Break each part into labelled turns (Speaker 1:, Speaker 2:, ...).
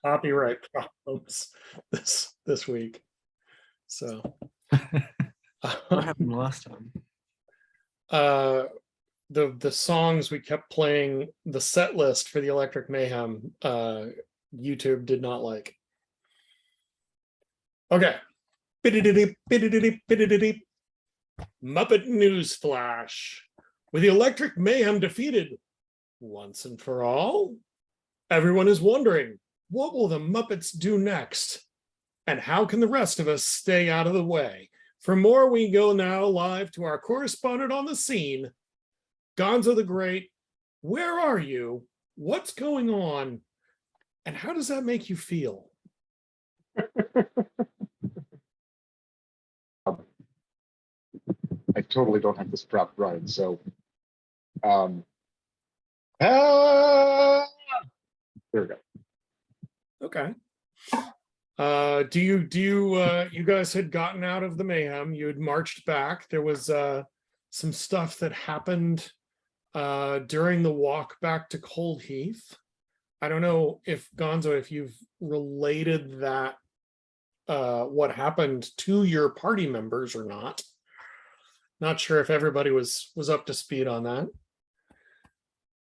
Speaker 1: copyright problems this week. So
Speaker 2: What happened last time?
Speaker 1: The songs we kept playing, the set list for the Electric Mayhem, YouTube did not like. Okay. Muppet News Flash. With the Electric Mayhem defeated once and for all, everyone is wondering, what will the Muppets do next? And how can the rest of us stay out of the way? For more, we go now live to our correspondent on the scene, Gonzo the Great. Where are you? What's going on? And how does that make you feel?
Speaker 3: I totally don't have this prop right, so there we go.
Speaker 1: Okay. Do you guys had gotten out of the mayhem? You had marched back. There was some stuff that happened during the walk back to Cold Heath. I don't know if Gonzo, if you've related that what happened to your party members or not. Not sure if everybody was up to speed on that.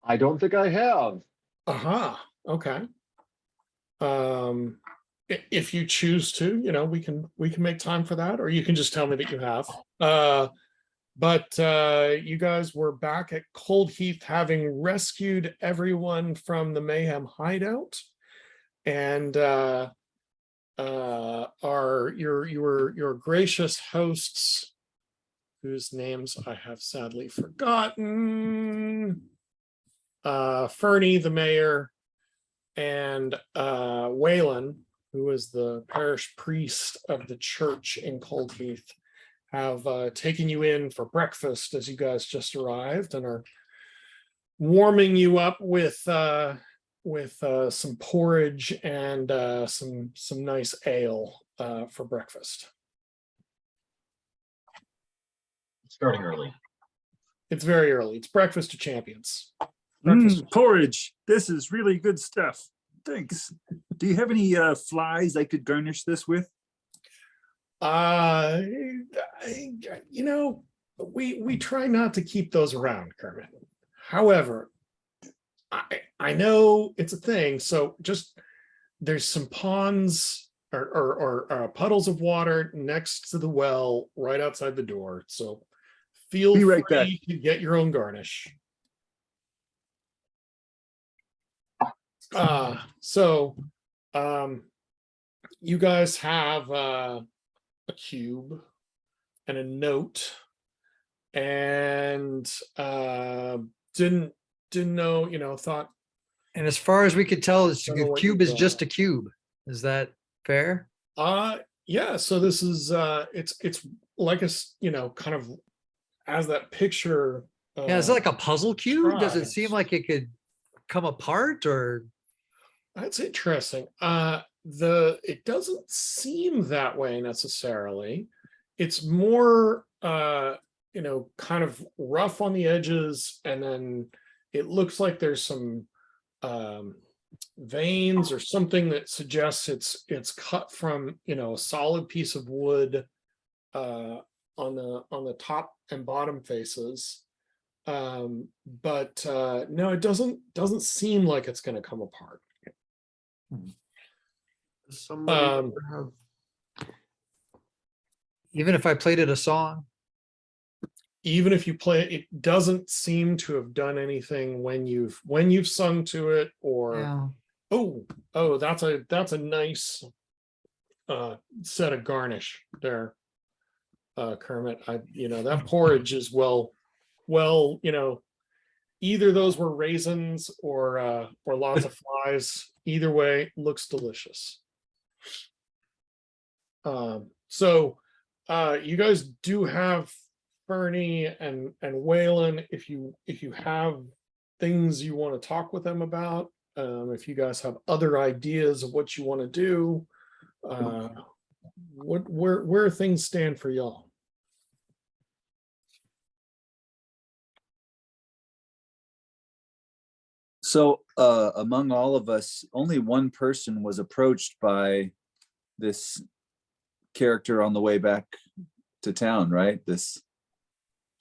Speaker 3: I don't think I have.
Speaker 1: Aha. Okay. If you choose to, we can make time for that, or you can just tell me that you have. But you guys were back at Cold Heath, having rescued everyone from the Mayhem hideout, and your gracious hosts, whose names I have sadly forgotten, Fernie the mayor, and Waylon, who is the parish priest of the church in Cold Heath, have taken you in for breakfast as you guys just arrived, and are warming you up with some porridge and some nice ale for breakfast.
Speaker 4: Starting early.
Speaker 1: It's very early. It's breakfast of champions.
Speaker 2: Porridge. This is really good stuff. Thanks. Do you have any flies I could garnish this with?
Speaker 1: We try not to keep those around, Kermit. However, I know it's a thing. So just there's some ponds or puddles of water next to the well right outside the door. So feel free to get your own garnish. You guys have a cube and a note, and didn't know, thought.
Speaker 5: And as far as we could tell, the cube is just a cube. Is that fair?
Speaker 1: Yeah. So this is it's like a kind of as that picture.
Speaker 5: Yeah, is it like a puzzle cube? Does it seem like it could come apart, or?
Speaker 1: That's interesting. It doesn't seem that way necessarily. It's more kind of rough on the edges, and then it looks like there's some veins or something that suggests it's cut from a solid piece of wood on the top and bottom faces. But no, it doesn't seem like it's going to come apart.
Speaker 5: Somebody even if I played it a song,
Speaker 1: even if you play it, it doesn't seem to have done anything when you've sung to it, or
Speaker 5: yeah.
Speaker 1: Oh, that's a nice set of garnish there, Kermit. That porridge is well, either those were raisins or lots of flies. Either way, looks delicious. So you guys do have Fernie and Waylon. If you have things you want to talk with them about, if you guys have other ideas of what you want to do, where things stand for y'all.
Speaker 2: So among all of us, only one person was approached by this character on the way back to town, right? This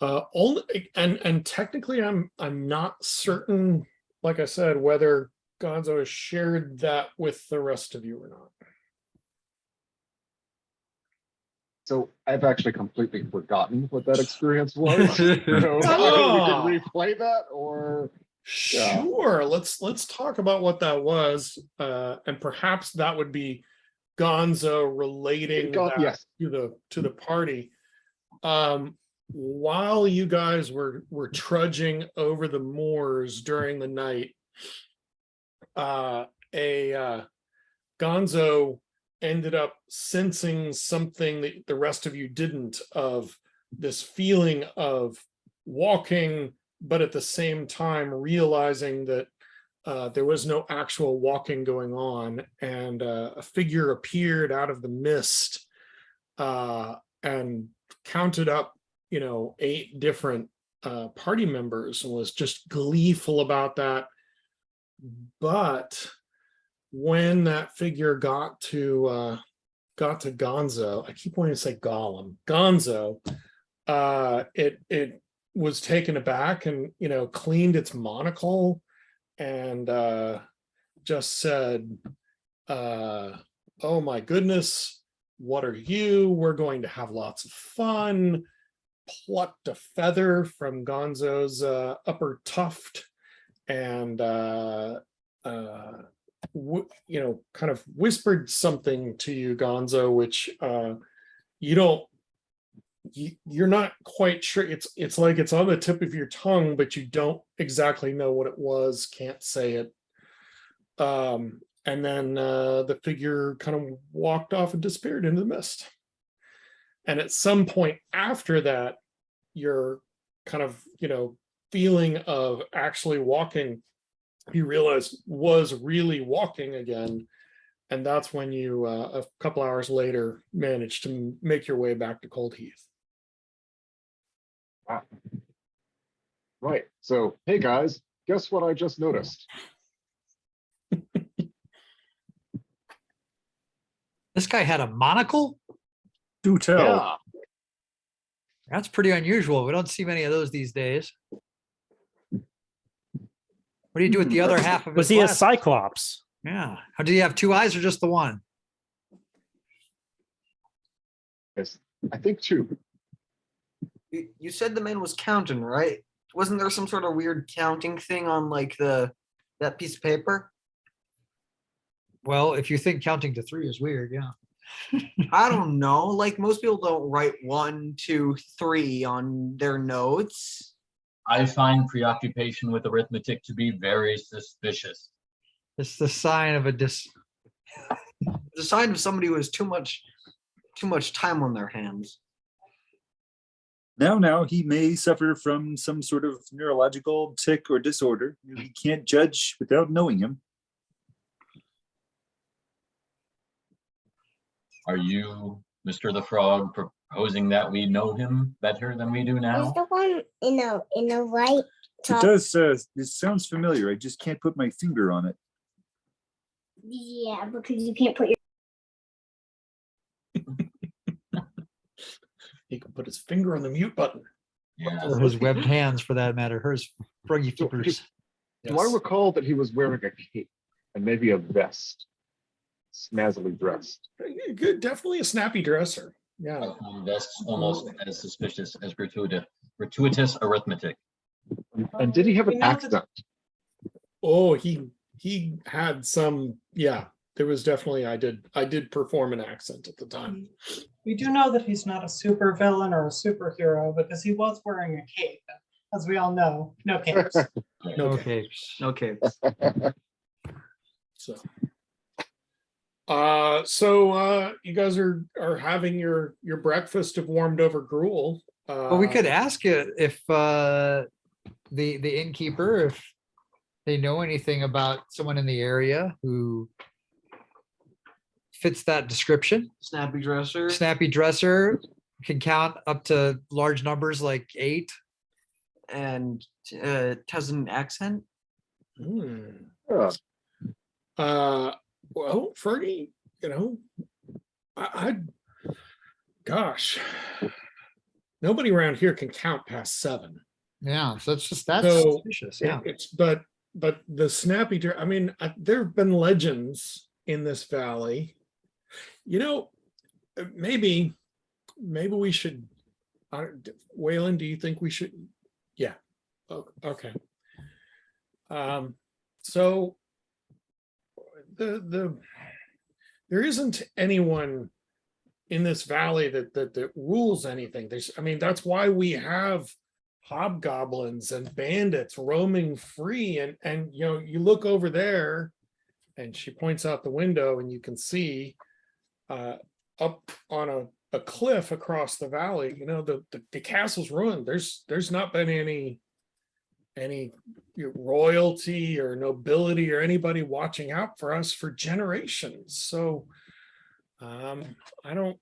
Speaker 1: Only and technically I'm not certain, like I said, whether Gonzo has shared that with the rest of you or not.
Speaker 3: So I've actually completely forgotten what that experience was. So we
Speaker 1: Ah.
Speaker 3: can replay that, or Yeah.
Speaker 1: Sure, let's talk about what that was, and perhaps that would be Gonzo relating that
Speaker 3: yes.
Speaker 1: to the party. While you guys were trudging over the moors during the night, Gonzo ended up sensing something that the rest of you didn't, of this feeling of walking, but at the same time realizing that there was no actual walking going on, and a figure appeared out of the mist and counted up, 8 different party members, and was just gleeful about that. But when that figure got to Gonzo, I keep wanting to say Gollum, Gonzo, it was taken aback and cleaned its monocle and just said, oh my goodness, what are you? We're going to have lots of fun. Plucked a feather from Gonzo's upper tuft and kind of whispered something to you, Gonzo, which you're not quite sure. It's like it's on the tip of your tongue, but you don't exactly know what it was, can't say it. And then the figure kind of walked off and disappeared into the mist. And at some point after that, your kind of feeling of actually walking, you realize was really walking again. And that's when you a couple hours later managed to make your way back to Cold Heath.
Speaker 3: Wow. Right. So, hey guys, guess what I just noticed?
Speaker 5: This guy had a monocle?
Speaker 2: do tell.
Speaker 3: Yeah.
Speaker 5: That's pretty unusual. We don't see many of those these days. What do you do with the other half of his
Speaker 6: Was he a
Speaker 5: glasses?
Speaker 6: cyclops?
Speaker 5: Yeah. How did he have 2 eyes or just the one?
Speaker 3: Yes, I think 2.
Speaker 7: You said the man was counting, right? Wasn't there some sort of weird counting thing on like that piece of paper?
Speaker 5: Well, if you think counting to 3 is weird, yeah.
Speaker 7: I don't know. Like most people don't write 1, 2, 3 on their notes.
Speaker 4: I find preoccupation with arithmetic to be very suspicious.
Speaker 5: It's the sign of a
Speaker 7: The sign of somebody who has too much time on their hands.
Speaker 2: Now, he may suffer from some sort of neurological tic or disorder. He can't judge without knowing him.
Speaker 4: Are you, Mr. the Frog, proposing that we know him better than we do
Speaker 8: Is
Speaker 4: now?
Speaker 8: the one in the right
Speaker 2: It
Speaker 8: top?
Speaker 2: does. It sounds familiar. I just can't put my finger on it.
Speaker 8: Yeah, because you can't put your.
Speaker 1: He can put his finger on the mute button.
Speaker 4: Yeah.
Speaker 5: or his webbed hands for that matter. Hers froggy
Speaker 3: So,
Speaker 5: flippers.
Speaker 3: Do I recall that he was wearing a cape and maybe a vest? Snazzily dressed.
Speaker 1: Good, definitely a snappy dresser. Yeah.
Speaker 4: That's almost as suspicious as gratuitous arithmetic.
Speaker 3: And did he have an accent?
Speaker 1: Oh, he had some. Yeah, there was definitely. I did perform an accent at the time.
Speaker 9: We do know that he's not a super villain or a superhero because he was wearing a cape. As we all know, no capes.
Speaker 5: Okay.
Speaker 7: Okay.
Speaker 1: So, you guys are having your breakfast of warmed over gruel.
Speaker 5: Well, we could ask it if the innkeeper, if they know anything about someone in the area who fits that description.
Speaker 7: Snappy dresser.
Speaker 5: Snappy dresser, can count up to large numbers like 8.
Speaker 7: And has an accent.
Speaker 3: Yeah.
Speaker 1: Well, Fergie, you know, I gosh, nobody around here can count past 7.
Speaker 5: Yeah, so that's
Speaker 1: So
Speaker 5: suspicious, yeah.
Speaker 1: it's but the snappy deer. I mean, there have been legends in this valley. You know, maybe we should. Waylon, do you think we should? Yeah. Okay. So there isn't anyone in this valley that rules anything. I mean, that's why we have hobgoblins and bandits roaming free. And you know, you look over there, and she points out the window, and you can see up on a cliff across the valley. You know, the castle's ruined. There's not been any royalty or nobility or anybody watching out for us for generations. So I don't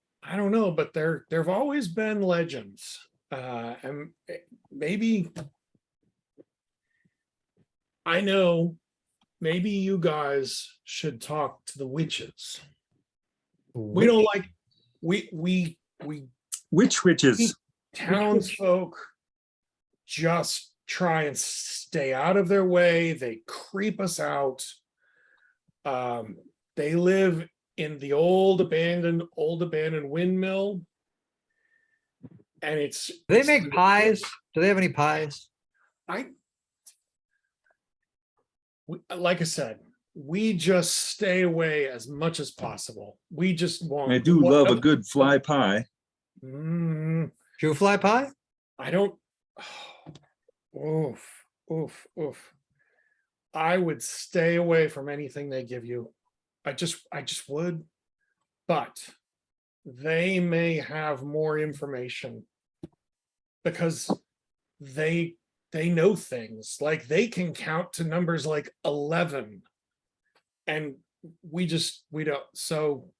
Speaker 1: know, but there've always been legends. And maybe I know maybe you guys should talk to the witches. We don't like we
Speaker 2: Which witches?
Speaker 1: townsfolk just try and stay out of their way. They creep us out. They live in the old abandoned windmill, and it's
Speaker 5: Do they make pies? Do they have any pies?
Speaker 1: Like I said, we just stay away as much as possible. We just want.
Speaker 2: I do love a good fly pie.
Speaker 5: Shoe fly pie?
Speaker 1: I don't. Oof. I would stay away from anything they give you. I just would, but they may have more information because they know things. Like they can count to numbers like 11, and we don't. So,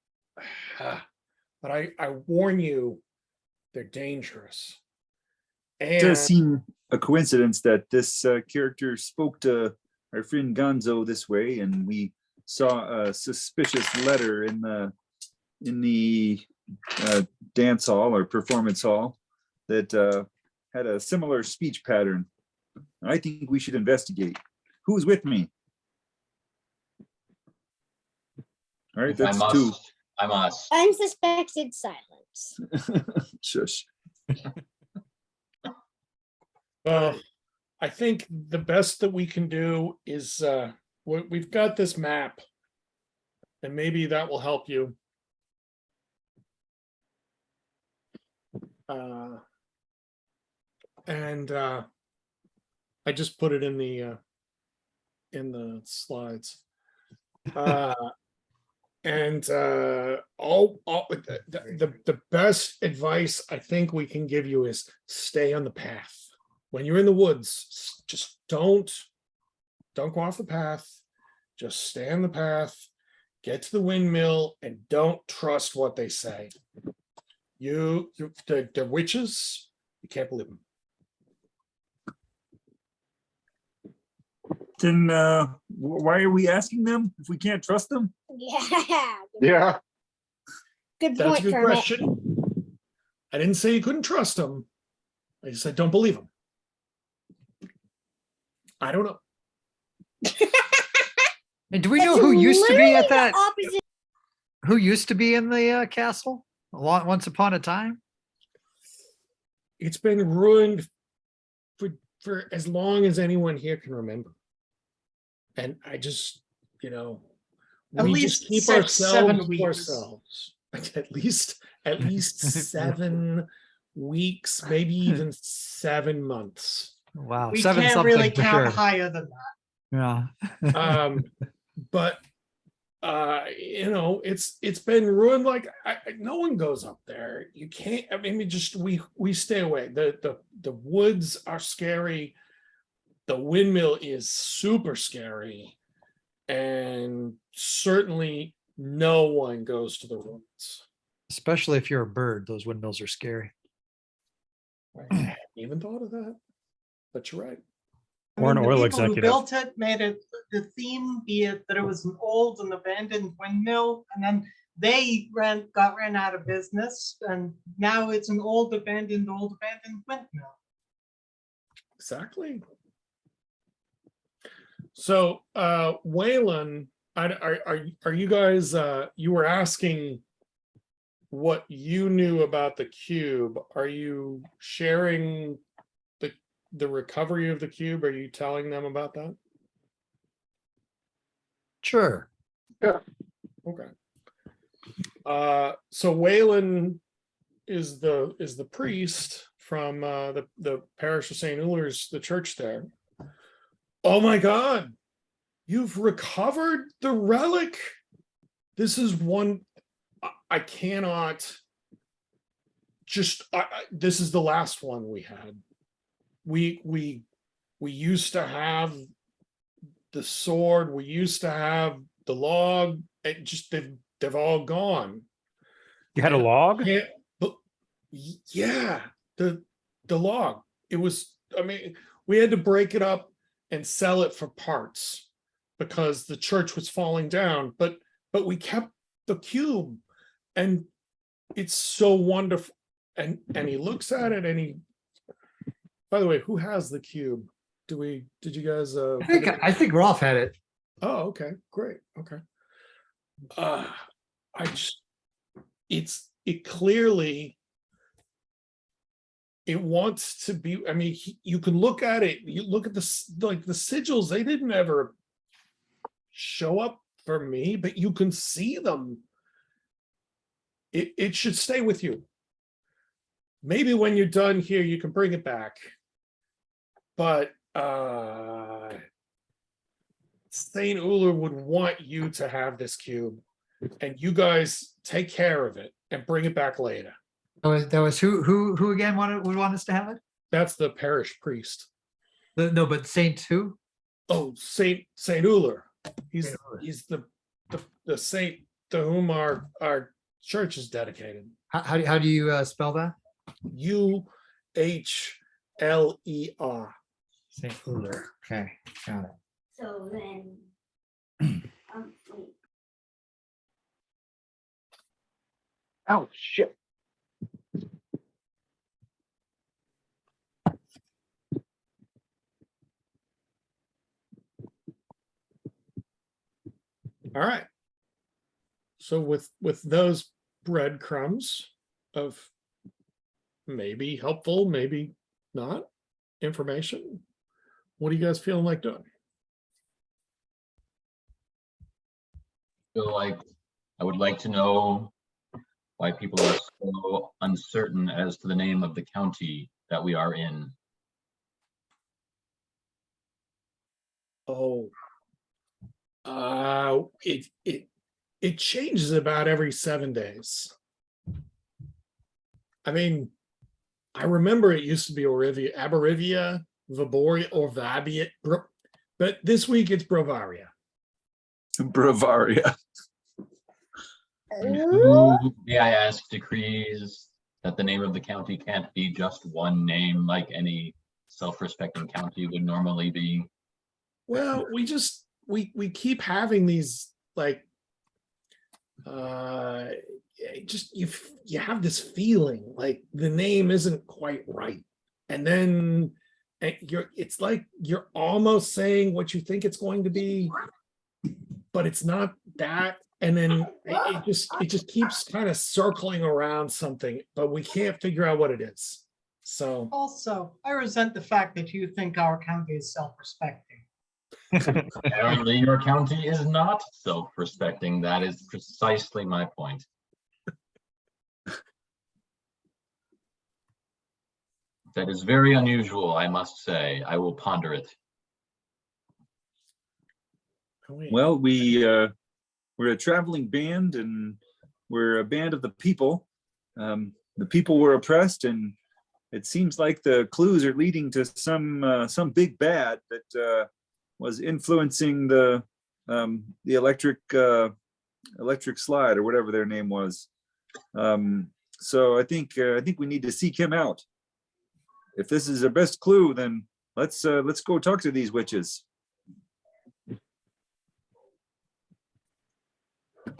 Speaker 1: but I warn you, they're dangerous.
Speaker 2: It
Speaker 1: And
Speaker 2: does seem a coincidence that this character spoke to our friend Gonzo this way, and we saw a suspicious letter in the dance hall or performance hall that had a similar speech pattern. I think we should investigate. Who's with me? All right,
Speaker 4: If I
Speaker 2: that's 2.
Speaker 4: must, I must.
Speaker 8: Unsuspected silence.
Speaker 2: Shush.
Speaker 1: well, I think the best that we can do is we've got this map, and maybe that will help you. And I just put it in the slides. And all the best advice I think we can give you is stay on the path. When you're in the woods, just don't go off the path. Just stay on the path, get to the windmill, and don't trust what they say. The witches, you can't believe them.
Speaker 2: Then why are we asking them if we can't trust them?
Speaker 8: Yeah.
Speaker 3: Yeah.
Speaker 8: Good
Speaker 1: That's a
Speaker 8: point,
Speaker 1: good
Speaker 8: Kermit.
Speaker 1: question. I didn't say you couldn't trust them. I just said don't believe them. I don't know.
Speaker 5: And do we know
Speaker 8: It's
Speaker 5: who used to be
Speaker 8: literally
Speaker 5: at
Speaker 8: the
Speaker 5: that?
Speaker 8: opposite.
Speaker 5: Who used to be in the castle once upon a time?
Speaker 1: It's been ruined for as long as anyone here can remember. And I just,
Speaker 9: At
Speaker 1: we
Speaker 9: least
Speaker 1: just keep
Speaker 9: 6, 7
Speaker 1: ourselves to
Speaker 9: weeks.
Speaker 1: ourselves. At least 7 weeks, maybe even 7 months.
Speaker 5: Wow,
Speaker 9: We
Speaker 5: 7
Speaker 9: can't
Speaker 5: something
Speaker 9: really
Speaker 5: for
Speaker 9: count
Speaker 5: sure.
Speaker 9: higher than that.
Speaker 5: Yeah.
Speaker 1: But it's been ruined. Like no one goes up there. You can't. I mean, we stay away. The woods are scary. The windmill is super scary, and certainly no one goes to the woods.
Speaker 5: Especially if you're a bird, those windmills are scary.
Speaker 1: I hadn't even thought of that, but you're right.
Speaker 9: I
Speaker 6: Or an
Speaker 9: mean, the
Speaker 6: oil
Speaker 9: people who
Speaker 6: executive.
Speaker 9: built it made it the theme be it that it was an old and abandoned windmill, and then they got ran out of business, and now it's an old abandoned windmill.
Speaker 1: Exactly. So, Waylon, are you guys, you were asking what you knew about the cube. Are you sharing the recovery of the cube? Are you telling them about that?
Speaker 5: Sure.
Speaker 1: Okay. So Waylon is the priest from the parish of St. Ulr's, the church there. Oh my God, you've recovered the relic. This is one I cannot just this is the last one we had. We used to have the sword, we used to have the log, it just they've all gone.
Speaker 6: You had a log?
Speaker 1: Yeah, but yeah, the log. It was, I mean, we had to break it up and sell it for parts because the church was falling down, but we kept the cube, and it's so wonderful. And he looks at it and he, by the way, who has the cube? Did you guys
Speaker 5: I think Rolf had it.
Speaker 1: oh, okay, great. Okay. I just, it clearly, it wants to be, I mean, you can look at it, you look at like the sigils, they didn't ever show up for me, but you can see them. It should stay with you. Maybe when you're done here, you can bring it back. But St. Uller would want you to have this cube, and you guys take care of it and bring it back later.
Speaker 5: That was who again would want us to have it?
Speaker 1: That's the parish priest.
Speaker 5: No, but Saint who?
Speaker 1: Oh, Saint Uller. He's
Speaker 5: Saint Uller.
Speaker 1: he's the saint to whom our church is dedicated.
Speaker 5: How do you spell that?
Speaker 1: UHLER.
Speaker 5: Saint Uller. Okay, got it.
Speaker 8: So then. Wait.
Speaker 3: Oh, shit.
Speaker 1: All right. So with those breadcrumbs of maybe helpful, maybe not information, what are you guys feeling like doing?
Speaker 4: Feel like I would like to know why people are so uncertain as to the name of the county that we are in.
Speaker 1: Oh, it changes about every 7 days. I mean, I remember it used to be Aborivia, Viboria, or Vabia, but this week it's Bravaria.
Speaker 2: Bravaria.
Speaker 4: And who, may I ask, decrees that the name of the county can't be just one name like any self-respecting county would normally be?
Speaker 1: Well, we keep having these like just you have this feeling like the name isn't quite right, and then it's like you're almost saying what you think it's going to be, but it's not that, and then it just keeps kind of circling around something, but we can't figure out what it is. So
Speaker 9: Also, I resent the fact that you think our county is self-respecting.
Speaker 4: Apparently your county is not self-respecting. That is precisely my point. That is very unusual, I must say. I will ponder it.
Speaker 2: Well, we're a traveling band, and we're a band of the people. The people were oppressed, and it seems like the clues are leading to some big bad that was influencing the electric slide or whatever their name was. So I think we need to seek him out. If this is our best clue, then let's go talk to these witches.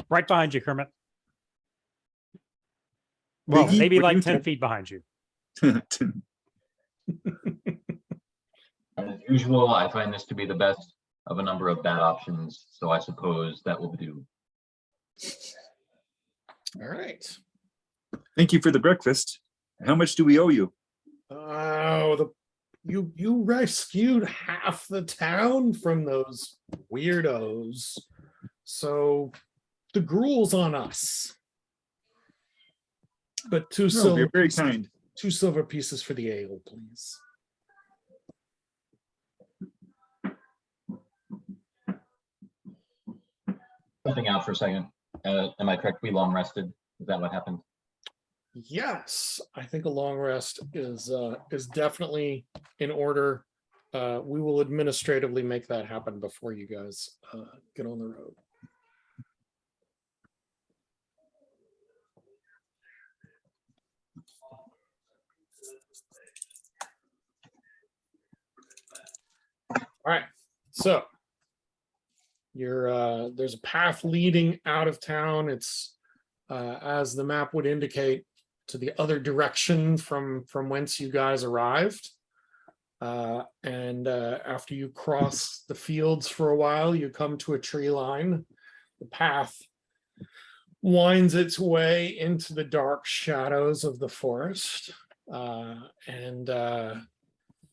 Speaker 6: Right behind you, Kermit.
Speaker 2: Well,
Speaker 6: Well, maybe
Speaker 2: what do you
Speaker 6: like 10
Speaker 2: think?
Speaker 6: feet behind you.
Speaker 4: As usual, I find this to be the best of a number of bad options, so I suppose that will do.
Speaker 1: All right.
Speaker 2: Thank you for the breakfast. How much do we owe you?
Speaker 1: Oh, you rescued half the town from those weirdos. So the gruel's on us. But
Speaker 2: No, you're very kind.
Speaker 1: 2 silver pieces for the ale, please.
Speaker 4: Something out for a second. Am I correct? We long rested. Is that what happened?
Speaker 1: Yes, I think a long rest is definitely in order. We will administratively make that happen before you guys get on the road. All right, so there's a path leading out of town. It's as the map would indicate, to the other direction from whence you guys arrived. And after you cross the fields for a while, you come to a tree line. The path winds its way into the dark shadows of the forest. And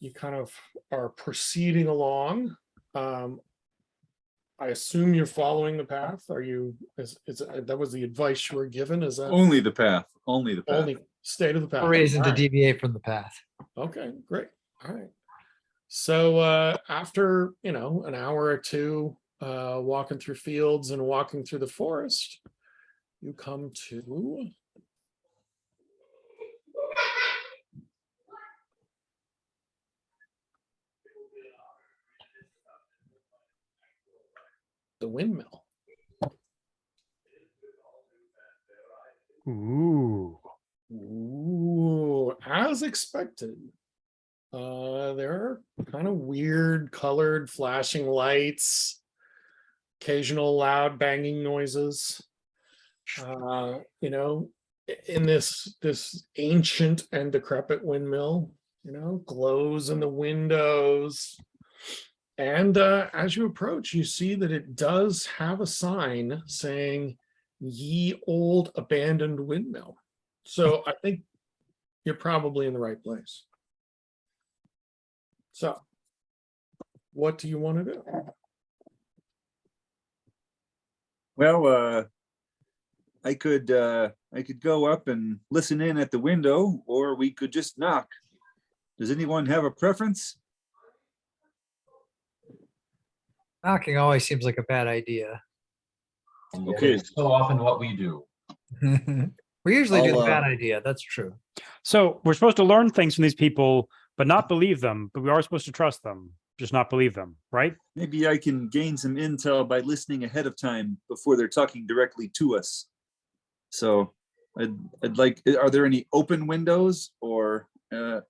Speaker 1: you kind of are proceeding along. I assume you're following the path. Are you, that was the advice you were given? Is that
Speaker 2: Only the path. Only the path.
Speaker 1: only state of the path?
Speaker 5: No reason to
Speaker 1: All right.
Speaker 5: deviate from the path.
Speaker 1: Okay, great. All right. So after, an hour or two walking through fields and walking through the forest, you come to the windmill.
Speaker 6: Ooh.
Speaker 1: Ooh, as expected. There are kind of weird colored flashing lights, occasional loud banging noises. In this ancient and decrepit windmill, glows in the windows. And as you approach, you see that it does have a sign saying, "Ye old abandoned windmill." So I think you're probably in the right place. So what do you want to do?
Speaker 2: Well, I could go up and listen in at the window, or we could just knock. Does anyone have a preference?
Speaker 5: Knocking always seems like a bad idea.
Speaker 4: And yet
Speaker 2: Okay.
Speaker 4: it's so often what we do.
Speaker 5: We usually do
Speaker 2: I'll,
Speaker 5: the bad idea. That's true.
Speaker 6: So we're supposed to learn things from these people, but not believe them. But we are supposed to trust them, just not believe them, right?
Speaker 2: Maybe I can gain some intel by listening ahead of time before they're talking directly to us. So I'd like, are there any open windows or?
Speaker 1: There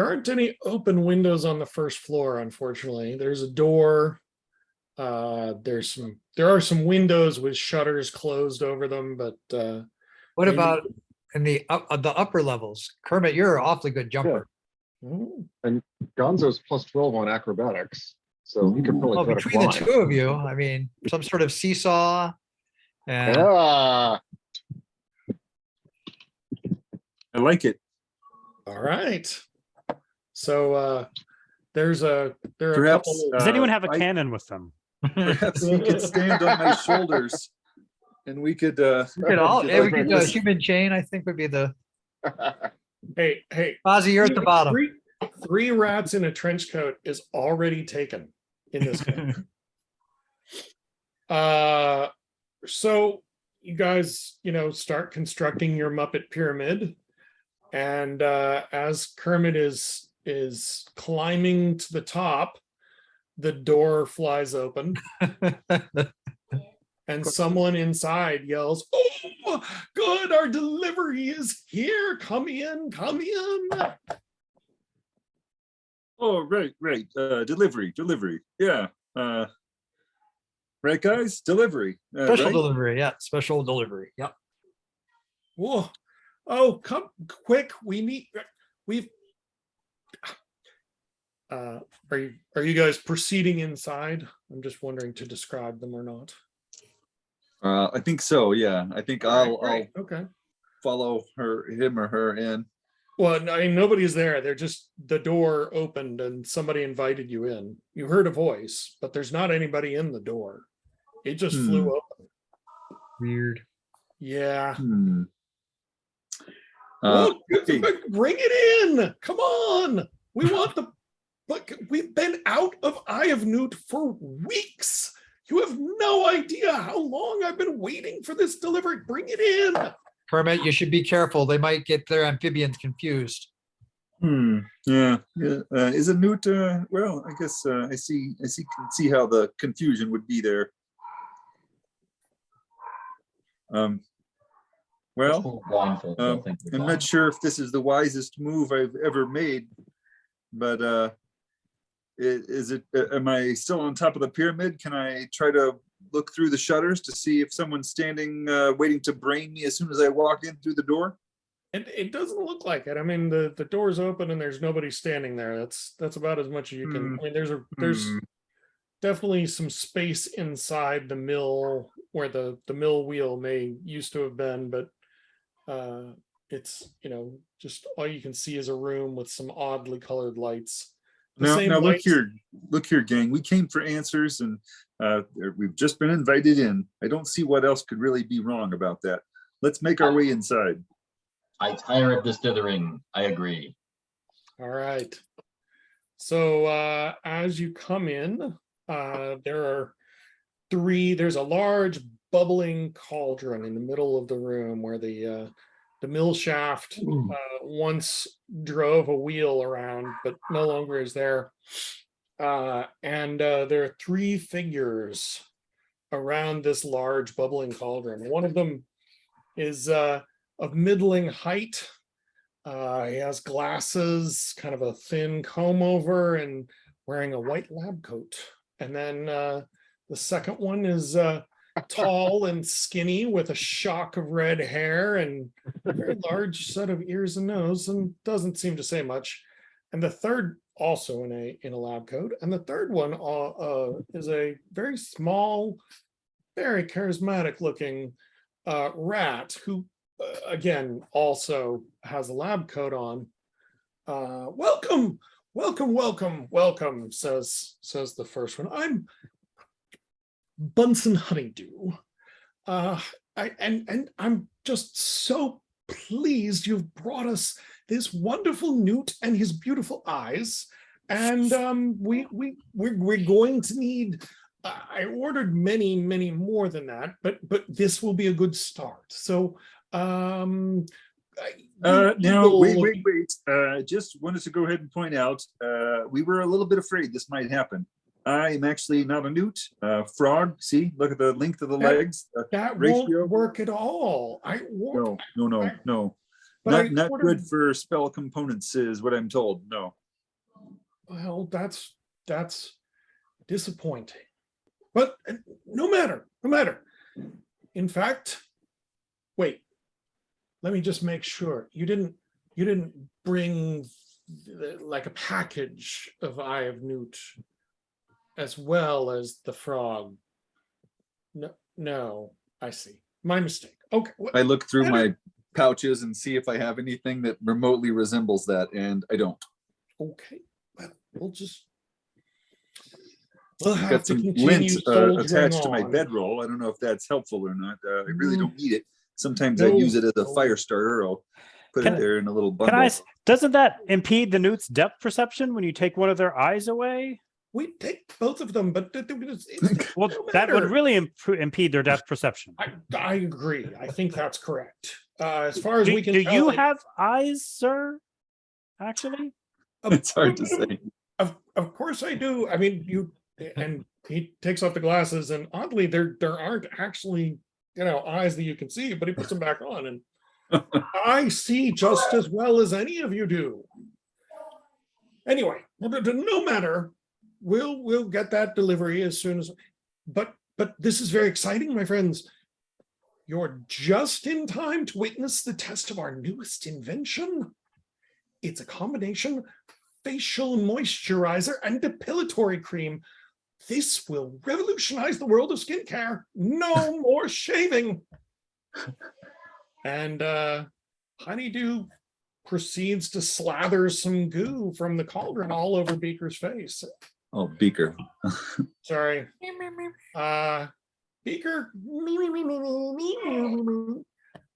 Speaker 1: aren't any open windows on the first floor, unfortunately. There's a door. There are some windows with shutters closed over them, but
Speaker 5: What
Speaker 1: maybe-
Speaker 5: about in the upper levels? Kermit, you're an awfully good jumper.
Speaker 1: Ooh,
Speaker 3: Gonzo's plus 12 on acrobatics, so he could probably
Speaker 5: Well,
Speaker 3: try to
Speaker 5: between the
Speaker 3: climb.
Speaker 5: two of you, I mean, some sort of seesaw. And
Speaker 3: Ah,
Speaker 2: I like it.
Speaker 1: all right. So there are a
Speaker 2: Perhaps,
Speaker 1: couple.
Speaker 6: Does anyone have a
Speaker 2: I-
Speaker 6: cannon with them?
Speaker 2: Perhaps you could stand on my shoulders and we could,
Speaker 5: we could all,
Speaker 3: Could
Speaker 5: yeah, we
Speaker 3: like
Speaker 5: could do a
Speaker 3: this.
Speaker 5: human chain, I think would be the,
Speaker 1: Hey,
Speaker 5: Ozzy, you're at the bottom.
Speaker 1: Three rats in a trench coat is already taken in this game. So you guys, start constructing your Muppet pyramid, and as Kermit is climbing to the top, the door flies open, and someone inside yells, "Oh, good! Our delivery is here! Come in, come in!"
Speaker 2: Oh, right. Delivery. Yeah. Right, guys? Delivery.
Speaker 5: Special
Speaker 2: Right?
Speaker 5: delivery, yeah, special delivery. Yep.
Speaker 1: Whoa. Oh, come quick. We've are you guys proceeding inside? I'm just wondering to describe them or not.
Speaker 2: I think so. Yeah. I think
Speaker 1: All right,
Speaker 2: I'll
Speaker 1: great, okay.
Speaker 2: follow him or her in.
Speaker 1: Well, I mean, nobody's there. They're just, the door opened and somebody invited you in. You heard a voice, but there's not anybody in the door. It just flew open.
Speaker 5: Weird.
Speaker 1: Yeah.
Speaker 2: Hmm.
Speaker 1: Look,
Speaker 2: Okay.
Speaker 1: bring it in. Come on. We want the, look, we've been out of Eye of Newt for weeks. You have no idea how long I've been waiting for this delivery. Bring it in.
Speaker 5: Kermit, you should be careful. They might get their amphibians confused.
Speaker 2: Yeah. Is it Newt? Well, I guess I can see how the confusion would be there. Well,
Speaker 4: Blindfold, they'll think we're
Speaker 2: I'm
Speaker 4: blind.
Speaker 2: not sure if this is the wisest move I've ever made, but am I still on top of the pyramid? Can I try to look through the shutters to see if someone's standing waiting to brain me as soon as I walk in through the door?
Speaker 1: It doesn't look like it. I mean, the door's open and there's nobody standing there. That's about as much as you can. I mean, there's definitely some space inside the mill where the mill wheel may used to have been, but it's, just all you can see is a room with some oddly colored lights.
Speaker 2: Now
Speaker 1: lights-
Speaker 2: look here, gang. We came for answers, and we've just been invited in. I don't see what else could really be wrong about that. Let's make our way inside.
Speaker 4: I tire of this dithering. I agree.
Speaker 1: All right. So as you come in, there's a large bubbling cauldron in the middle of the room where the mill shaft once drove a wheel around, but no longer is there. And there are three figures around this large bubbling cauldron. One of them is of middling height. He has glasses, kind of a thin comb over, and wearing a white lab coat. And then the second one is tall and skinny with a shock of red hair and a very large set of ears and nose, and doesn't seem to say much. And the third, also in a lab coat, and the third one is a very small, very charismatic looking rat who again also has a lab coat on. Welcome, says the first one. I'm Bunsen Honeydew. And I'm just so pleased you've brought us this wonderful newt and his beautiful eyes. And we're going to need, I ordered many more than that, but this will be a good start. So
Speaker 2: now wait. Just wanted to go ahead and point out, we were a little bit afraid this might happen. I am actually not a newt, frog. See, look at the length of the legs.
Speaker 1: That
Speaker 2: ratio.
Speaker 1: won't work at all.
Speaker 2: No.
Speaker 1: But
Speaker 2: Not good for spell components is what I'm told. No.
Speaker 1: Well, that's disappointing. But no matter. In fact, wait. Let me just make sure you didn't bring like a package of Eye of Newt as well as the frog. No, I see. My mistake. Okay.
Speaker 2: I look through my pouches and see if I have anything that remotely resembles that, and I don't.
Speaker 1: Okay. Well, we'll have
Speaker 2: Got
Speaker 1: to
Speaker 2: some
Speaker 1: continue
Speaker 2: lint
Speaker 1: soldiering
Speaker 2: attached to my
Speaker 1: on.
Speaker 2: bedroll. I don't know if that's helpful or not. I really don't need it. Sometimes
Speaker 1: No.
Speaker 2: I use it as a fire starter. I'll put it there in a little bundle.
Speaker 6: Doesn't that impede the newt's depth perception when you take one of their eyes away?
Speaker 1: We take both of them, but
Speaker 6: Well, that would really impede their depth perception.
Speaker 1: I agree. I think that's correct. As far as we can
Speaker 6: do
Speaker 1: tell,
Speaker 6: you have eyes, sir? Actually,
Speaker 2: It's hard to say.
Speaker 1: Of course I do. I mean, and he takes off the glasses, and oddly, there aren't actually eyes that you can see, but he puts them back on, and I see just as well as any of you do. Anyway, no matter. We'll get that delivery as soon as. But this is very exciting, my friends. You're just in time to witness the test of our newest invention. It's a combination facial moisturizer and depilatory cream. This will revolutionize the world of skincare. No more shaving. And Honeydew proceeds to slather some goo from the cauldron all over Beaker's face.
Speaker 2: Oh, Beaker.
Speaker 1: Sorry. Beaker.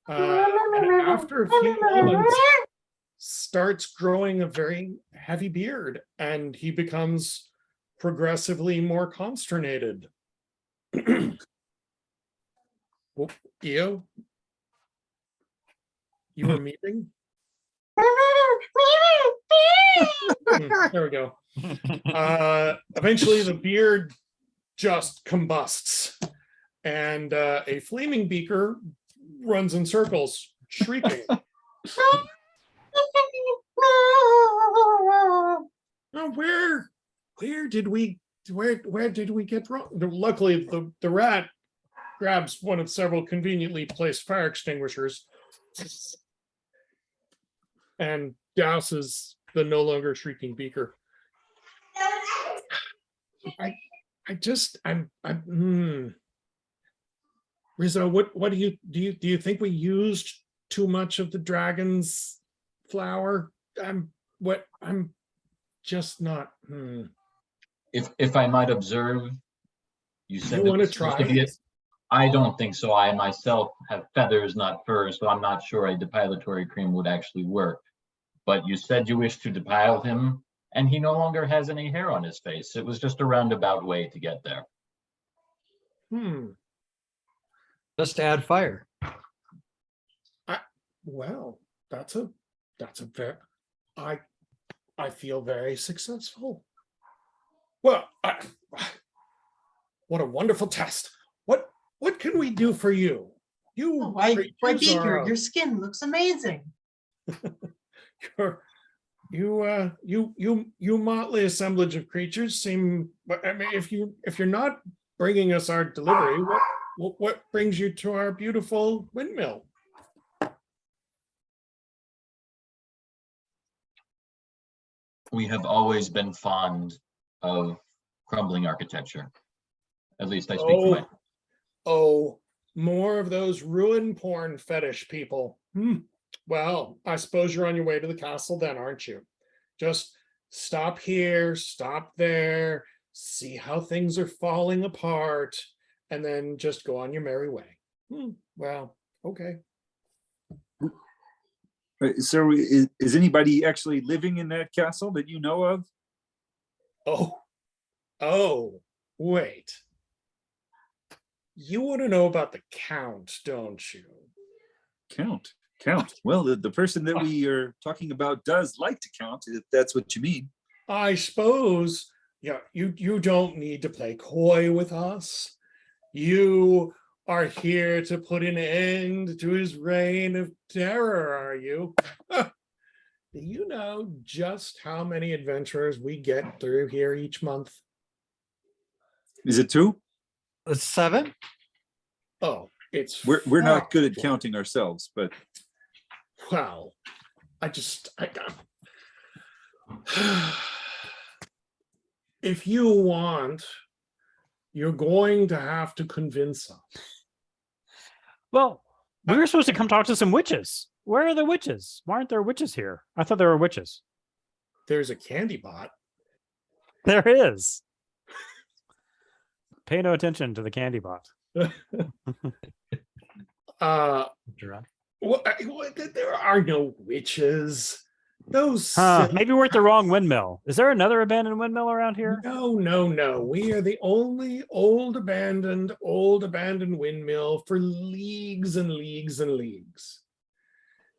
Speaker 1: And after a few moments, starts growing a very heavy beard, and he becomes progressively more consternated. Oh, Eo, you were meeting? There we go. Eventually the beard just combusts, and a flaming Beaker runs in circles, shrieking. Oh, where did we get wrong? Luckily, the rat grabs one of several conveniently placed fire extinguishers and douses the no longer shrieking Beaker. Rizzo, what do you think we used too much of the dragon's flour? I'm just not.
Speaker 4: If I might observe, you said
Speaker 1: You
Speaker 4: that
Speaker 1: want to
Speaker 4: it's supposed
Speaker 1: try
Speaker 4: be
Speaker 1: it?
Speaker 4: I don't think so. I myself have feathers, not fur, so I'm not sure a depilatory cream would actually work. But you said you wish to depile him, and he no longer has any hair on his face. It was just a roundabout way to get there.
Speaker 5: Just to add fire.
Speaker 1: Well, that's a very, I feel very successful. Well, what a wonderful test. What can we do for you?
Speaker 9: Oh, why,
Speaker 1: creatures
Speaker 9: Beaker,
Speaker 1: are-
Speaker 9: your skin looks amazing.
Speaker 1: you motley assemblage of creatures seem. I mean, if you're not bringing us our delivery, what brings you to our beautiful windmill?
Speaker 4: We have always been fond of crumbling architecture. At least I speak for my.
Speaker 1: Oh, more of those ruin porn fetish people. Well, I suppose you're on your way to the castle then, aren't you? Just stop here, stop there, see how things are falling apart, and then just go on your merry way. Well, okay.
Speaker 2: So is anybody actually living in that castle that you know of?
Speaker 1: Oh, wait. You want to know about the Count, don't you?
Speaker 2: Count. Well, the person that we are talking about does like to count, if that's what you mean.
Speaker 1: I suppose, yeah, you don't need to play coy with us. You are here to put an end to his reign of terror, are you? Do you know just how many adventurers we get through here each month?
Speaker 2: Is it 2?
Speaker 5: It's 7.
Speaker 1: Oh, it's
Speaker 2: We're not good at
Speaker 1: factual.
Speaker 2: counting ourselves, but
Speaker 1: Well, I got. If you want, you're going to have to convince us.
Speaker 6: Well, we were supposed to come talk to some witches. Where are the witches? Why aren't there witches here? I thought there were witches.
Speaker 1: There's a candy bot.
Speaker 6: There is. Pay no attention to the candy bot.
Speaker 1: There are no witches. Those silly-
Speaker 6: Maybe we're at the wrong windmill. Is there another abandoned windmill around here?
Speaker 1: No. We are the only old abandoned windmill for leagues and leagues and leagues.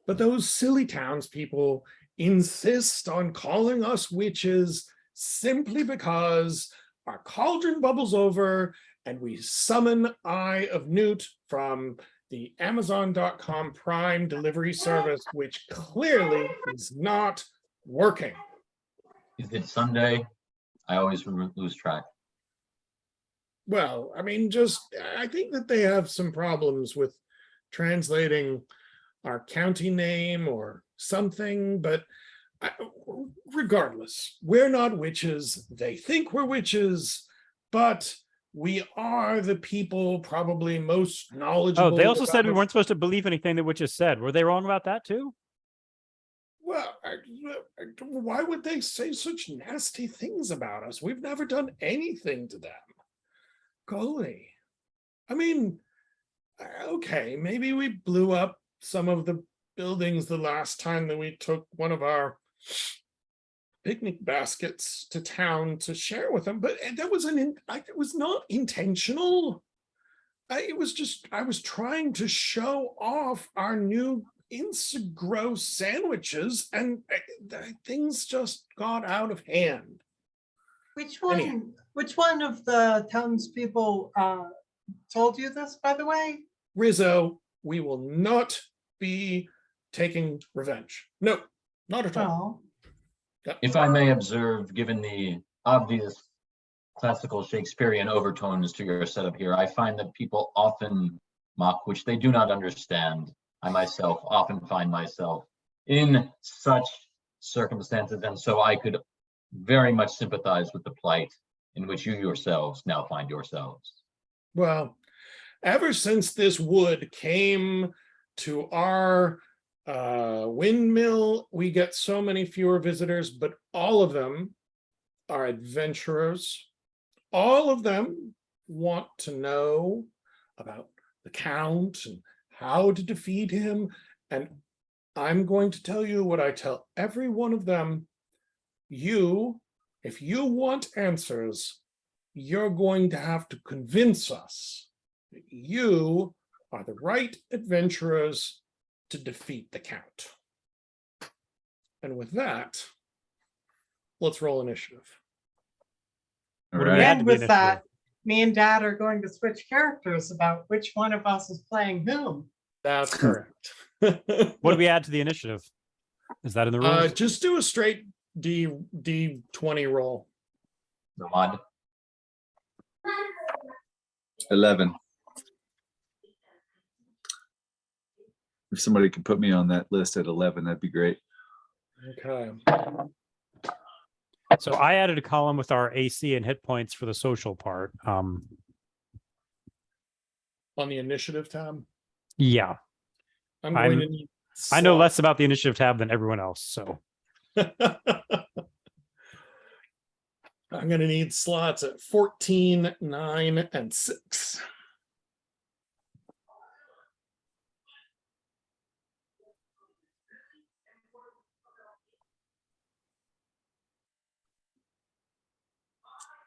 Speaker 1: But those silly townspeople insist on calling us witches simply because our cauldron bubbles over and we summon Eye of Newt from the Amazon.com Prime delivery service, which clearly is not working.
Speaker 4: Is it Sunday? I always lose track.
Speaker 1: Well, I mean, I think that they have some problems with translating our county name or something, but regardless, we're not witches. They think we're witches, but we are the people probably most knowledgeable.
Speaker 6: Oh, they also said we
Speaker 1: about-
Speaker 6: weren't supposed to believe anything the witches said. Were they wrong about that too?
Speaker 1: Well, why would they say such nasty things about us? We've never done anything to them. Golly. I mean, okay, maybe we blew up some of the buildings the last time that we took one of our picnic baskets to town to share with them, but that was it was not intentional. I was trying to show off our new Insegro sandwiches, and things just got out of hand.
Speaker 9: Which
Speaker 1: Anyhow.
Speaker 9: which one of the townspeople told you this, by the way?
Speaker 1: Rizzo, we will not be taking revenge. No, not at all.
Speaker 9: Oh,
Speaker 4: If I may observe, given the obvious classical Shakespearean overtones to your setup here, I find that people often mock, which they do not understand. I myself often find myself in such circumstances, and so I could very much sympathize with the plight in which you yourselves now find yourselves.
Speaker 1: Well, ever since this wood came to our windmill, we get so many fewer visitors, but all of them are adventurers. All of them want to know about the Count and how to defeat him. And I'm going to tell you what I tell every one of them. If you want answers, you're going to have to convince us that you are the right adventurers to defeat the Count. And with that, let's roll initiative.
Speaker 2: All
Speaker 6: What do we
Speaker 2: right.
Speaker 6: add to
Speaker 9: and
Speaker 6: the
Speaker 9: with that,
Speaker 6: initiative?
Speaker 9: me and Dad are going to switch characters about which one of us is playing whom.
Speaker 1: That's correct.
Speaker 6: What do we add to the initiative? Is that in the rules?
Speaker 1: Just do a straight D20 roll.
Speaker 4: The mod.
Speaker 2: 11. If somebody could put me on that list at 11, that'd be great.
Speaker 1: Okay.
Speaker 6: So I added a column with our AC and hit points for the social part.
Speaker 1: On the initiative tab,
Speaker 6: Yeah,
Speaker 1: I'm going
Speaker 6: I'm-
Speaker 1: to need.
Speaker 6: I know less about the initiative tab than everyone else. So
Speaker 1: I'm going to need slots at 14, 9, and 6.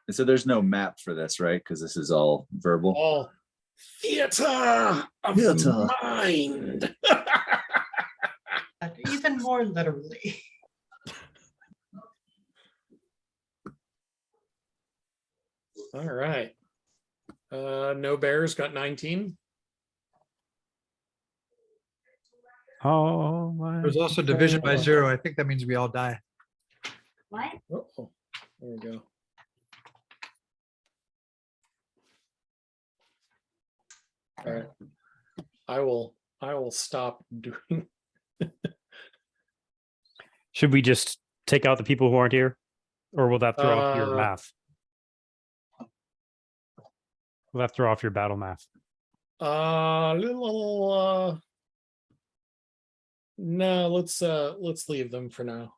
Speaker 2: And so there's no map for this, right? Because this is all verbal.
Speaker 1: All theater of
Speaker 2: Theater.
Speaker 1: the mind.
Speaker 9: And even more literally.
Speaker 1: All right. No bears got 19.
Speaker 6: oh my.
Speaker 5: There's also division by 0. I think that means we all die.
Speaker 8: What?
Speaker 1: Oh, there we go. All right. I will stop doing.
Speaker 6: Should we just take out the people who aren't here, or will that throw off your math? Will that throw off your battle math?
Speaker 1: No, let's leave them for now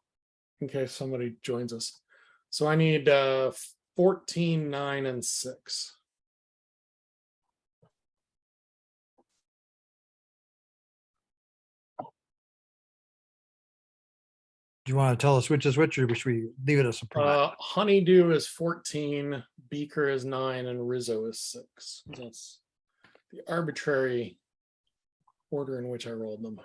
Speaker 1: in case somebody joins us. So I need 14, 9, and 6.
Speaker 5: Do you want to tell us which is which, or should we leave it as a surprise?
Speaker 1: Honeydew is 14, Beaker is 9, and Rizzo is 6. That's the arbitrary order in which I rolled them.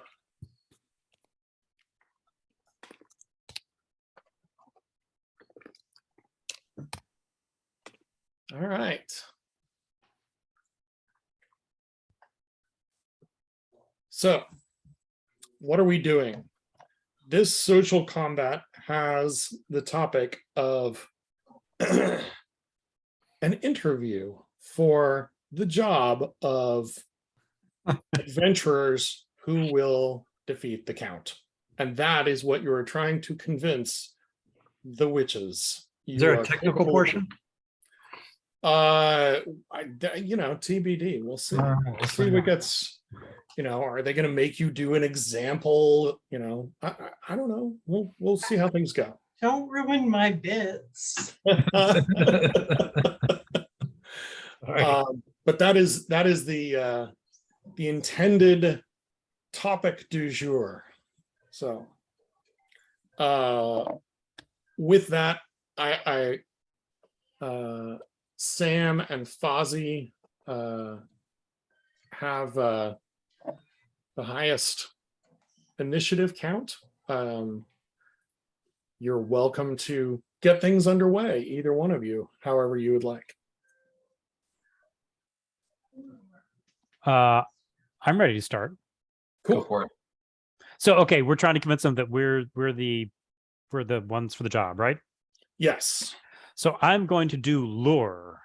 Speaker 1: All right. So, what are we doing? this social combat has the topic of an interview for the job of adventurers who will defeat the count. And that is what you are trying to convince the witches.
Speaker 5: Is there
Speaker 1: You
Speaker 5: a
Speaker 1: are
Speaker 5: technical
Speaker 1: capable-
Speaker 5: portion?
Speaker 1: TBD. We'll see.
Speaker 5: We'll
Speaker 1: See what gets. Are they going to make you do an example? I don't know. We'll see how things go.
Speaker 9: Don't ruin my bits.
Speaker 5: All right.
Speaker 1: But that is the intended topic du jour. So, with that, I Sam and Fozzie have the highest initiative count. You're welcome to get things underway, either one of you, however you would like.
Speaker 6: I'm ready to start.
Speaker 4: Go for it.
Speaker 6: So, okay, we're trying to convince them that we're the ones for the job, right?
Speaker 1: Yes.
Speaker 6: So I'm going to do lure.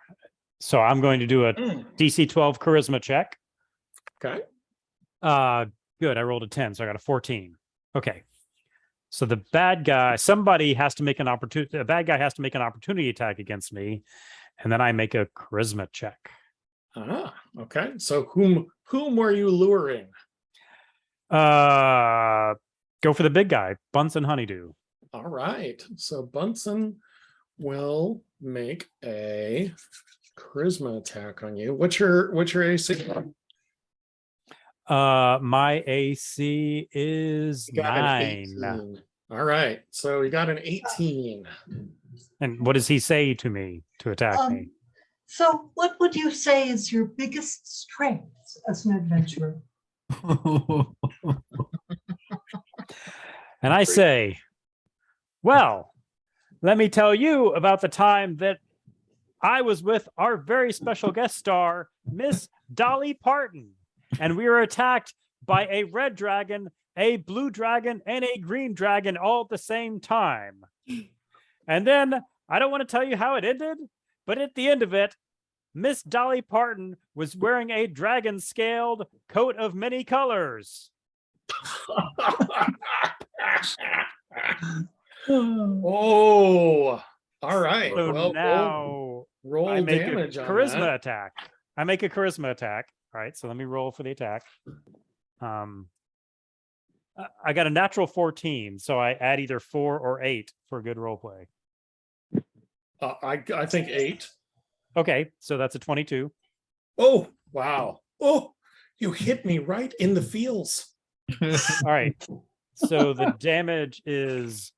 Speaker 6: So I'm going to do a
Speaker 4: Mm.
Speaker 6: DC 12 charisma check.
Speaker 1: Okay.
Speaker 6: Good. I rolled a 10, so I got a 14. Okay. So the bad guy, somebody has to make an opportunity. A bad guy has to make an opportunity attack against me, and then I make a charisma check.
Speaker 1: Okay. So whom were you luring?
Speaker 6: Go for the big guy, Bunsen Honeydew.
Speaker 1: All right. So Bunsen will make a charisma attack on you. What's your AC?
Speaker 6: My AC is
Speaker 1: You got an
Speaker 6: 9.
Speaker 1: 18. All right. So you got an 18.
Speaker 6: And what does he say to me to attack me?
Speaker 9: So what would you say is your biggest strength as an adventurer?
Speaker 6: And I say, well, let me tell you about the time that I was with our very special guest star, Miss Dolly Parton, and we were attacked by a red dragon, a blue dragon, and a green dragon all at the same time. And then, I don't want to tell you how it ended, but at the end of it, Miss Dolly Parton was wearing a dragon-scaled coat of many colors.
Speaker 1: Oh, all right.
Speaker 6: So
Speaker 1: Well,
Speaker 6: now
Speaker 1: roll
Speaker 6: I make a
Speaker 1: damage on
Speaker 6: charisma
Speaker 1: that.
Speaker 6: attack. I make a charisma attack. All right, so let me roll for the attack. I got a natural 14, so I add either 4 or 8 for good role play.
Speaker 1: I think 8.
Speaker 6: Okay, so that's a 22.
Speaker 1: Oh, wow. Oh, you hit me right in the feels.
Speaker 6: All right, so the damage is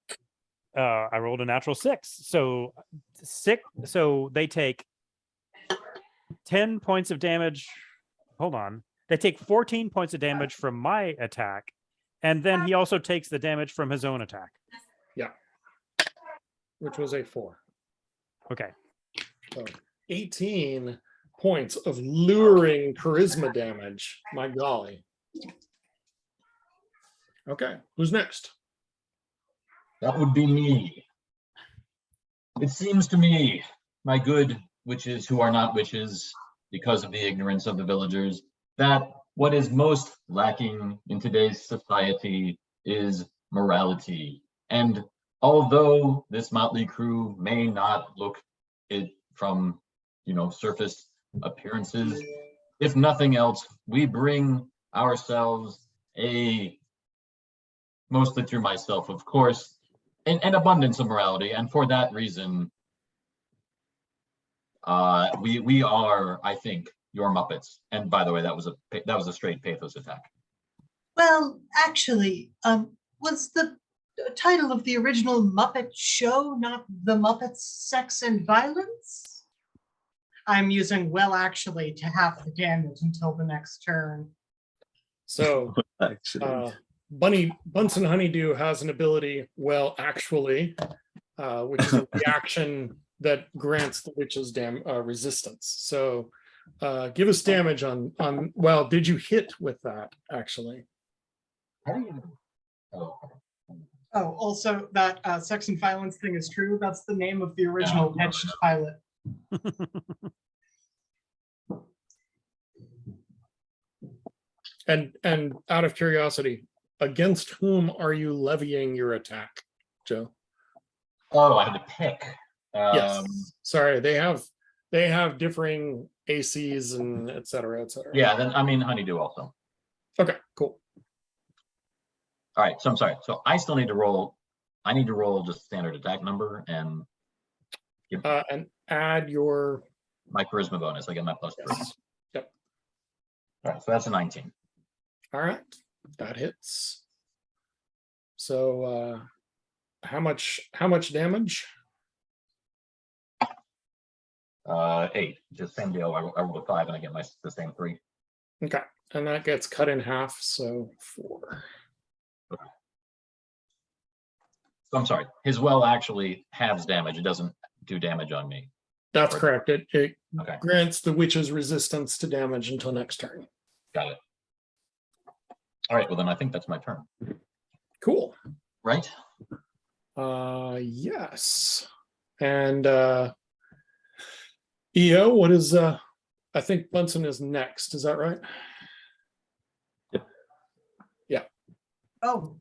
Speaker 6: I rolled a natural 6. So they take 10 points of damage. Hold on. They take 14 points of damage from my attack, and then he also takes the damage from his own attack.
Speaker 1: Yeah. Which was a 4.
Speaker 6: Okay.
Speaker 1: So 18 points of luring charisma damage. My golly. Okay, who's next?
Speaker 4: That would be me. It seems to me, my good witches who are not witches because of the ignorance of the villagers, that what is most lacking in today's society is morality. And although this motley crew may not look it from, surface appearances, if nothing else, we bring ourselves mostly through myself, of course, an abundance of morality. And for that reason, we are, I think, your Muppets. And by the way, that was a straight pathos attack.
Speaker 9: Well, actually, was the title of the original Muppet show not The Muppets Sex and Violence? I'm using well actually to half the damage until the next turn.
Speaker 1: So
Speaker 2: Actually,
Speaker 1: Bunsen Honeydew has an ability, well, actually, which is a reaction that grants the witches resistance. So give us damage on, did you hit with that, actually?
Speaker 4: How do you know? Oh,
Speaker 9: Oh, also that sex and violence thing is true. That's the name of the original pitched pilot.
Speaker 1: And out of curiosity, against whom are you levying your attack, Joe?
Speaker 4: Oh, I had to pick.
Speaker 1: Yes. Sorry, they have differing ACs and et cetera, et cetera.
Speaker 4: Yeah, then I mean Honeydew also.
Speaker 1: Okay, cool.
Speaker 4: All right, so I'm sorry. So I still need to roll. I need to roll just standard attack number and
Speaker 1: And add your
Speaker 4: my charisma bonus. I get my +3.
Speaker 1: yes. Yep.
Speaker 4: All right, so that's a 19.
Speaker 1: All right, that hits. So how much damage?
Speaker 4: 8. Just same deal. I rolled a 5 and I get the same 3.
Speaker 1: Okay, and that gets cut in half, so 4.
Speaker 4: So I'm sorry. His well actually halves damage. It doesn't do damage on me.
Speaker 1: That's correct. It
Speaker 4: Okay,
Speaker 1: grants the witch's resistance to damage until next turn.
Speaker 4: got it. All right. Well, then I think that's my turn.
Speaker 1: Cool.
Speaker 4: Right?
Speaker 1: Yes. And EO, what is I think Bunsen is next, is that right?
Speaker 9: Oh,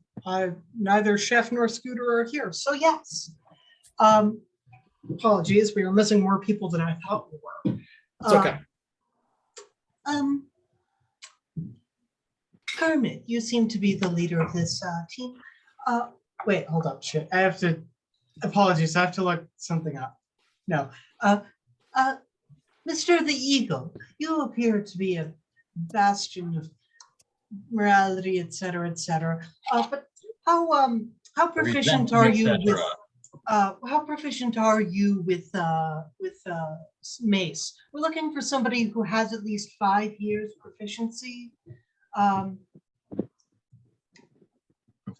Speaker 9: neither Chef nor Scooter are here. So yes. Apologies, we were missing more people than I thought we were.
Speaker 1: It's okay.
Speaker 9: Kermit, you seem to be the leader of this team. Wait, hold up, shit. I have to, apologies, I have to look something up. No. Mr. the Eagle, you appear to be a bastion of morality, etc., etc. But how proficient are you with mace? We're looking for somebody who has at least 5 years proficiency.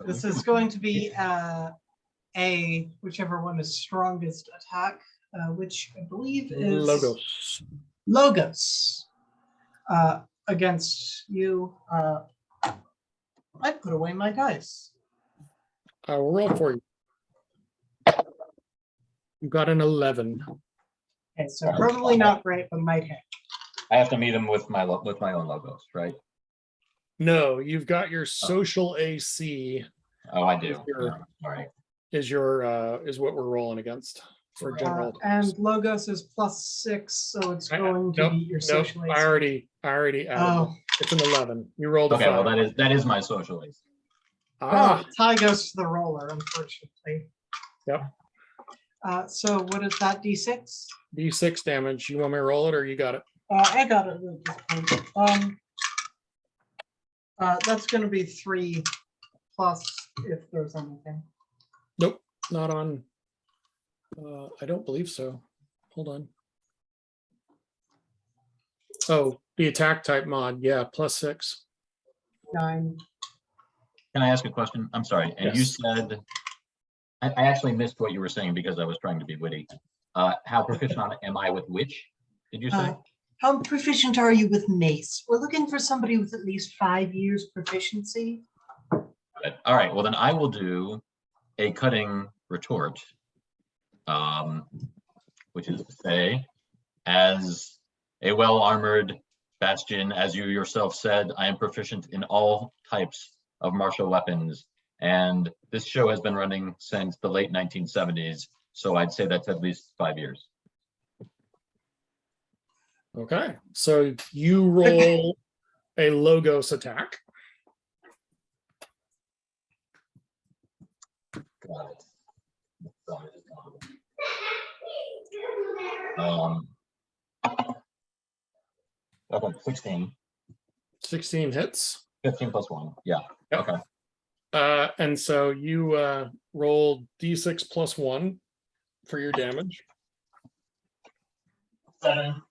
Speaker 9: This is going to be a whichever one is strongest attack, which I believe is Logos. Against you. I put away my dice.
Speaker 1: I will roll for you. You got an 11.
Speaker 9: Okay, so probably not great, but might hit.
Speaker 4: I have to meet him with my own logos, right?
Speaker 1: No, you've got your social AC.
Speaker 4: Oh, I do.
Speaker 1: Your-
Speaker 4: Yeah. All right.
Speaker 1: Is what we're rolling against for general.
Speaker 9: And Logos is +6, so it's going to be your social AC.
Speaker 1: I already added
Speaker 9: Oh.
Speaker 1: it. It's an 11. You rolled a
Speaker 4: Okay,
Speaker 1: 5.
Speaker 4: well that is my social ace.
Speaker 9: Well, tie goes to the roller, unfortunately.
Speaker 1: Yep.
Speaker 9: So what is that, D6?
Speaker 1: D6 damage. You want me to roll it or you got it?
Speaker 9: I got it at this point. That's going to be 3 plus if there's anything.
Speaker 1: Nope, not on. I don't believe so. Hold on. Oh, the attack type mod. Yeah, +6.
Speaker 9: 9.
Speaker 4: Can I ask a question? I'm sorry. And you
Speaker 1: Yes.
Speaker 4: said, I actually missed what you were saying because I was trying to be witty. How proficient am I with which? Did you say?
Speaker 9: How proficient are you with mace? We're looking for somebody with at least 5 years proficiency.
Speaker 4: Good. All right. Well, then I will do a cutting retort, which is to say, as a well-armored bastion, as you yourself said, I am proficient in all types of martial weapons. And this show has been running since the late 1970s. So I'd say that's at least 5 years.
Speaker 1: Okay, so you roll a Logos attack.
Speaker 4: Got it. Okay, 16.
Speaker 1: 16 hits.
Speaker 4: 15 plus 1. Yeah.
Speaker 1: Yep.
Speaker 4: Okay.
Speaker 1: And so you roll D6 plus 1 for your damage.
Speaker 4: 7.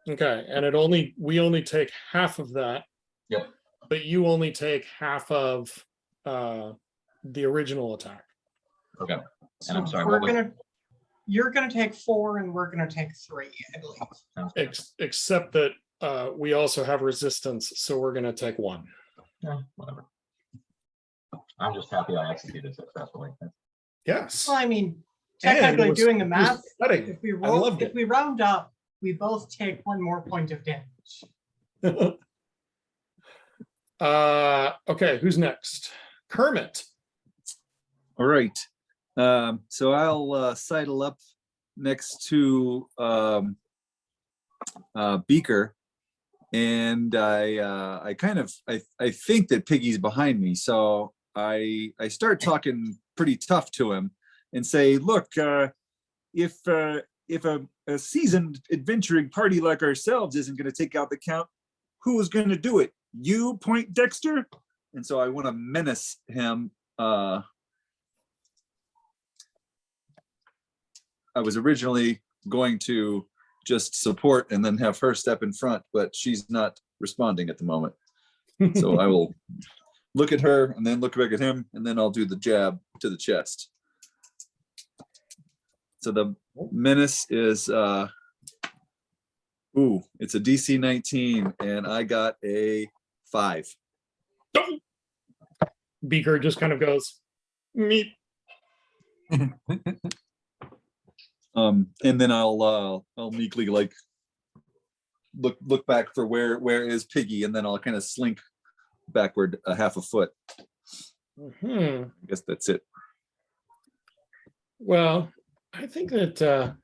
Speaker 1: Okay, and we only take half of that.
Speaker 4: Yep.
Speaker 1: But you only take half of the original attack.
Speaker 4: Okay.
Speaker 9: So
Speaker 4: And I'm sorry,
Speaker 9: you're gonna take 4 and we're gonna take 3, I believe.
Speaker 4: Sounds good.
Speaker 1: Except that we also have resistance, so we're gonna take 1.
Speaker 4: Yeah, whatever. I'm just happy I executed successfully.
Speaker 1: Yes.
Speaker 9: Well, I mean,
Speaker 1: And it
Speaker 9: technically
Speaker 1: was-
Speaker 9: doing the
Speaker 1: it was
Speaker 9: math,
Speaker 1: cutting.
Speaker 9: if we
Speaker 1: I
Speaker 9: roll,
Speaker 1: loved
Speaker 9: if
Speaker 1: it.
Speaker 9: we round up, we both take 1 more point of damage.
Speaker 1: Okay, who's next? Kermit.
Speaker 2: All right. So I'll sidle up next to Beaker, and I think that Piggy's behind me, so I start talking pretty tough to him and say, look, if a seasoned adventuring party like ourselves isn't going to take out the count, who's going to do it? You, Point Dexter? And so I want to menace him. I was originally going to just support and then have her step in front, but she's not responding at the moment. So I will look at her and then look back at him, and then I'll do the jab to the chest. So the menace is, it's a DC 19, and I got a 5.
Speaker 1: Beaker just kind of goes, meep.
Speaker 2: And then I'll meekly like look back for where is Piggy, and then I'll kind of slink backward a half a foot.
Speaker 1: Mhm.
Speaker 2: I guess that's it.
Speaker 1: Well, I think that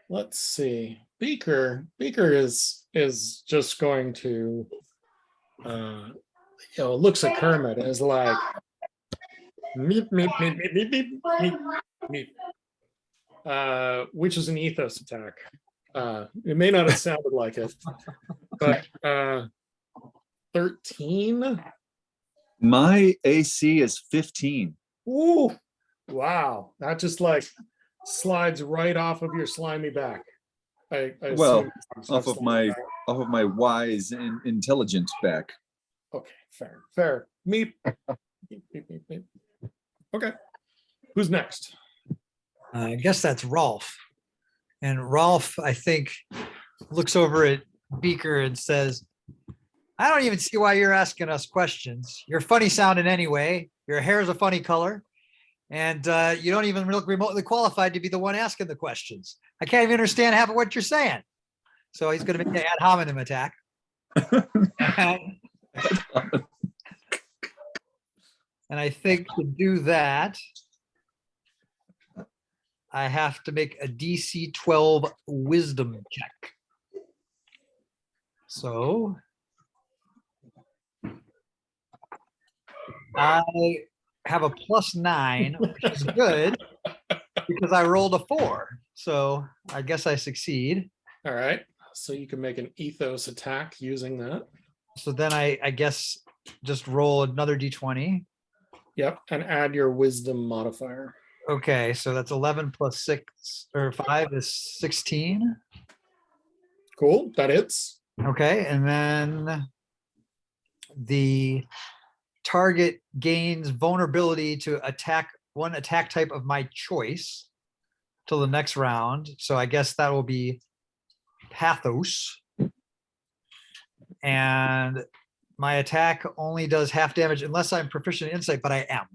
Speaker 1: let's see. Beaker is just going to looks at Kermit and is like meep meep meep meep meep meep meep meep, which is an ethos attack. It may not have sounded like it, but 13.
Speaker 2: My AC is 15.
Speaker 1: Ooh, wow. That just like slides right off of your slimy back. I
Speaker 2: Well,
Speaker 1: assume it's
Speaker 2: off of
Speaker 1: slimy
Speaker 2: my
Speaker 1: back.
Speaker 2: wise and intelligent back.
Speaker 1: Okay, fair. Meep. Meep, meep, meep, meep. Okay. Who's next?
Speaker 5: I guess that's Rolf. And Rolf, I think, looks over at Beaker and says, I don't even see why you're asking us questions. You're funny sounding anyway. Your hair is a funny color. And you don't even look remotely qualified to be the one asking the questions. I can't even understand half of what you're saying. So he's going to make an ad hominem attack. And I think to do that, I have to make a DC 12 wisdom check. So I have a +9, which is good because I rolled a 4. So I guess I succeed.
Speaker 1: All right. So you can make an ethos attack using that.
Speaker 5: So then I guess just roll another D20.
Speaker 1: Yep. And add your wisdom modifier.
Speaker 5: Okay, so that's 11 plus 6 or 5 is 16.
Speaker 1: Cool. That hits.
Speaker 5: Okay, and then the target gains vulnerability to one attack type of my choice till the next round. So I guess that will be Pathos. And my attack only does half damage unless I'm proficient in insight, but I am.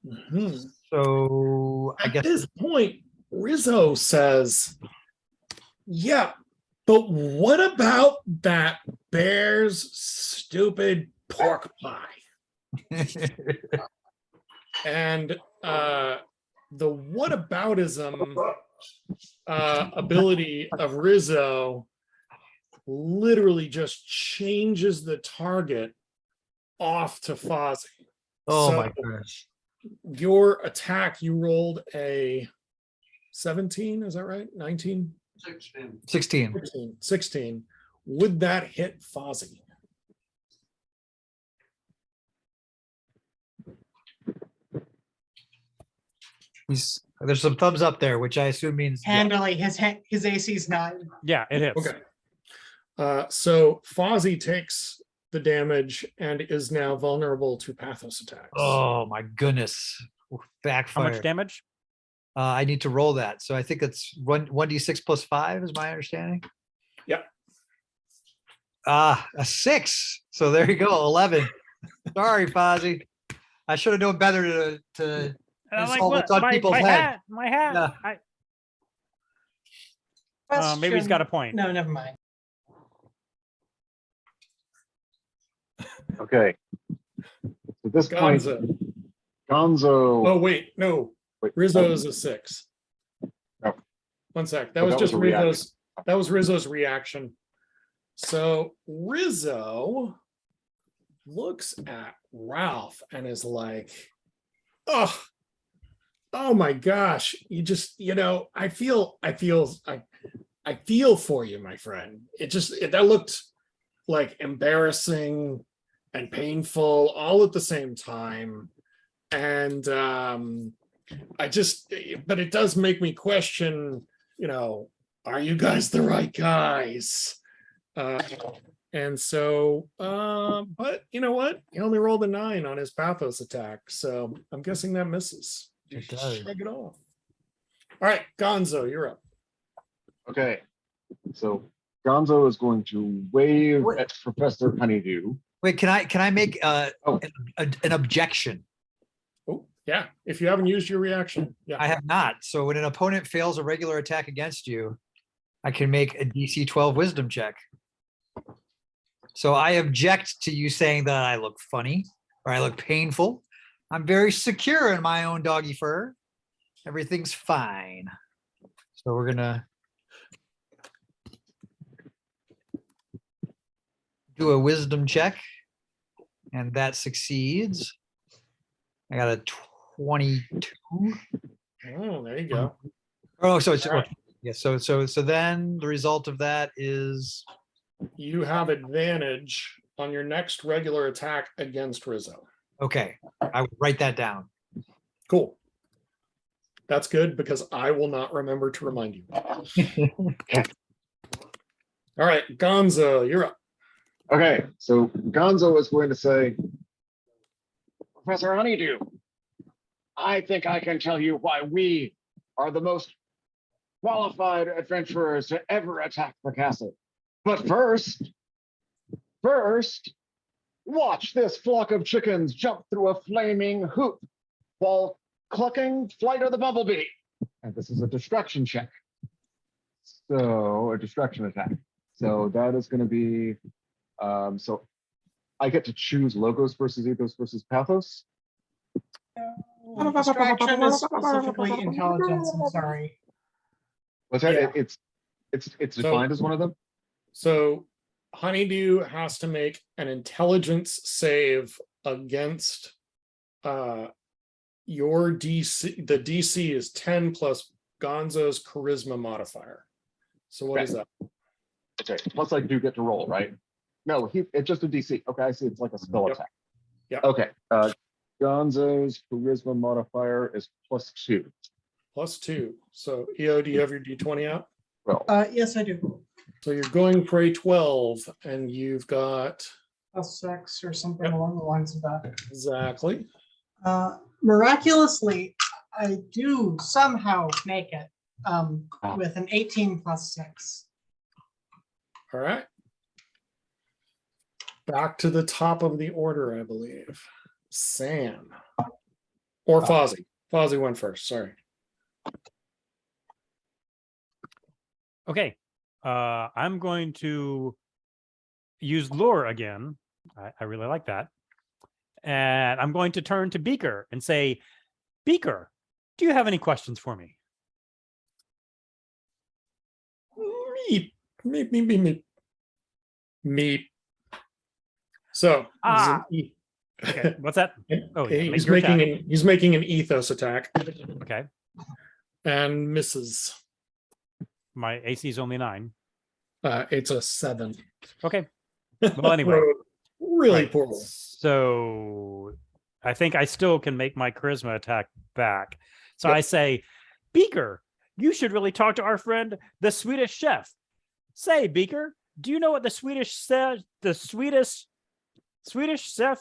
Speaker 1: Mhm.
Speaker 5: So I
Speaker 1: At
Speaker 5: guess
Speaker 1: this point, Rizzo says, yeah, but what about that bear's stupid pork pie? And the whataboutism ability of Rizzo literally just changes the target off to Fozzie.
Speaker 5: oh
Speaker 1: So
Speaker 5: my gosh.
Speaker 1: your attack, you rolled a 17, is that right? 19?
Speaker 5: 16.
Speaker 1: 16. Would that hit Fozzie?
Speaker 5: There's some thumbs up there, which I assume means yeah.
Speaker 9: Handily, his AC is 9.
Speaker 6: Yeah, it hits.
Speaker 1: Okay. So Fozzie takes the damage and is now vulnerable to Pathos attacks.
Speaker 5: Oh my goodness.
Speaker 6: How
Speaker 5: Backfire.
Speaker 6: much damage?
Speaker 5: I need to roll that. So I think it's 1d6 plus 5 is my understanding.
Speaker 1: Yep.
Speaker 5: A 6. So there you go, 11. Sorry, Fozzie. I should have known better to
Speaker 6: And I'm like,
Speaker 5: insult
Speaker 6: what?
Speaker 5: what's on people's
Speaker 6: my
Speaker 5: head.
Speaker 6: hat, my hat.
Speaker 5: Yeah.
Speaker 6: Maybe he's got a
Speaker 9: Question-
Speaker 6: point.
Speaker 9: No, never mind.
Speaker 3: Okay. At this point,
Speaker 1: Gonzo.
Speaker 3: Gonzo.
Speaker 1: Oh, wait, no.
Speaker 3: Wait,
Speaker 1: Rizzo is a 6.
Speaker 3: Oh.
Speaker 1: 1 sec. That
Speaker 3: Oh,
Speaker 1: was
Speaker 3: that was
Speaker 1: just
Speaker 3: a reaction.
Speaker 1: Rizzo's reaction. So Rizzo looks at Ralph and is like, oh my gosh. I feel for you, my friend. That looked like embarrassing and painful all at the same time. And but it does make me question, are you guys the right guys? And so, but you know what? He only rolled a 9 on his pathos attack. So I'm guessing that misses.
Speaker 5: It does.
Speaker 1: Shrug it off. All right, Gonzo, you're up.
Speaker 3: Okay. So Gonzo is going to wave
Speaker 5: Wait.
Speaker 3: at Professor Honeydew.
Speaker 5: Wait, can I make
Speaker 3: Oh.
Speaker 5: an objection?
Speaker 1: Oh, yeah. If you haven't used your reaction. Yeah.
Speaker 5: I have not. So when an opponent fails a regular attack against you, I can make a DC 12 wisdom check. So I object to you saying that I look funny or I look painful. I'm very secure in my own doggy fur. Everything's fine. So we're gonna do a wisdom check, and that succeeds. I got a 22.
Speaker 1: Oh, there you go.
Speaker 5: Oh, so it's
Speaker 1: All right.
Speaker 5: yeah. So then the result of that is
Speaker 1: You have advantage on your next regular attack against Rizzo.
Speaker 5: okay. I will write that down.
Speaker 1: Cool. That's good because I will not remember to remind you. All right, Gonzo, you're up.
Speaker 3: Okay, so Gonzo is going to say, Professor Honeydew, I think I can tell you why we are the most qualified adventurers to ever attack the castle. But first, watch this flock of chickens jump through a flaming hoop while clucking Flight of the Bumblebee. And this is a distraction check. So, a distraction attack. So that is going to be, so I get to choose logos versus ethos versus pathos.
Speaker 9: Distraction is specifically intelligence. I'm sorry.
Speaker 3: What's that?
Speaker 1: Yeah.
Speaker 3: It's defined as one of them.
Speaker 1: So Honeydew has to make an intelligence save against your DC. The DC is 10 plus Gonzo's charisma modifier. So what is that?
Speaker 3: Okay. Plus, I do get to roll, right? No, it's just a DC. Okay, I see. It's like a spell
Speaker 1: Yep.
Speaker 3: attack.
Speaker 1: Yep.
Speaker 3: Okay. Gonzo's charisma modifier is +2.
Speaker 1: +2. So EO, do you have your D20 out?
Speaker 3: Well,
Speaker 9: Yes, I do.
Speaker 1: So you're going for a 12, and you've got
Speaker 9: +6 or something
Speaker 1: Yep.
Speaker 9: along the lines of that.
Speaker 1: exactly.
Speaker 9: Miraculously, I do somehow make it with an 18 +6.
Speaker 1: All right. Back to the top of the order, I believe. Sam. Or Fozzie. Fozzie went first, sorry.
Speaker 6: Okay. I'm going to use lure again. I really like that. And I'm going to turn to Beaker and say, Beaker, do you have any questions for me?
Speaker 1: Meep. So
Speaker 6: Okay, what's that? Oh, yeah,
Speaker 1: he's
Speaker 6: make your
Speaker 1: making an ethos attack
Speaker 6: Okay.
Speaker 1: and misses.
Speaker 6: My AC is only 9.
Speaker 1: It's a 7.
Speaker 6: Okay. Well, anyway.
Speaker 1: Really
Speaker 6: Right.
Speaker 1: poorly.
Speaker 6: So I think I still can make my charisma attack back. So
Speaker 1: Yep.
Speaker 6: I say, Beaker, you should really talk to our friend, the Swedish chef. Say, Beaker, do you know what the Swedish chef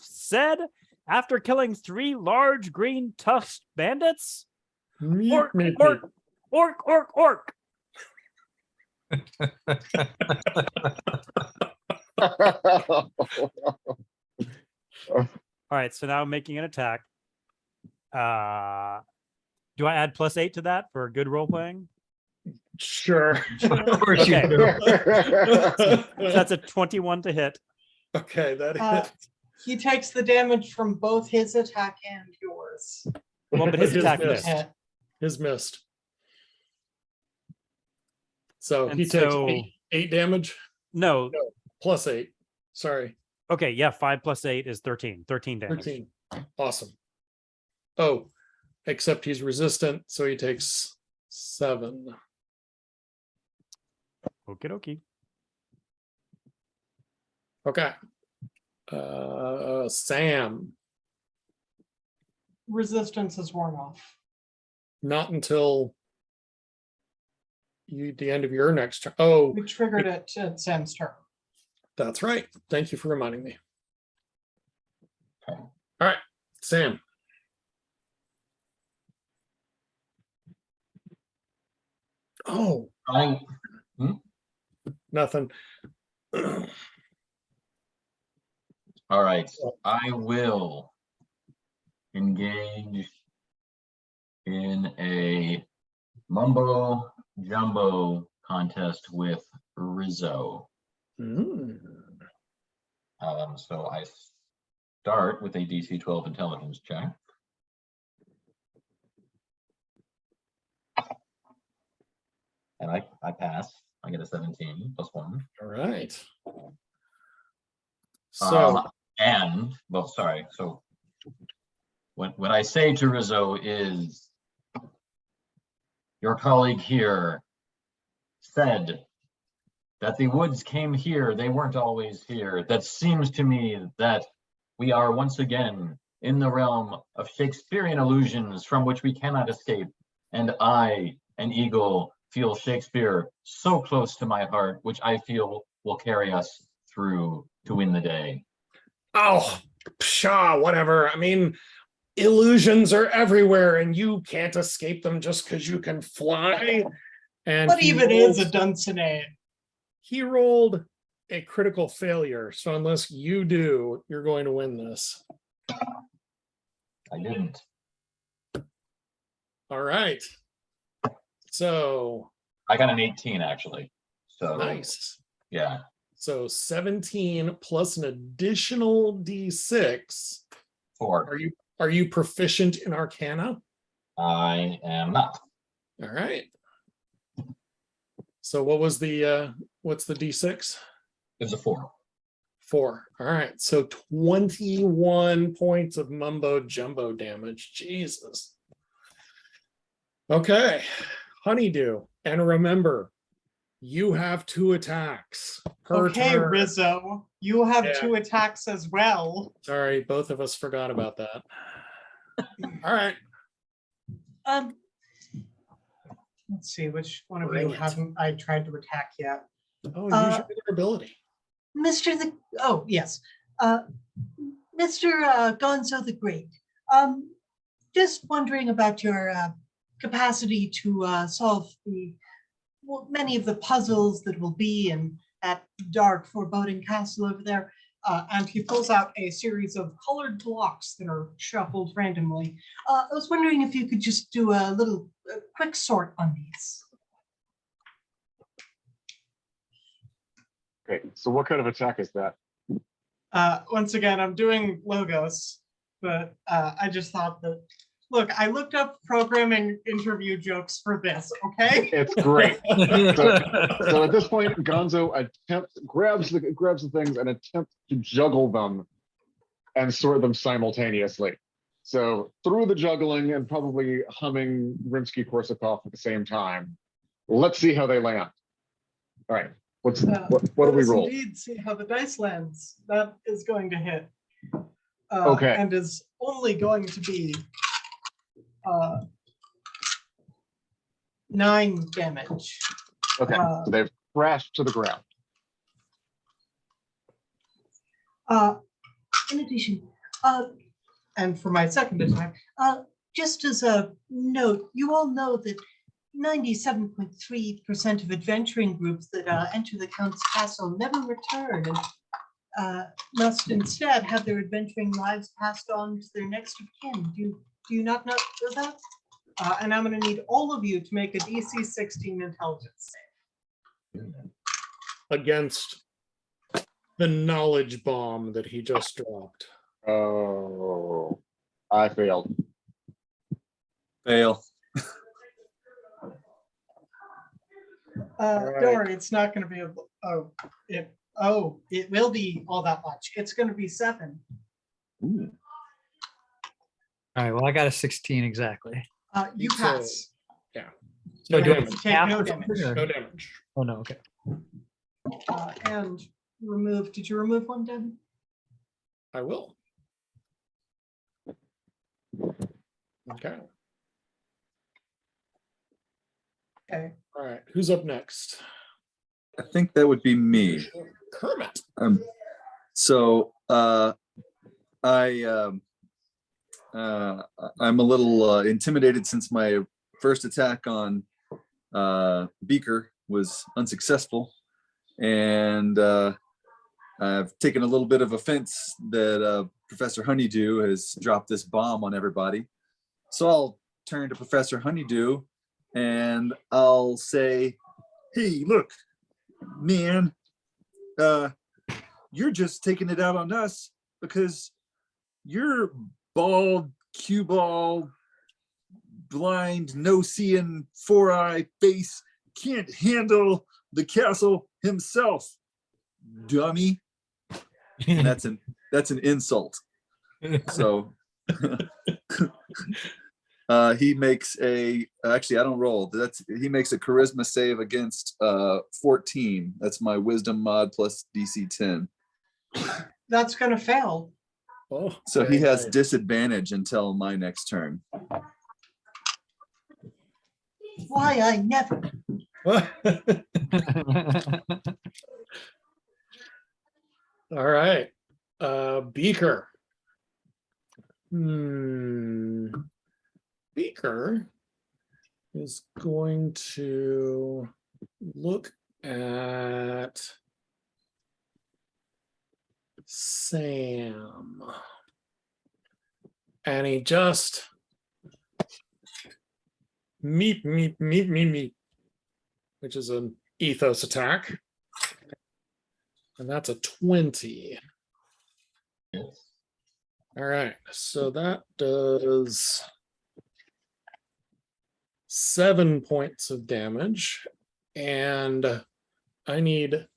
Speaker 6: said after killing 3 large green tusked bandits?
Speaker 1: Meep, meep,
Speaker 6: Orc. All right, so now I'm making an attack. Do I add +8 to that for good role playing?
Speaker 1: Sure.
Speaker 5: Of course you
Speaker 6: Okay.
Speaker 5: do.
Speaker 6: So that's a 21 to hit.
Speaker 1: Okay, that
Speaker 9: Uh,
Speaker 1: hit.
Speaker 9: He takes the damage from both his attack and yours.
Speaker 6: Well, but his
Speaker 1: His
Speaker 6: attack
Speaker 1: missed.
Speaker 6: missed.
Speaker 1: His missed. So
Speaker 6: And
Speaker 1: he takes
Speaker 6: so-
Speaker 1: eight damage
Speaker 6: No.
Speaker 1: plus 8. Sorry,
Speaker 6: Okay, yeah, 5 + 8 is 13. 13 damage.
Speaker 1: 13. Awesome. Oh, except he's resistant, so he takes 7.
Speaker 6: Okie dokie.
Speaker 1: Okay. Sam,
Speaker 9: Resistance is worn off.
Speaker 1: not until the end of your next turn. Oh,
Speaker 9: We triggered it at Sam's turn.
Speaker 1: that's right. Thank you for reminding me.
Speaker 4: Okay.
Speaker 1: All right, Sam. Oh,
Speaker 4: I
Speaker 1: nothing.
Speaker 4: All right, I will engage in a mumbo jumbo contest with Rizzo.
Speaker 1: Mm.
Speaker 4: So I start with a DC 12 intelligence check. And I pass. I get a 17 +1.
Speaker 1: All right. So,
Speaker 4: And well, sorry. So what I say to Rizzo is, your colleague here said that the woods came here. They weren't always here. That seems to me that we are once again in the realm of Shakespearean illusions from which we cannot escape. And I, an eagle, feel Shakespeare so close to my heart, which I feel will carry us through to win the day.
Speaker 1: oh, pshaw, whatever. I mean, illusions are everywhere and you can't escape them just because you can fly. And
Speaker 9: What
Speaker 1: he
Speaker 9: even is a
Speaker 1: rolled-
Speaker 9: Dunsinane?
Speaker 1: He rolled a critical failure. So unless you do, you're going to win this.
Speaker 4: I didn't.
Speaker 1: All right. So
Speaker 4: I got an 18 actually. So
Speaker 1: nice.
Speaker 4: yeah.
Speaker 1: So 17 plus an additional D6.
Speaker 4: 4.
Speaker 1: Are you proficient in Arcana?
Speaker 4: I am not.
Speaker 1: All right. So what was the what's the D6?
Speaker 4: It's a 4.
Speaker 1: 4. All right. So 21 points of mumbo jumbo damage. Jesus. Okay. Honeydew. And remember, you have 2 attacks per
Speaker 9: Okay,
Speaker 1: turn.
Speaker 9: Rizzo, you have
Speaker 1: Yeah.
Speaker 9: 2 attacks as well.
Speaker 1: Sorry, both of us forgot about that. All right.
Speaker 9: Let's see, which one of you
Speaker 1: Brilliant.
Speaker 9: haven't I tried to attack yet?
Speaker 1: Oh, use your other ability.
Speaker 10: Yes. Mr. Gonzo the Great. Just wondering about your capacity to solve many of the puzzles that will be in that dark foreboding castle over there.
Speaker 9: And he pulls out a series of colored blocks that are shuffled randomly.
Speaker 10: I was wondering if you could just do a quick sort on these.
Speaker 3: Okay, so what kind of attack is that?
Speaker 9: Once again, I'm doing logos, but I just thought that, look, I looked up programming interview jokes for this, okay?
Speaker 3: It's great. So at this point, Gonzo grabs the things and attempts to juggle them and sort them simultaneously. So through the juggling and probably humming Rimsky-Korsakov at the same time, let's see how they land. All right, what do we
Speaker 9: Let us
Speaker 3: roll?
Speaker 9: Indeed, see how the dice lands. That is going to hit.
Speaker 3: Okay.
Speaker 9: And is only going to be 9 damage.
Speaker 3: Okay, so they've crashed to the ground.
Speaker 10: In addition,
Speaker 9: And for my second attack,
Speaker 10: just as a note, you all know that 97.3% of adventuring groups that enter the Count's castle never return. And must instead have their adventuring lives passed on to their next of kin. Do you not know that? And I'm going to need all of you to make a DC 16 intelligence save.
Speaker 1: Against the knowledge bomb that he just dropped.
Speaker 3: Oh, I failed.
Speaker 2: Fail.
Speaker 1: right.
Speaker 10: Don't worry, it's not going to be it will be all that much. It's going to be 7.
Speaker 2: Ooh.
Speaker 5: All right, well, I got a 16 exactly.
Speaker 10: You
Speaker 1: So-
Speaker 10: pass.
Speaker 5: So do I
Speaker 1: damage.
Speaker 10: Take
Speaker 5: half
Speaker 10: no
Speaker 5: or
Speaker 10: damage.
Speaker 5: something, or-
Speaker 1: No damage.
Speaker 5: Oh, no, okay.
Speaker 10: And remove. Did you remove one, Deb?
Speaker 1: I will. Okay.
Speaker 10: Okay.
Speaker 1: All right. Who's up next?
Speaker 2: I think that would be me.
Speaker 1: Kermit.
Speaker 2: So I'm a little intimidated since my first attack on Beaker was unsuccessful, and I've taken a little bit of offense that Professor Honeydew has dropped this bomb on everybody. So I'll turn to Professor Honeydew and I'll say, "Hey, look, man, you're just taking it out on us because you're bald, cue ball, blind, no-seeing, four-eye face, can't handle the castle himself, dummy." And that's an insult. So he makes actually I don't roll. He makes a charisma save against 14. That's my wisdom mod plus DC 10.
Speaker 10: That's going to fail.
Speaker 1: Oh,
Speaker 2: So he
Speaker 1: very
Speaker 2: has
Speaker 1: nice.
Speaker 2: disadvantage until my next turn.
Speaker 10: Why I never.
Speaker 1: All right. Beaker. Beaker is going to look at Sam. And he just meep, which is an ethos attack. And that's a 20. All right, so that does 7 points of damage. And I need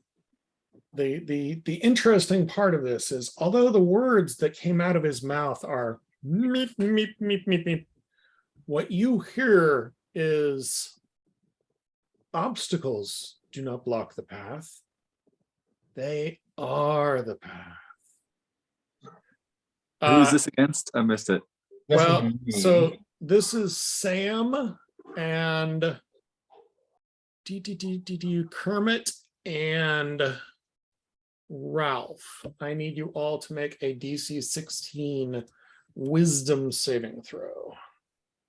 Speaker 1: the interesting part of this is, although the words that came out of his mouth are meep, meep, meep, meep, meep, what you hear is obstacles do not block the path. They are the path.
Speaker 2: Who is this against? I missed it.
Speaker 1: Well, so this is Sam and Kermit and Ralph. I need you all to make a DC 16 wisdom saving throw.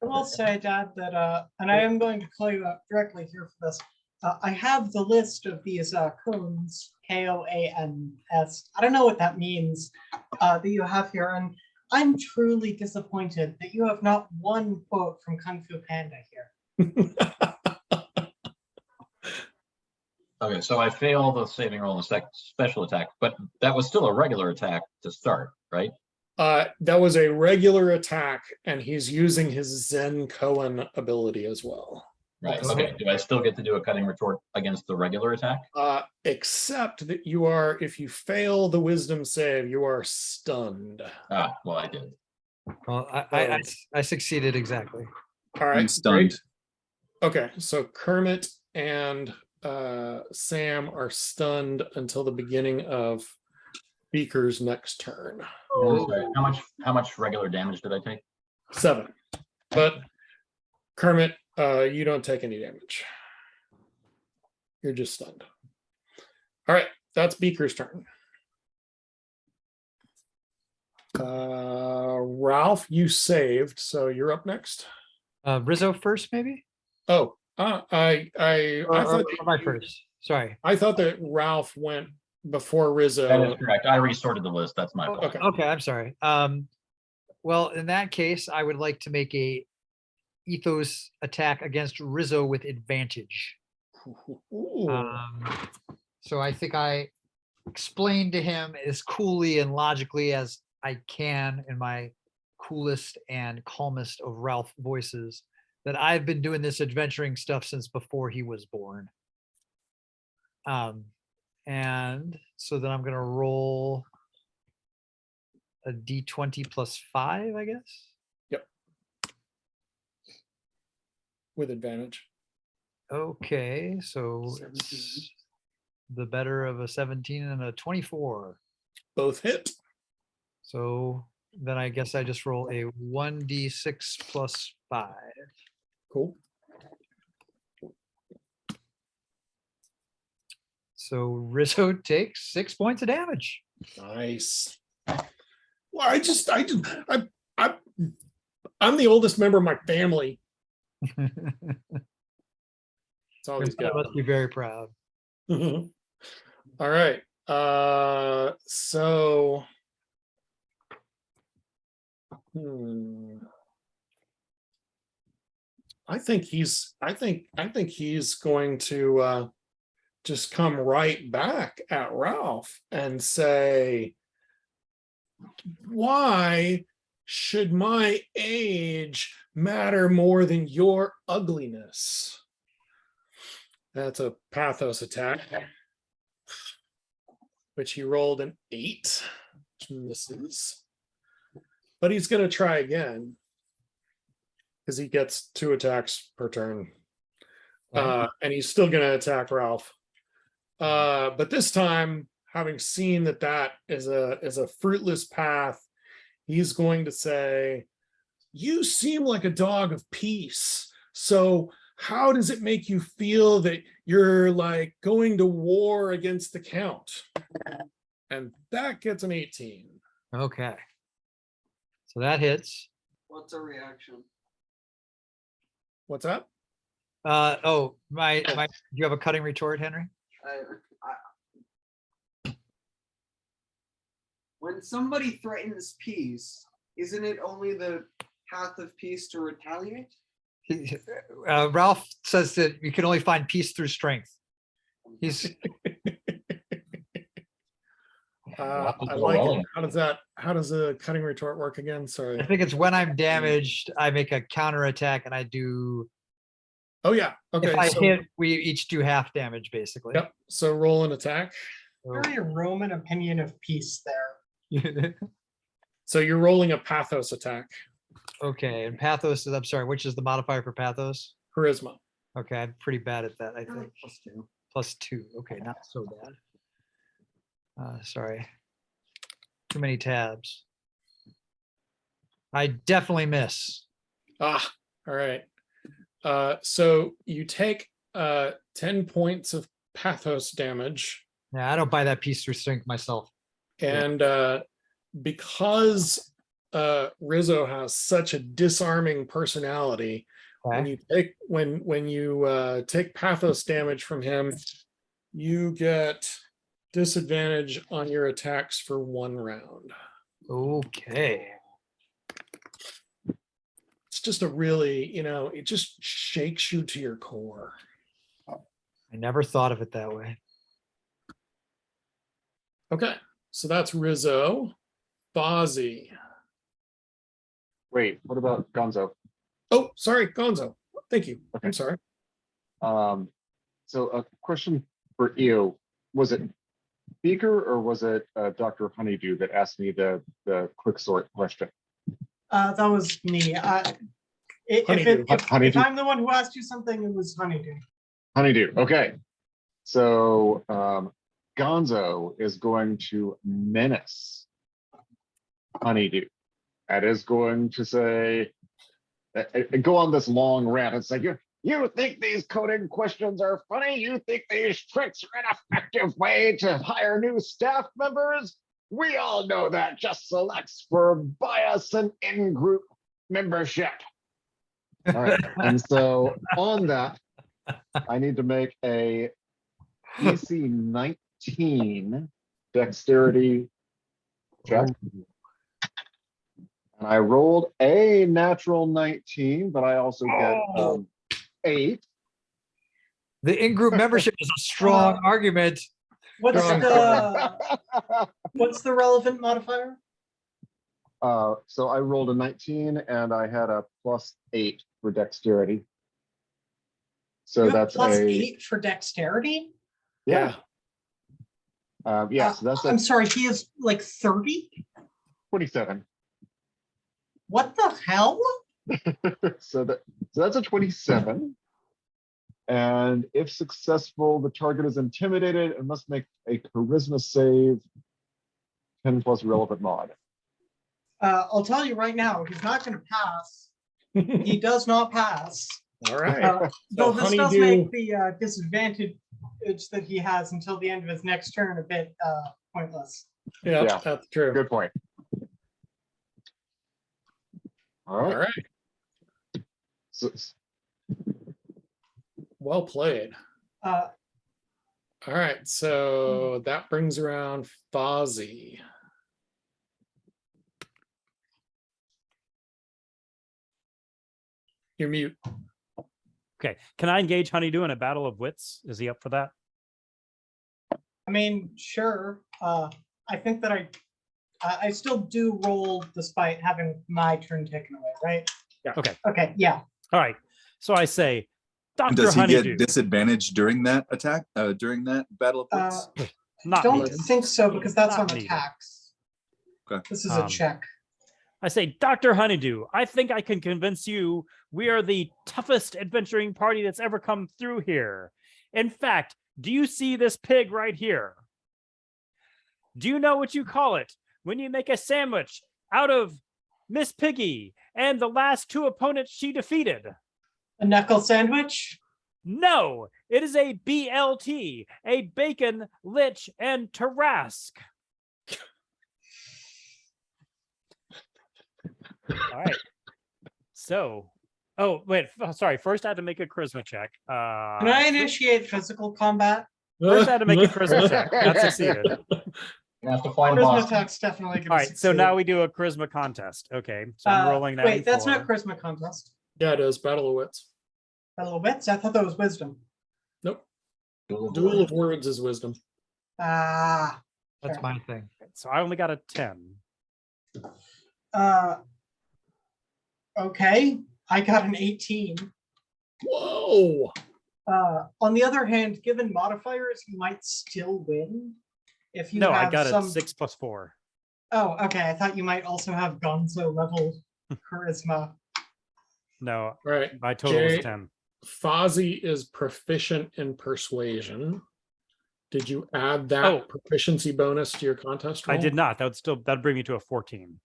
Speaker 10: I will say, Dad, that, and I am going to call you out directly here for this. I have the list of these Koans, Koans. I don't know what that means that you have here. And I'm truly disappointed that you have not one quote from Kung Fu Panda here.
Speaker 4: Okay, so I failed the saving roll in the special attack, but that was still a regular attack to start, right?
Speaker 1: That was a regular attack, and he's using his Zen Koan ability as well.
Speaker 4: Right, okay. Do I still get to do a cutting retort against the regular attack?
Speaker 1: Except that you are, if you fail the wisdom save, you are stunned.
Speaker 4: Ah, well, I did.
Speaker 5: Well, I succeeded exactly.
Speaker 1: All right,
Speaker 2: I'm stunned.
Speaker 1: great. Okay, so Kermit and Sam are stunned until the beginning of Beaker's next turn.
Speaker 4: Sorry, how much regular damage did I take?
Speaker 1: 7. But Kermit, you don't take any damage. You're just stunned. All right, that's Beaker's turn. Ralph, you saved, so you're up next.
Speaker 5: Rizzo first, maybe?
Speaker 1: Oh, I
Speaker 5: Or
Speaker 1: thought
Speaker 5: am I first? Sorry.
Speaker 1: I thought that Ralph went before
Speaker 4: That is
Speaker 1: Rizzo.
Speaker 4: correct. I resorted the list. That's my fault.
Speaker 1: Okay.
Speaker 5: Okay, I'm sorry. Well, in that case, I would like to make a ethos attack against Rizzo with advantage.
Speaker 1: Ooh.
Speaker 5: So I think I explained to him as coolly and logically as I can in my coolest and calmest of Ralph voices that I've been doing this adventuring stuff since before he was born. And so then I'm gonna roll a d20 plus 5, I guess.
Speaker 1: With advantage.
Speaker 5: Okay, so it's the better of a 17 and a 24.
Speaker 1: Both hit.
Speaker 5: So then I guess I just roll a 1d6 plus 5.
Speaker 1: Cool.
Speaker 5: So Rizzo takes 6 points of damage.
Speaker 1: Nice. Well, I'm the oldest member of my family. That's all he's
Speaker 5: I
Speaker 1: got.
Speaker 5: must be very proud.
Speaker 1: All right. So I think he's going to just come right back at Ralph and say, why should my age matter more than your ugliness? That's a pathos attack, which he rolled an 8, which misses. But he's going to try again because he gets 2 attacks per turn. And he's still going to attack Ralph. But this time, having seen that is a fruitless path, he's going to say, you seem like a dog of peace. So how does it make you feel that you're like going to war against the Count? And that gets an 18.
Speaker 5: Okay. So that hits.
Speaker 7: What's a reaction?
Speaker 1: What's that?
Speaker 5: Do you have a cutting retort, Henry?
Speaker 7: When somebody threatens peace, isn't it only the path of peace to retaliate?
Speaker 5: Ralph says that you can only find peace through strength. He's
Speaker 1: I like it. How does a cutting retort work again? Sorry.
Speaker 5: I think it's when I'm damaged, I make a counter attack and I do.
Speaker 1: Oh yeah. Okay.
Speaker 5: If I
Speaker 1: so,
Speaker 5: hit, we each do half damage basically.
Speaker 1: Yep. So roll an attack.
Speaker 9: Very Roman opinion of peace there.
Speaker 1: So you're rolling a pathos attack.
Speaker 5: Okay, and pathos is, I'm sorry, which is the modifier for pathos?
Speaker 1: Charisma.
Speaker 5: Okay, I'm pretty bad at that, I think.
Speaker 7: +2.
Speaker 5: +2. Okay, not so bad. Sorry. Too many tabs. I definitely miss.
Speaker 1: All right. So you take 10 points of pathos damage.
Speaker 5: Yeah, I don't buy that piece through strength myself.
Speaker 1: And because Rizzo has such a disarming personality,
Speaker 5: Okay.
Speaker 1: when you take pathos damage from him, you get disadvantage on your attacks for 1 round.
Speaker 5: Okay.
Speaker 1: It's just a really, it just shakes you to your core.
Speaker 5: I never thought of it that way.
Speaker 1: Okay, so that's Rizzo. Bozzy.
Speaker 3: Wait, what about Gonzo?
Speaker 1: Oh, sorry, Gonzo. Thank you.
Speaker 3: Okay.
Speaker 1: I'm sorry.
Speaker 3: So a question for you. Was it Beaker or was it Dr. Honeydew that asked me the quick sort question?
Speaker 9: That was me.
Speaker 1: Honeydew.
Speaker 9: If I'm the one who asked you something, it was Honeydew.
Speaker 3: Honeydew, okay. So Gonzo is going to menace Honeydew. That is going to say, go on this long rant. It's like, you think these coding questions are funny? You think these tricks are an effective way to hire new staff members? We all know that just selects for bias and in-group membership. All right, and so on that, I need to make a DC 19 dexterity check. And I rolled a natural 19, but I also get 8.
Speaker 5: The in-group membership is a strong argument.
Speaker 10: What's
Speaker 5: Strong
Speaker 10: what's the relevant modifier?
Speaker 3: So I rolled a 19 and I had a +8 for dexterity. So
Speaker 10: You have
Speaker 3: that's
Speaker 10: +8 for dexterity?
Speaker 3: yeah. Yeah, so that's
Speaker 10: I'm sorry, he is like 30?
Speaker 3: 27.
Speaker 10: What the hell?
Speaker 3: So that's a 27. And if successful, the target is intimidated and must make a charisma save 10 plus relevant mod.
Speaker 10: I'll tell you right now, he's not going to pass. He does not pass.
Speaker 1: All right.
Speaker 10: Though this does
Speaker 1: Honeydew-
Speaker 10: make the disadvantage that he has until the end of his next turn a bit pointless.
Speaker 1: Yeah,
Speaker 3: Yeah.
Speaker 1: that's true.
Speaker 3: Good point. All
Speaker 1: All
Speaker 3: right.
Speaker 1: right.
Speaker 3: So,
Speaker 1: Well played.
Speaker 10: Uh,
Speaker 1: All right. So that brings around Fozzie. You're mute.
Speaker 6: Okay. Can I engage Honeydew in a battle of wits? Is he up for that?
Speaker 10: I mean, sure. I think that I still do roll despite having my turn taken away, right?
Speaker 1: Yeah.
Speaker 6: Okay.
Speaker 10: Okay, yeah.
Speaker 6: All right. So I say, Dr.
Speaker 2: Does he
Speaker 6: Honeydew.
Speaker 2: get disadvantage during that attack? During that battle of wits?
Speaker 6: Not
Speaker 10: Don't
Speaker 6: needed.
Speaker 10: think so because that's
Speaker 6: Not
Speaker 10: on
Speaker 6: needed.
Speaker 10: attacks.
Speaker 2: Okay.
Speaker 10: This is a
Speaker 6: Um,
Speaker 10: check.
Speaker 6: I say, Dr. Honeydew, I think I can convince you we are the toughest adventuring party that's ever come through here. In fact, do you see this pig right here? Do you know what you call it when you make a sandwich out of Miss Piggy and the last 2 opponents she defeated?
Speaker 10: A knuckle sandwich?
Speaker 6: No, it is a BLT, a bacon, lich, and Tarrasque. All right. So, oh, wait, sorry. First, I had to make a charisma check.
Speaker 10: Can I initiate physical combat?
Speaker 6: First, I had to make a charisma check. That succeeded.
Speaker 4: You have to find
Speaker 10: Charisma
Speaker 4: Boston.
Speaker 10: attacks definitely can
Speaker 6: All right, so now we do a charisma contest. Okay, so I'm rolling that.
Speaker 10: Wait, that's not charisma contest.
Speaker 1: Yeah, it is. Battle of Wits.
Speaker 10: Battle of Wits? I thought that was wisdom.
Speaker 1: Nope.
Speaker 4: Duel of
Speaker 1: Duel of
Speaker 4: Words.
Speaker 1: Words is wisdom.
Speaker 10: Ah.
Speaker 5: That's
Speaker 10: Sure.
Speaker 5: my thing.
Speaker 6: So I only got a 10.
Speaker 10: Okay, I got an 18.
Speaker 1: Whoa.
Speaker 10: On the other hand, given modifiers, you might still win if you
Speaker 6: No,
Speaker 10: have
Speaker 6: I got
Speaker 10: some.
Speaker 6: a 6 plus 4.
Speaker 10: Oh, okay. I thought you might also have Gonzo level charisma.
Speaker 6: No,
Speaker 1: Right.
Speaker 6: my total was
Speaker 1: Okay.
Speaker 6: 10.
Speaker 1: Fozzie is proficient in persuasion. Did you add that
Speaker 6: Oh.
Speaker 1: proficiency bonus to your contest roll?
Speaker 6: I did not. That'd bring me to a 14.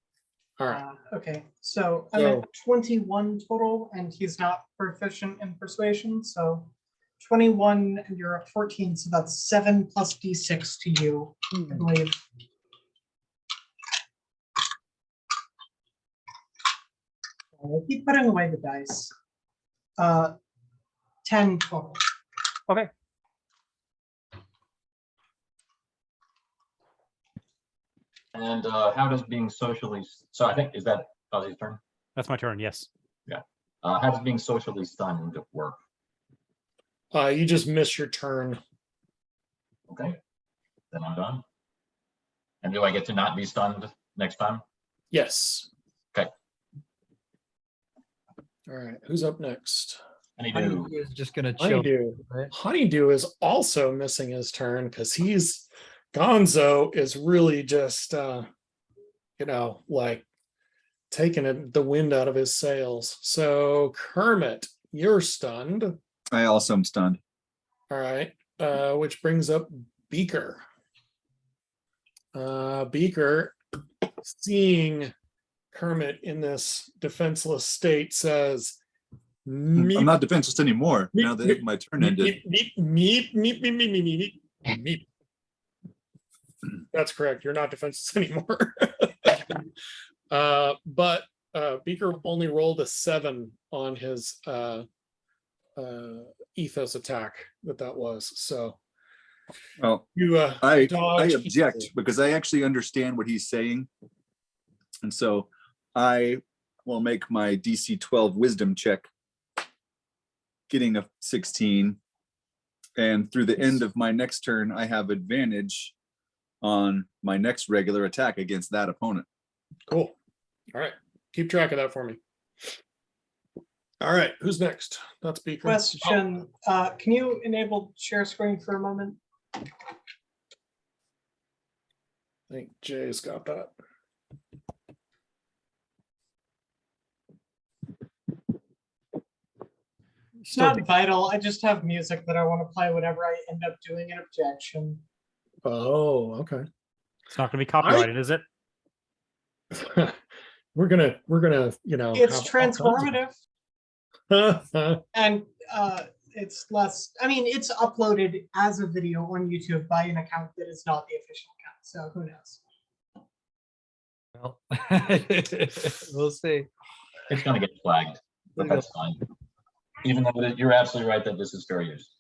Speaker 1: All right.
Speaker 10: Okay, so I'm
Speaker 1: So-
Speaker 10: at 21 total, and he's not proficient in persuasion. So 21, and you're at 14. So that's 7 plus d6 to you, I believe. I keep putting away the dice. 10 total.
Speaker 6: Okay.
Speaker 4: And how does being socially, so I think, is that Fozzie's turn?
Speaker 6: That's my turn. Yes.
Speaker 4: How does being socially stunned work?
Speaker 1: You just missed your turn.
Speaker 4: Okay, then I'm done. And do I get to not be stunned next time?
Speaker 1: Yes.
Speaker 4: Okay.
Speaker 1: All right. Who's up next?
Speaker 4: Honeydew.
Speaker 5: Honeydew is just gonna chill.
Speaker 1: Honeydew.
Speaker 5: Right?
Speaker 1: Honeydew is also missing his turn because Gonzo is really just like taking the wind out of his sails. So Kermit, you're stunned.
Speaker 2: I also am stunned.
Speaker 1: All right. Which brings up Beaker. Beaker, seeing Kermit in this defenseless state, says,
Speaker 2: I'm not defenseless anymore now that my turn ended.
Speaker 1: Meep. That's correct. You're not defenseless anymore. But Beaker only rolled a 7 on his ethos attack that was. So
Speaker 2: Well,
Speaker 1: You
Speaker 2: I
Speaker 1: dodge
Speaker 2: object
Speaker 1: easily.
Speaker 2: because I actually understand what he's saying. And so I will make my DC 12 wisdom check, getting a 16. And through the end of my next turn, I have advantage on my next regular attack against that opponent.
Speaker 1: Cool. All right. Keep track of that for me. All right. Who's next? That's Beaker.
Speaker 9: Question, can you enable share screen for a moment?
Speaker 1: I think Jay's got that.
Speaker 9: It's not vital. I just have music that I want to play whenever I end up doing an objection.
Speaker 1: Oh, okay.
Speaker 6: It's not going to be copyrighted, is it?
Speaker 1: we're gonna, you know,
Speaker 9: It's
Speaker 1: have all kinds
Speaker 9: transformative
Speaker 1: of-
Speaker 9: and it's less, I mean, it's uploaded as a video on YouTube by an account that is not the official account. So who knows?
Speaker 5: Well, we'll see.
Speaker 4: It's gonna get flagged, but that's fine. Even though you're absolutely right that this is fair use.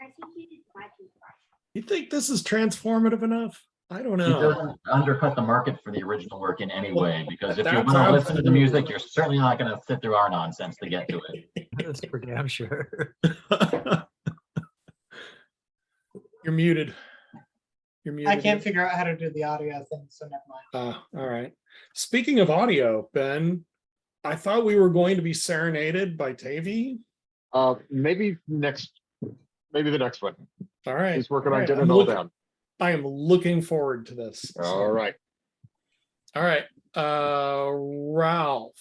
Speaker 8: I think you did my toothbrush.
Speaker 1: You think this is transformative enough? I don't
Speaker 4: It
Speaker 1: know.
Speaker 4: doesn't undercut the market for the original work in any way, because if you
Speaker 1: That's
Speaker 4: want to listen to the
Speaker 1: absolutely
Speaker 4: music, you're certainly not gonna sit through our nonsense to get to it.
Speaker 5: That's for damn sure.
Speaker 1: You're muted. You're muted.
Speaker 9: I can't figure out how to do the audio thing, so never mind.
Speaker 1: All right. Speaking of audio, Ben, I thought we were going to be serenaded by Tavi.
Speaker 3: Maybe the next one.
Speaker 1: All right.
Speaker 3: He's working
Speaker 1: All
Speaker 3: on
Speaker 1: right.
Speaker 3: getting it all down.
Speaker 1: I am looking forward to this.
Speaker 3: All right.
Speaker 1: All right. Ralph.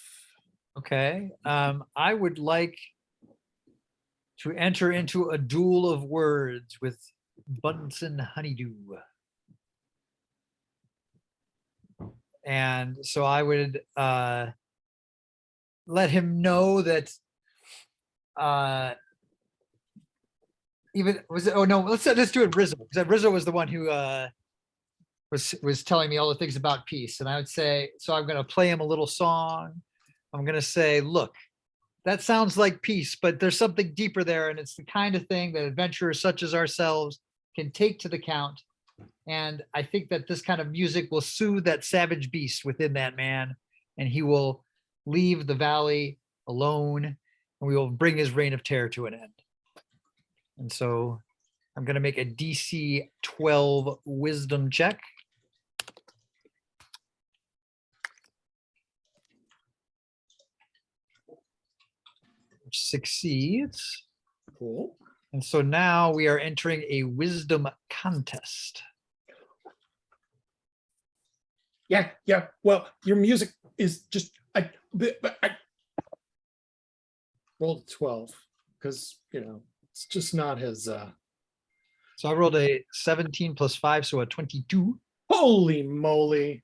Speaker 5: Okay. I would like to enter into a duel of words with Bunsen Honeydew. And so I would let him know that even was it, oh no, let's do it Rizzo, because Rizzo was the one who was telling me all the things about peace. And I would say, so I'm gonna play him a little song. I'm gonna say, look, that sounds like peace, but there's something deeper there, and it's the kind of thing that adventurers such as ourselves can take to the count. And I think that this kind of music will soothe that savage beast within that man, and he will leave the valley alone, and we will bring his reign of terror to an end. And so I'm going to make a DC 12 wisdom check. Which succeeds.
Speaker 1: Cool.
Speaker 5: And so now we are entering a wisdom contest.
Speaker 1: Yeah. Well, your music is just I rolled a 12 because it's just not his.
Speaker 5: So I rolled a 17 plus 5, so a 22.
Speaker 1: Holy moly!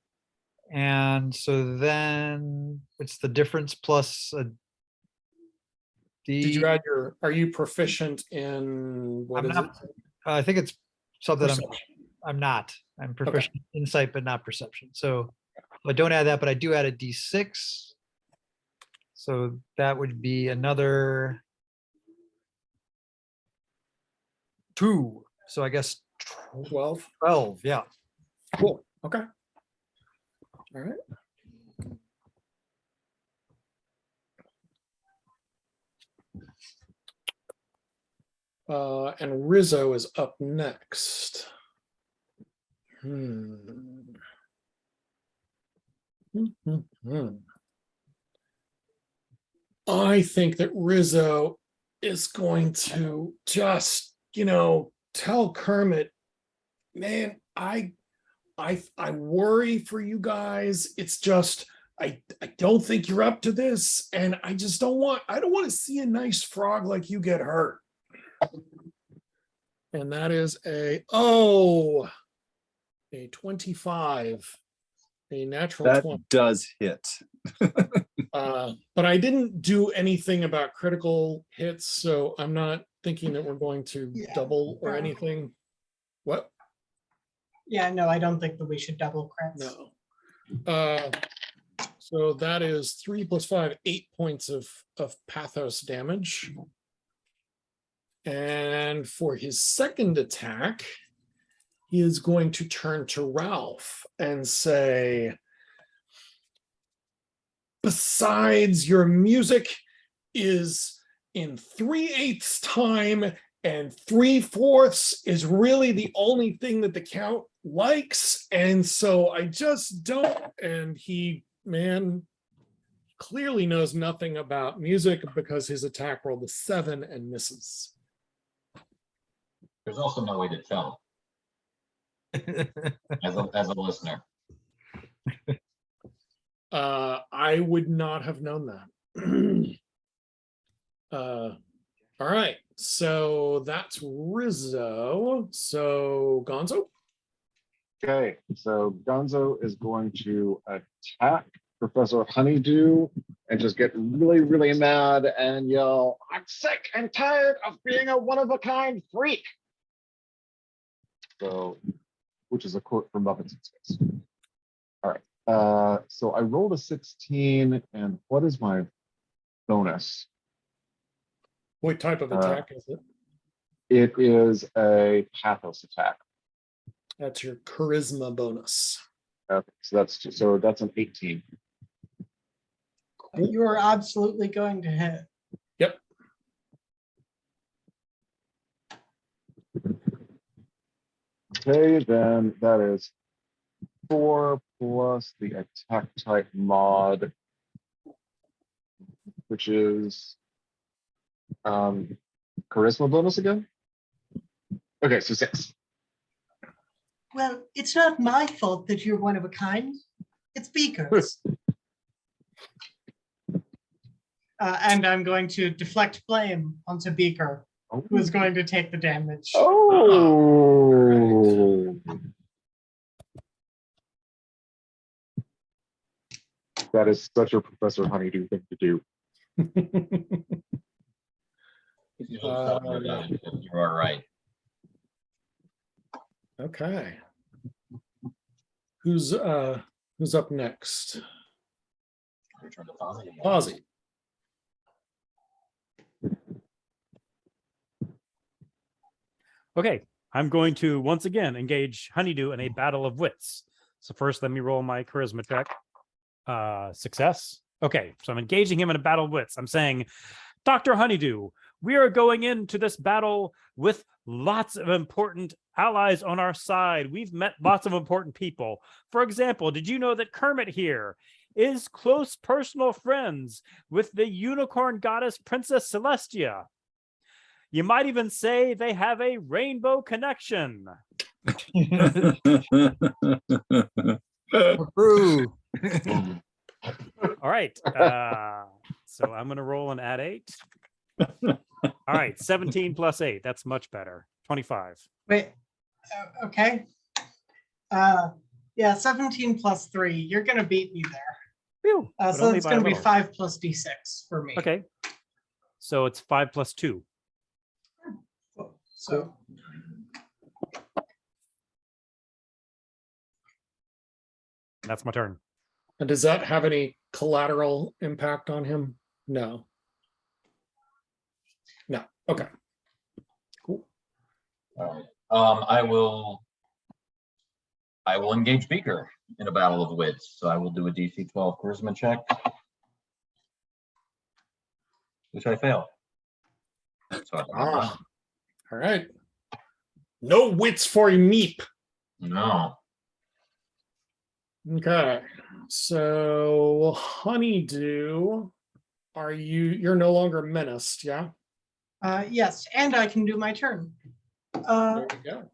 Speaker 5: And so then it's the difference plus a D.
Speaker 1: Did you add your? Are you proficient in what
Speaker 5: I'm
Speaker 1: is
Speaker 5: not,
Speaker 1: it?
Speaker 5: I think it's something
Speaker 1: Perception.
Speaker 5: I'm not. I'm proficient in insight, but not perception. So I don't add that, but I do add a D6. So that would be another 2. So I guess
Speaker 1: 12.
Speaker 5: 12. Yeah.
Speaker 1: Cool. Okay. All right. And Rizzo is up next. I think that Rizzo is going to just, tell Kermit, man, I worry for you guys. It's just, I don't think you're up to this. And I don't want to see a nice frog like you get hurt. And that is a 25, a natural
Speaker 2: That
Speaker 1: 20.
Speaker 2: does hit.
Speaker 1: But I didn't do anything about critical hits, so I'm not thinking that we're going to double or anything. What?
Speaker 9: Yeah, no, I don't think that we should double crits.
Speaker 1: No. So that is 3 + 5, 8 points of pathos damage. And for his second attack, he is going to turn to Ralph and say, besides, your music is in 3/8 time, and 3/4 is really the only thing that the Count likes. And so I just don't. And he, man, clearly knows nothing about music because his attack rolled a 7 and misses.
Speaker 4: There's also no way to tell as a listener.
Speaker 1: I would not have known that. All right, so that's Rizzo. So Gonzo.
Speaker 3: Okay, so Gonzo is going to attack Professor Honeydew and just get really, really mad and yell, I'm sick and tired of being a one-of-a-kind freak. So, which is a quote from Muppets in Space. All right, so I rolled a 16, and what is my bonus?
Speaker 1: What type of attack is it?
Speaker 3: It is a pathos attack.
Speaker 1: That's your charisma bonus.
Speaker 3: Okay, so that's an 18.
Speaker 10: You are absolutely going to hit.
Speaker 1: Yep.
Speaker 3: Okay, then that is 4 plus the attack type mod, which is charisma bonus again. Okay, so 6.
Speaker 10: Well, it's not my fault that you're one of a kind. It's Beaker's. And I'm going to deflect flame onto Beaker, who is going to take the damage.
Speaker 3: Oh, that is such a Professor Honeydew thing to do.
Speaker 4: You are right.
Speaker 1: Okay. Who's up next?
Speaker 4: Return to Fozzie.
Speaker 1: Fozzie.
Speaker 6: Okay, I'm going to once again engage Honeydew in a battle of wits. So first, let me roll my charisma check. Success. Okay, so I'm engaging him in a battle of wits. I'm saying, Dr. Honeydew, we are going into this battle with lots of important allies on our side. We've met lots of important people. For example, did you know that Kermit here is close personal friends with the unicorn goddess Princess Celestia? You might even say they have a rainbow connection.
Speaker 5: Approved.
Speaker 6: All right. So I'm going to roll an add 8. All right. 17 plus 8. That's much better. 25.
Speaker 10: Wait, okay. Yeah, 17 plus 3. You're going to beat me there.
Speaker 6: Phew, but
Speaker 10: So
Speaker 6: only
Speaker 10: it's
Speaker 6: by a
Speaker 10: going to be
Speaker 6: little.
Speaker 10: 5 plus d6 for me.
Speaker 6: Okay. So it's 5 plus 2.
Speaker 10: So
Speaker 6: That's my turn.
Speaker 1: And does that have any collateral impact on him? No. No. Okay. Cool.
Speaker 4: All right. I will engage Beaker in a battle of wits. So I will do a DC 12 charisma check, which I fail. So
Speaker 1: All right. No wits for Meep.
Speaker 4: no.
Speaker 1: Okay. So Honeydew, you're no longer menaced, yeah?
Speaker 10: yes, and I can do my turn.
Speaker 1: There you go.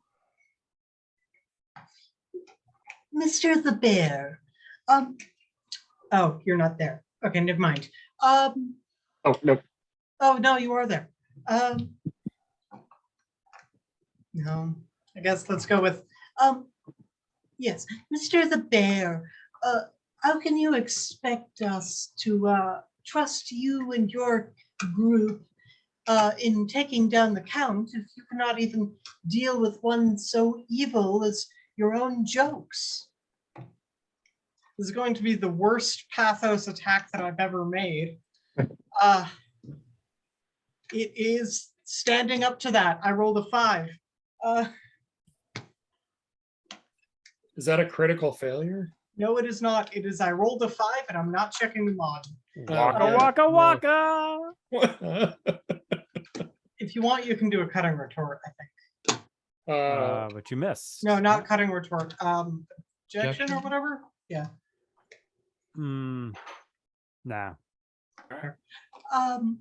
Speaker 10: Mr. the Bear. Oh, you're not there. Okay, never mind.
Speaker 3: Oh, no.
Speaker 10: Oh no, you are there. No, I guess let's go with yes, Mr. the Bear. How can you expect us to trust you and your group in taking down the Count if you cannot even deal with one so evil as your own jokes? This is going to be the worst pathos attack that I've ever made. It is
Speaker 9: standing up to that, I rolled a 5.
Speaker 1: Is that a critical failure?
Speaker 9: No, it is not. It is I rolled a 5 and I'm not checking the mod.
Speaker 6: Waka
Speaker 1: yeah,
Speaker 6: waka
Speaker 1: no.
Speaker 6: waka.
Speaker 9: If you want, you can do a cutting retort, I think.
Speaker 6: But you missed.
Speaker 9: No, not cutting retort. Objection or
Speaker 5: Objection?
Speaker 9: whatever. Yeah.
Speaker 6: Nah.
Speaker 9: Um,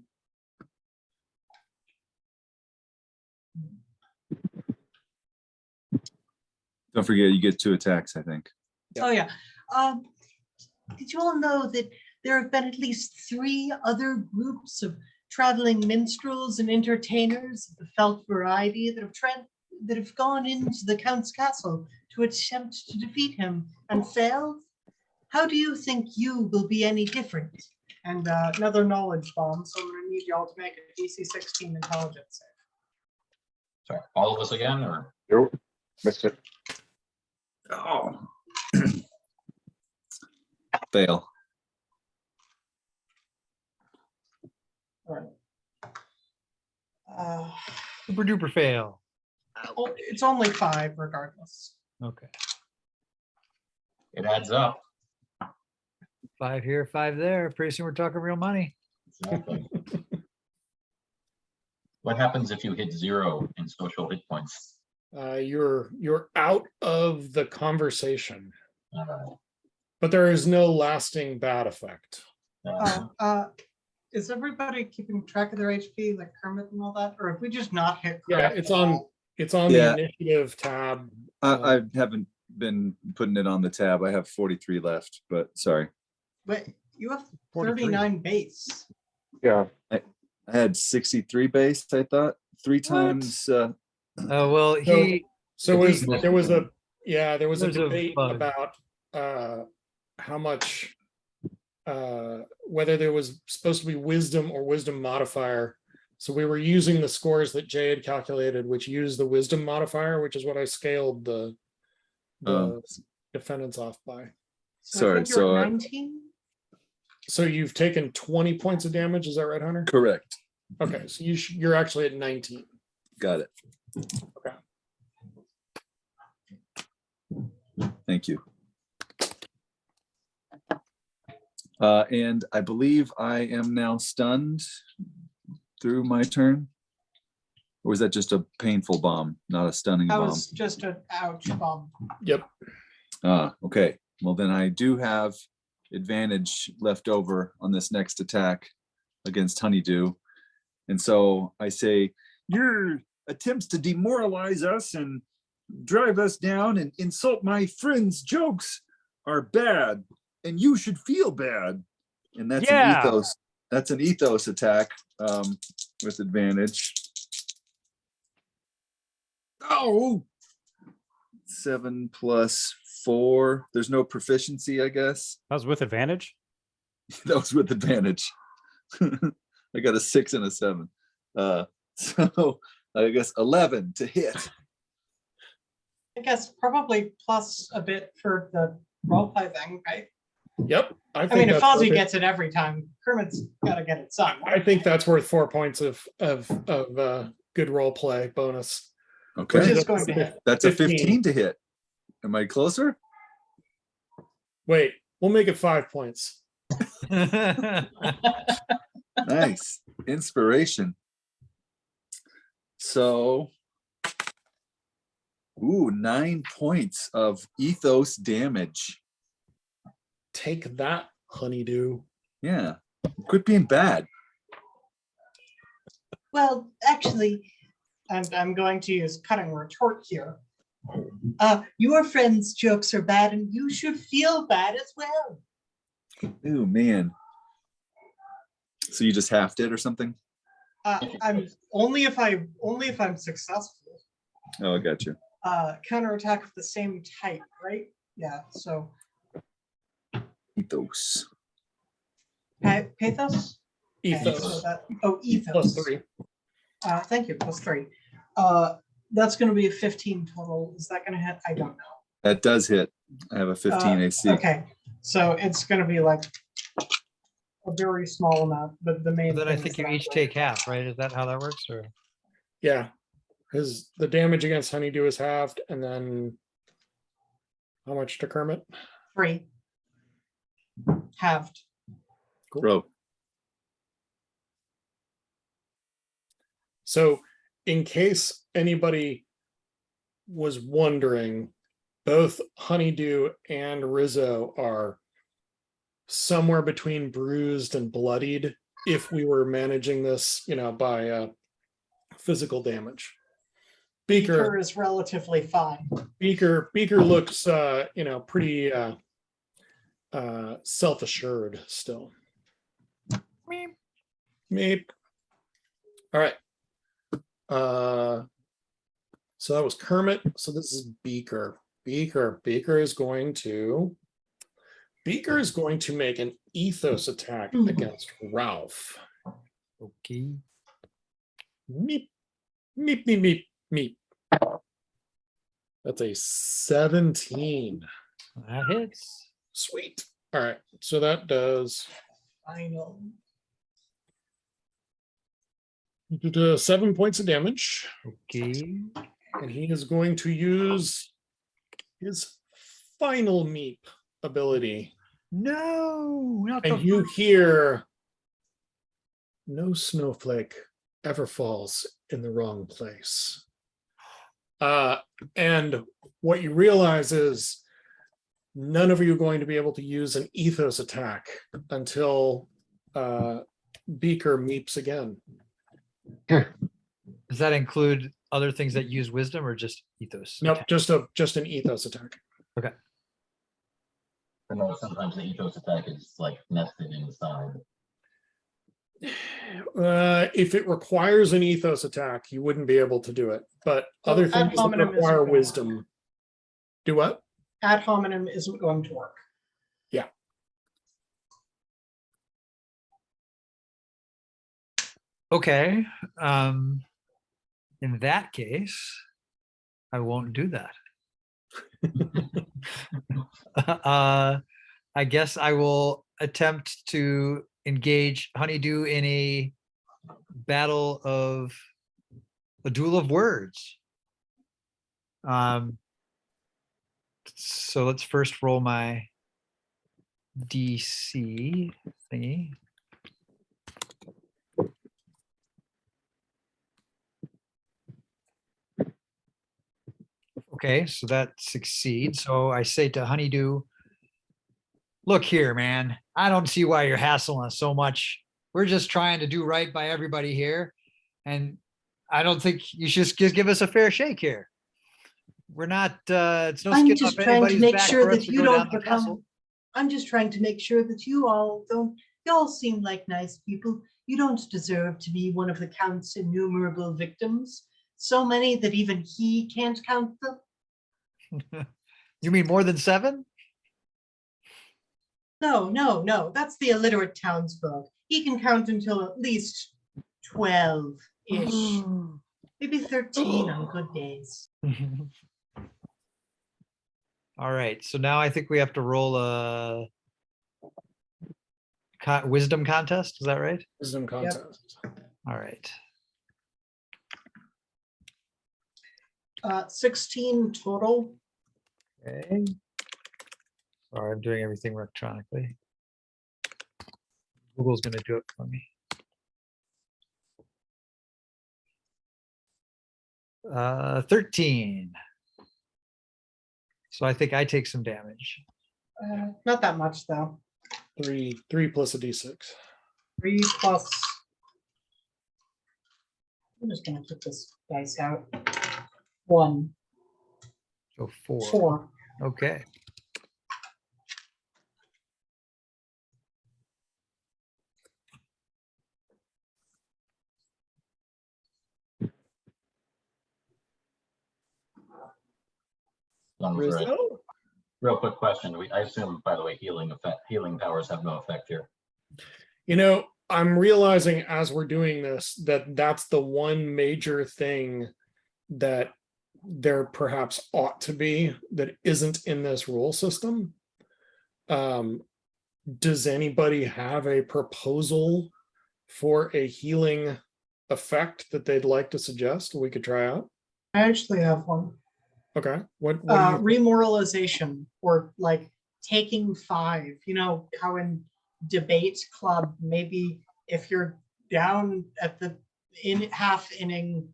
Speaker 2: Don't forget, you get 2 attacks, I think.
Speaker 9: Oh, yeah. Did you all know that there have been at least 3 other groups of traveling minstrels and entertainers of the felt variety that have gone into the Count's castle to attempt to defeat him and failed? How do you think you will be any different? And another knowledge bomb, so I'm going to need y'all to make a DC 16 intelligence save.
Speaker 4: Sorry, all of us again, or?
Speaker 3: Nope, missed it.
Speaker 2: Oh. Fail.
Speaker 9: All right.
Speaker 5: Super duper fail.
Speaker 9: It's only 5 regardless.
Speaker 5: Okay.
Speaker 4: It adds up.
Speaker 5: 5 here, 5 there. Pretty soon we're talking real money.
Speaker 4: Exactly. What happens if you hit 0 in social hit points?
Speaker 1: You're out of the conversation,
Speaker 4: Uh,
Speaker 1: but there is no lasting bad effect.
Speaker 9: Is everybody keeping track of their HP like Kermit and all that? Or if we just not hit
Speaker 1: Yeah,
Speaker 9: crit
Speaker 1: it's
Speaker 9: at
Speaker 1: on
Speaker 9: all?
Speaker 2: Yeah.
Speaker 1: the initiative tab.
Speaker 2: I haven't been putting it on the tab. I have 43 left, but sorry.
Speaker 9: But you have
Speaker 6: 43.
Speaker 9: 39 base.
Speaker 3: Yeah,
Speaker 2: I had 63 base, I thought. 3 times.
Speaker 5: Oh, well,
Speaker 1: So-
Speaker 5: he,
Speaker 1: So there was a
Speaker 5: There's a
Speaker 1: debate
Speaker 5: bug.
Speaker 1: about how much whether there was supposed to be wisdom or wisdom modifier. So we were using the scores that Jay had calculated, which used the wisdom modifier, which is what I scaled the defendants off by.
Speaker 9: So I
Speaker 2: Sorry,
Speaker 9: think you're
Speaker 2: so,
Speaker 9: at 19.
Speaker 1: So you've taken 20 points of damage, is that right, Hunter?
Speaker 2: Correct.
Speaker 1: Okay, so you're actually at 19.
Speaker 2: Got it.
Speaker 1: Okay.
Speaker 2: Thank you. And I believe I am now stunned through my turn. Or was that just a painful bomb, not a stunning
Speaker 9: That
Speaker 2: bomb?
Speaker 9: was just an ouch bomb.
Speaker 1: Yep.
Speaker 2: Okay. Well, then I do have advantage left over on this next attack against Honeydew. And so I say, your attempts to demoralize us and drive us down and insult my friends' jokes are bad, and you should feel bad. And that's an ethos. That's an ethos attack with advantage. Oh, 7 plus 4. There's no proficiency, I guess.
Speaker 6: That was with advantage.
Speaker 2: That was with advantage. I got a 6 and a 7. So I guess 11 to hit.
Speaker 9: I guess probably plus a bit for the roleplay thing, right?
Speaker 1: Yep.
Speaker 9: I mean, if
Speaker 1: that's
Speaker 9: Fozzie
Speaker 1: worth it.
Speaker 9: gets it every time, Kermit's got to get it some.
Speaker 1: I think that's worth 4 points of good role play bonus.
Speaker 9: Which
Speaker 2: Okay.
Speaker 9: is going to hit.
Speaker 2: That's a 15 to hit. Am I closer?
Speaker 1: Wait, we'll make it 5 points.
Speaker 2: Nice. Inspiration. So, 9 points of ethos damage.
Speaker 1: Take that, Honeydew.
Speaker 2: Yeah. Quit being bad.
Speaker 9: Well, actually, I'm going to use cutting retort here. Your friends' jokes are bad, and you should feel bad as well.
Speaker 2: Ooh, man. So you just halved it or something?
Speaker 9: I'm only if I'm successful.
Speaker 2: Oh, I got you.
Speaker 9: Counterattack of the same type, right? Yeah. So
Speaker 2: Ethos.
Speaker 9: pathos.
Speaker 1: Ethos.
Speaker 9: So ethos.
Speaker 1: Plus 3.
Speaker 9: Thank you. Plus 3. That's going to be a 15 total. Is that going to hit? I don't know.
Speaker 2: That does hit. I have a 15 AC.
Speaker 9: Okay, so it's going to be like a very small amount, but the main.
Speaker 5: Then I
Speaker 9: thing
Speaker 5: think
Speaker 9: is
Speaker 5: you
Speaker 9: that
Speaker 5: each
Speaker 9: I'm
Speaker 5: take half, right? Is that how that works? Or
Speaker 1: Yeah, the damage against Honeydew is halved, and then how much to Kermit?
Speaker 10: 3. Halved.
Speaker 2: Bro,
Speaker 1: So in case anybody was wondering, both Honeydew and Rizzo are somewhere between bruised and bloodied if we were managing this, by physical damage.
Speaker 10: Beaker is relatively fine.
Speaker 1: Beaker looks pretty self-assured still. Meep. Meep. All right. So that was Kermit. So this is Beaker. Beaker is going to make an ethos attack against Ralph.
Speaker 5: Okay.
Speaker 1: Meep. Meep, meep, meep, meep. That's a 17.
Speaker 5: That hits.
Speaker 1: Sweet. All right. So that does
Speaker 10: Final.
Speaker 1: 7 points of damage.
Speaker 5: Okay.
Speaker 1: And he is going to use his final meep ability.
Speaker 5: No, not the
Speaker 1: And you hear, no snowflake ever falls in the wrong place. And what you realize is none of you are going to be able to use an ethos attack until Beaker meeps again.
Speaker 5: Does that include other things that use wisdom or just ethos?
Speaker 1: Nope, just an ethos attack.
Speaker 5: Okay.
Speaker 4: I know sometimes the ethos attack is like nested inside.
Speaker 1: If it requires an ethos attack, you wouldn't be able to do it. But
Speaker 10: So
Speaker 1: other
Speaker 10: ad
Speaker 1: things that
Speaker 10: hominem isn't
Speaker 1: require
Speaker 10: going to
Speaker 1: wisdom. Do what?
Speaker 10: Ad hominem isn't going to work.
Speaker 1: Yeah.
Speaker 5: Okay. In that case, I won't do that. I guess I will attempt to engage Honeydew in a duel of words. So let's first roll my DC thingy. Okay, so that succeeds. So I say to Honeydew, look here, man, I don't see why you're hassling us so much. We're just trying to do right by everybody here. And I don't think you should just give us a fair shake here. We're not, it's no
Speaker 10: I'm
Speaker 5: skin
Speaker 10: just
Speaker 5: off
Speaker 10: trying to
Speaker 5: anybody's
Speaker 10: make
Speaker 5: back
Speaker 10: sure
Speaker 5: for us
Speaker 10: that
Speaker 5: to
Speaker 10: you
Speaker 5: go
Speaker 10: don't
Speaker 5: down the
Speaker 10: become.
Speaker 5: castle.
Speaker 10: I'm just trying to make sure that you all seem like nice people. You don't deserve to be one of the Count's innumerable victims. So many that even he can't count them.
Speaker 5: You mean more than 7?
Speaker 10: No. That's the illiterate townsfolk. He can count until at least 12-ish. Maybe 13 on good days.
Speaker 5: All right, so now I think we have to roll a wisdom contest. Is that right?
Speaker 1: Wisdom contest.
Speaker 5: All right.
Speaker 10: 16 total.
Speaker 5: Okay. Sorry, I'm doing everything electronically. Google's going to do it for me. 13. So I think I take some damage.
Speaker 10: Not that much though.
Speaker 1: 3 plus a d6.
Speaker 10: 3 plus. I'm just gonna put this dice out. 1,
Speaker 5: So 4.
Speaker 10: 4.
Speaker 5: Okay.
Speaker 1: Rizzo?
Speaker 4: Real quick question. I assume, by the way, healing powers have no effect here.
Speaker 1: I'm realizing as we're doing this that that's the one major thing that there perhaps ought to be that isn't in this rule system. Does anybody have a proposal for a healing effect that they'd like to suggest we could try out?
Speaker 10: I actually have one.
Speaker 1: Okay. What do you
Speaker 10: Remoralization, or like taking 5. You know how in debate club, maybe if you're down at the half inning,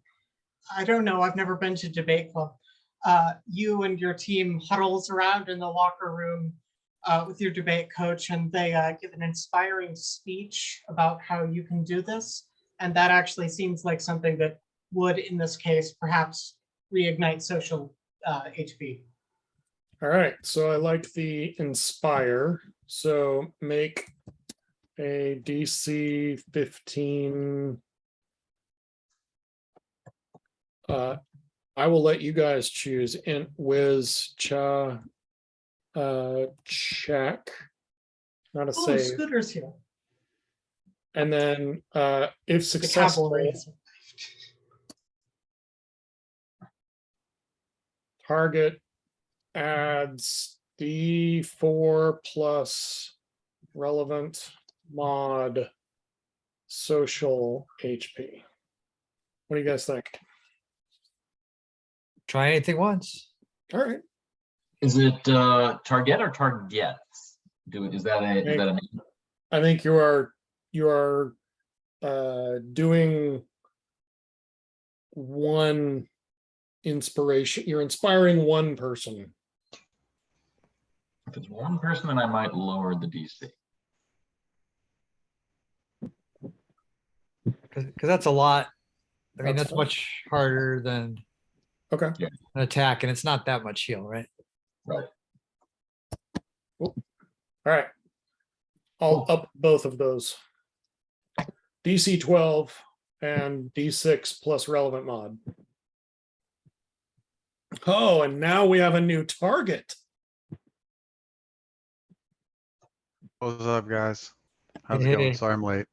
Speaker 10: I don't know, I've never been to debate club. You and your team huddles around in the locker room with your debate coach, and they give an inspiring speech about how you can do this. And that actually seems like something that would, in this case, perhaps reignite social HP.
Speaker 1: All right, so I like the inspire. So make a DC 15. I will let you guys choose int, whiz, cha, check. Not a
Speaker 10: Oh,
Speaker 1: save.
Speaker 10: Scooter's here.
Speaker 1: And then if
Speaker 10: The
Speaker 1: successful,
Speaker 10: cavalry.
Speaker 1: target adds D4 plus relevant mod social HP. What do you guys think?
Speaker 5: Try anything once.
Speaker 1: All right.
Speaker 4: Is it target or targets? Is that a name?
Speaker 1: I think you are doing one inspiration. You're inspiring one person.
Speaker 4: If it's one person, then I might lower the DC.
Speaker 5: Because that's a lot. I mean,
Speaker 1: That's
Speaker 5: that's much harder than
Speaker 1: Okay.
Speaker 5: an attack, and it's not that much heal, right?
Speaker 4: Right.
Speaker 1: All right. I'll up both of those. DC 12 and D6 plus relevant mod. Oh, and now we have a new target.
Speaker 11: What's up, guys? How's it
Speaker 5: Hey.
Speaker 11: going? Sorry I'm late.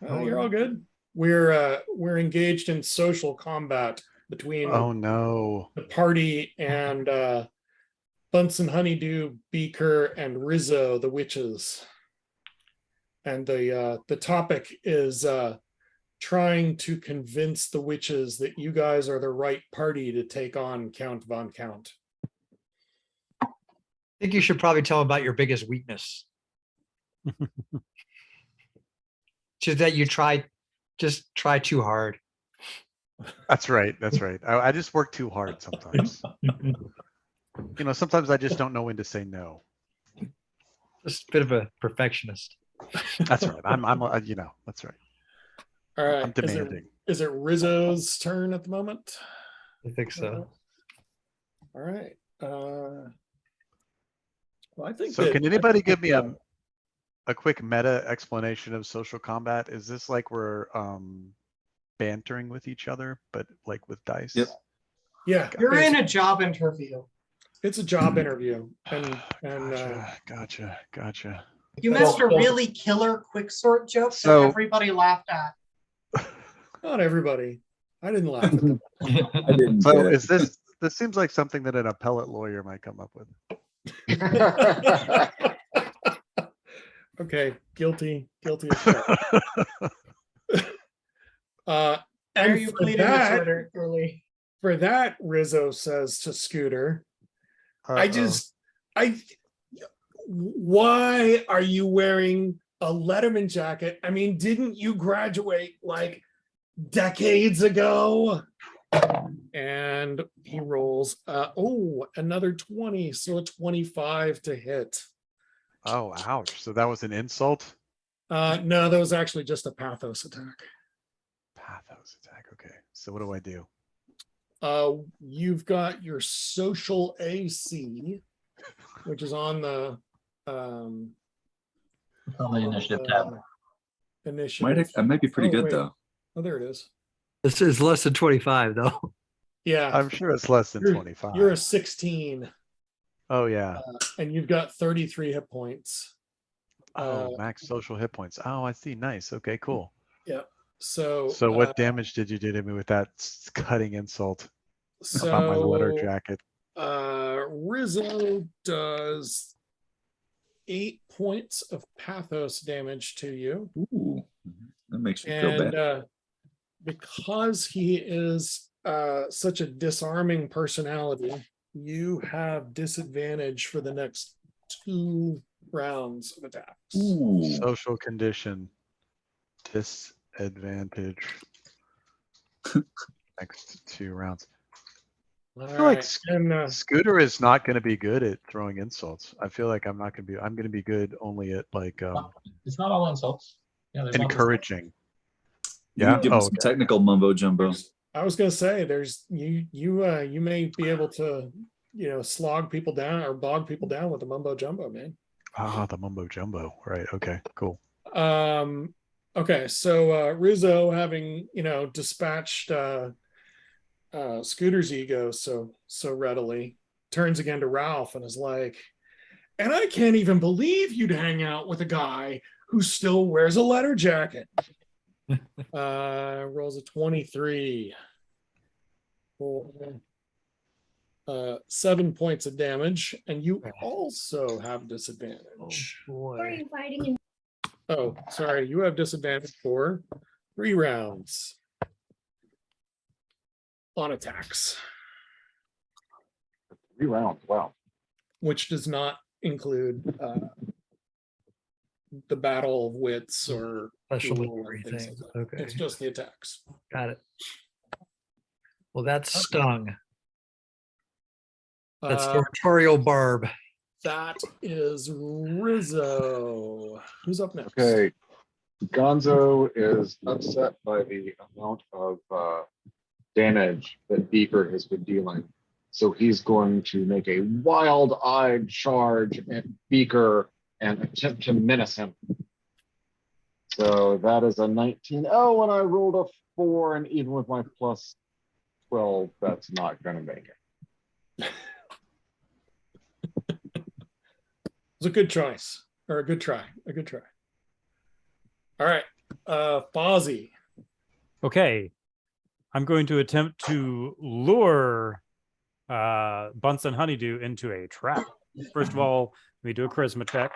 Speaker 1: You're all good. We're engaged in social combat between
Speaker 11: Oh no.
Speaker 1: the party and Bunsen Honeydew, Beaker, and Rizzo, the witches. And the topic is trying to convince the witches that you guys are the right party to take on Count Von Count.
Speaker 5: I think you should probably tell him about your biggest weakness. Just that you just try too hard.
Speaker 11: That's right. That's right. I just work too hard sometimes. You know, sometimes I just don't know when to say no.
Speaker 5: Just a bit of a perfectionist.
Speaker 11: That's right. I'm you know, that's right.
Speaker 1: All right.
Speaker 11: I'm demanding.
Speaker 1: Is it Rizzo's turn at the moment?
Speaker 5: I think so.
Speaker 1: All right. Well, I think
Speaker 11: So
Speaker 1: that-
Speaker 11: can anybody give me a quick meta explanation of social combat? Is this like we're bantering with each other, but like with dice?
Speaker 2: Yep.
Speaker 1: Yeah,
Speaker 10: You're in a job interview.
Speaker 1: it's a job interview, and
Speaker 11: Gotcha.
Speaker 10: You missed a really killer quicksort joke
Speaker 11: So-
Speaker 10: that everybody laughed at.
Speaker 1: not everybody. I didn't laugh at them.
Speaker 2: I didn't
Speaker 11: So
Speaker 2: get it.
Speaker 11: is this seems like something that an appellate lawyer might come up with.
Speaker 1: Okay, guilty of that.
Speaker 10: Why
Speaker 1: And
Speaker 10: are you pleading this early?
Speaker 1: for that, Rizzo says to Scooter, why are you wearing a Letterman jacket? I mean, didn't you graduate like decades ago? And he rolls, another 20, so a 25 to hit.
Speaker 11: Oh, ouch. So that was an insult?
Speaker 1: No, that was actually just a pathos attack.
Speaker 11: Pathos attack. Okay. So what do I do?
Speaker 1: You've got your social AC, which is on the
Speaker 4: On the initiative tab.
Speaker 1: Initiative.
Speaker 2: I might be pretty
Speaker 1: Oh,
Speaker 2: good
Speaker 1: wait.
Speaker 2: though.
Speaker 1: Oh, there it is.
Speaker 5: This is less than 25, though.
Speaker 1: Yeah,
Speaker 11: I'm sure it's less than
Speaker 1: you're
Speaker 11: 25.
Speaker 1: you're a 16,
Speaker 11: Oh yeah.
Speaker 1: and you've got 33 hit points.
Speaker 11: Oh, max social hit points. Oh, I see. Nice. Okay, cool.
Speaker 1: So
Speaker 11: So what damage did you do to me with that cutting insult
Speaker 1: So
Speaker 11: about my letter jacket?
Speaker 1: Rizzo does 8 points of pathos damage to you,
Speaker 2: Ooh, that makes me feel bad.
Speaker 1: and because he is such a disarming personality, you have disadvantage for the next 2 rounds of attacks.
Speaker 2: Ooh.
Speaker 11: Social condition. Disadvantage. Next 2 rounds.
Speaker 1: All
Speaker 11: I feel like
Speaker 1: right, and
Speaker 11: Scooter is not going to be good at throwing insults. I feel like I'm going to be good only at like
Speaker 4: It's not all insults. Yeah, there's not this-
Speaker 11: encouraging.
Speaker 2: You
Speaker 11: Yeah.
Speaker 2: give him
Speaker 11: Oh,
Speaker 2: some technical mumbo jumbo.
Speaker 1: I was gonna say, there's you may be able to, slog people down or bog people down with the mumbo jumbo, man.
Speaker 11: the mumbo jumbo. Right. Okay. Cool.
Speaker 1: Okay, so Rizzo, having dispatched Scooter's ego so readily, turns again to Ralph and is like, and I can't even believe you'd hang out with a guy who still wears a letter jacket. Rolls a 23 for 7 points of damage, and you also have disadvantage.
Speaker 8: Why are you fighting in
Speaker 1: Oh, sorry, you have disadvantage for 3 rounds on attacks,
Speaker 3: 3 rounds. Wow.
Speaker 1: which does not include the battle of wits or
Speaker 5: Special
Speaker 1: duel
Speaker 5: or
Speaker 1: and things
Speaker 5: anything.
Speaker 1: like that.
Speaker 5: Okay,
Speaker 1: It's just the attacks.
Speaker 5: got it. Well, that's stung. That's the
Speaker 1: Uh,
Speaker 5: Artorial barb.
Speaker 1: that is Rizzo. Who's up next?
Speaker 3: Okay. Gonzo is upset by the amount of damage that Beaker has been dealing. So he's going to make a wild-eyed charge at Beaker and attempt to menace him. So that is a 19. Oh, and I rolled a 4, and even with my plus 12, that's not going to make it.
Speaker 1: It's a good choice, or a good try. All right, Fozzie.
Speaker 6: Okay. I'm going to attempt to lure Bunsen Honeydew into a trap. First of all, let me do a charisma check.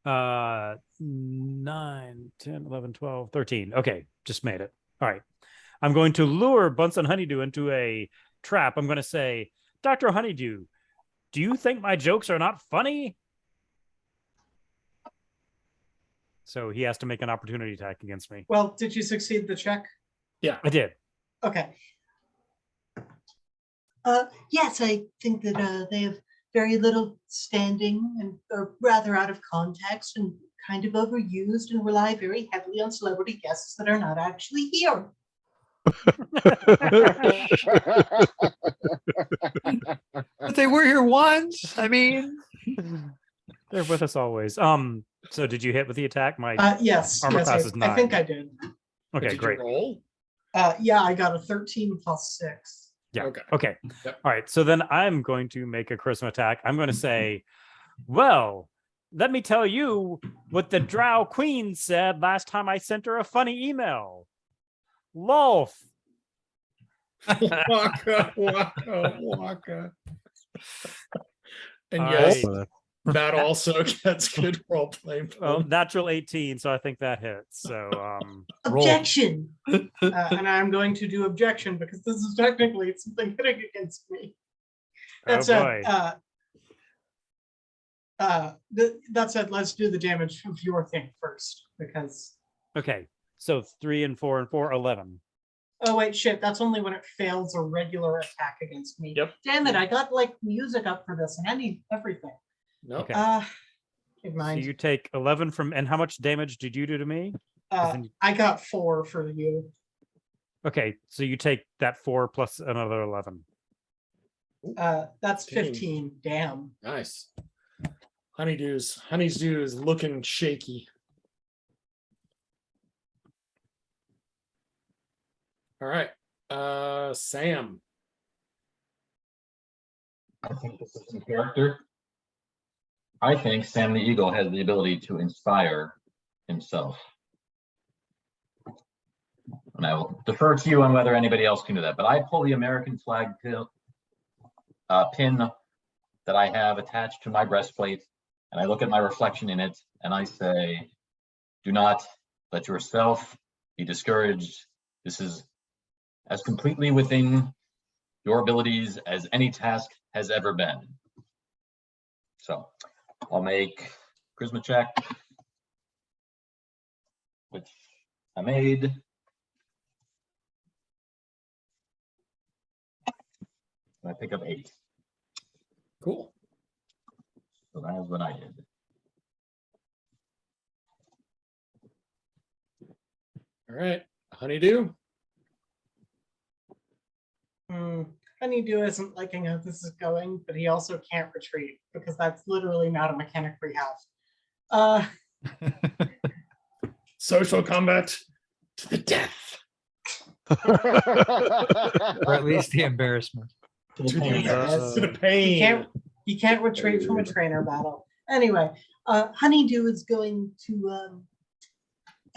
Speaker 6: 9, 10, 11, 12, 13. Okay, just made it. All right. I'm going to lure Bunsen Honeydew into a trap. I'm going to say, Dr. Honeydew, do you think my jokes are not funny? So he has to make an opportunity attack against me.
Speaker 9: Well, did you succeed the check?
Speaker 6: I did.
Speaker 9: Okay.
Speaker 10: Yes, I think that they have very little standing and are rather out of context and kind of overused and rely very heavily on celebrity guests that are not actually here.
Speaker 5: But they were here once. I mean,
Speaker 6: They're with us always. So did you hit with the attack? My
Speaker 9: Yes,
Speaker 6: armor
Speaker 9: yes,
Speaker 6: class is
Speaker 9: I think
Speaker 6: 9.
Speaker 9: I did.
Speaker 6: Okay,
Speaker 1: Did
Speaker 6: great.
Speaker 1: you roll?
Speaker 9: Yeah, I got a 13 plus 6.
Speaker 6: Yeah.
Speaker 1: Okay.
Speaker 6: Okay.
Speaker 1: Yep.
Speaker 6: All right. So then I'm going to make a charisma attack. I'm going to say, well, let me tell you what the Drow Queen said last time I sent her a funny email. Lolf.
Speaker 1: Waka. And
Speaker 6: All
Speaker 1: yes,
Speaker 6: right.
Speaker 1: that also gets good role play.
Speaker 6: Well, natural 18, so I think that hits. So roll.
Speaker 10: Objection.
Speaker 9: And I'm going to do objection because this is technically something hitting against me.
Speaker 6: Oh
Speaker 9: That said,
Speaker 6: boy.
Speaker 9: that said, let's do the damage of your thing first because.
Speaker 6: Okay. So 3 and 4 and 4, 11.
Speaker 9: Oh wait, shit! That's only when it fails a regular attack against me.
Speaker 1: Yep.
Speaker 9: Damn it! I got like music up for this, and I need everything.
Speaker 1: No.
Speaker 6: Okay.
Speaker 9: Never
Speaker 6: So
Speaker 9: mind.
Speaker 6: you take 11 from, and how much damage did you do to me?
Speaker 9: I got 4 for you.
Speaker 6: Okay. So you take that 4 plus another 11.
Speaker 9: That's
Speaker 1: 15.
Speaker 9: 15. Damn.
Speaker 1: Nice. Honeydew is looking shaky. All right. Sam.
Speaker 4: I think this is in character. I think Sam the Eagle has the ability to inspire himself. And I will defer to you on whether anybody else can do that. But I pull the American flag pin that I have attached to my breastplate, and I look at my reflection in it, and I say, do not let yourself be discouraged This is as completely within your abilities as any task has ever been. So I'll make charisma check, which I made. And I pick up 8.
Speaker 1: Cool.
Speaker 4: So that is what I did.
Speaker 1: All right, Honeydew.
Speaker 9: Honeydew isn't liking how this is going, but he also can't retreat because that's literally not a mechanic we have.
Speaker 1: Social combat to the death.
Speaker 5: Or at least the embarrassment.
Speaker 4: To the
Speaker 1: To the
Speaker 4: pain.
Speaker 1: death. To the
Speaker 9: He
Speaker 1: pain.
Speaker 9: can't retreat from a trainer battle. Anyway, Honeydew is going to,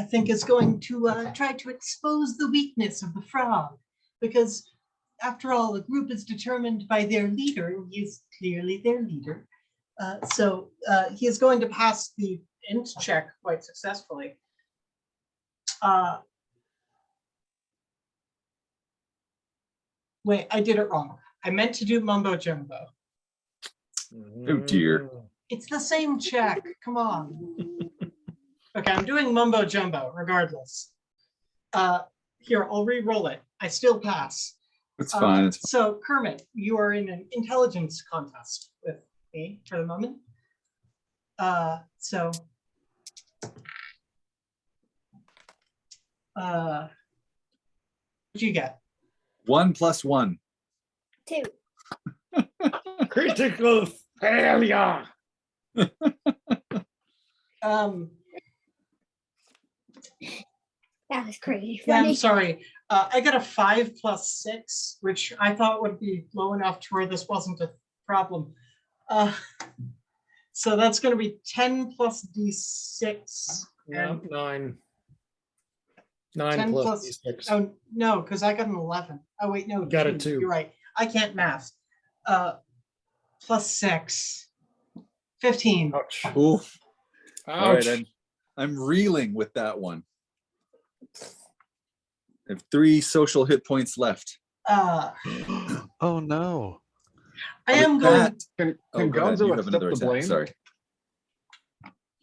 Speaker 9: I think, is going to try to expose the weakness of the frog, because after all, the group is determined by their leader, and he is clearly their leader. So he is going to pass the int check quite successfully. Wait, I did it wrong. I meant to do mumbo jumbo.
Speaker 2: Oh, dear.
Speaker 9: It's the same check. Come on. Okay, I'm doing mumbo jumbo regardless. Here, I'll re-roll it. I still pass.
Speaker 2: It's fine. It's fine.
Speaker 9: So Kermit, you are in an intelligence contest with me for the moment. So what'd you get?
Speaker 2: 1 + 1.
Speaker 8: 2.
Speaker 1: Critical failure.
Speaker 8: That was crazy
Speaker 9: Yeah, I'm
Speaker 8: funny.
Speaker 9: sorry. I got a 5 + 6, which I thought would be low enough to where this wasn't a problem. So that's going to be 10 plus D6.
Speaker 1: Yeah,
Speaker 9: and
Speaker 1: 9. 9
Speaker 9: 10
Speaker 1: plus
Speaker 9: plus-
Speaker 1: D6.
Speaker 9: Oh, no, because I got an 11. Oh, wait, no.
Speaker 1: Got a 2.
Speaker 9: You're right. I can't math. Plus 6. 15.
Speaker 1: Ouch.
Speaker 2: Ooh. All
Speaker 1: Ouch.
Speaker 2: right, I'm reeling with that one. I have 3 social hit points left.
Speaker 11: Oh no.
Speaker 9: I am going.
Speaker 2: That-
Speaker 3: Can
Speaker 2: Oh, go ahead.
Speaker 3: Gonzo
Speaker 2: You have
Speaker 3: accept
Speaker 2: another
Speaker 3: the
Speaker 2: attack.
Speaker 3: blame?
Speaker 2: Sorry.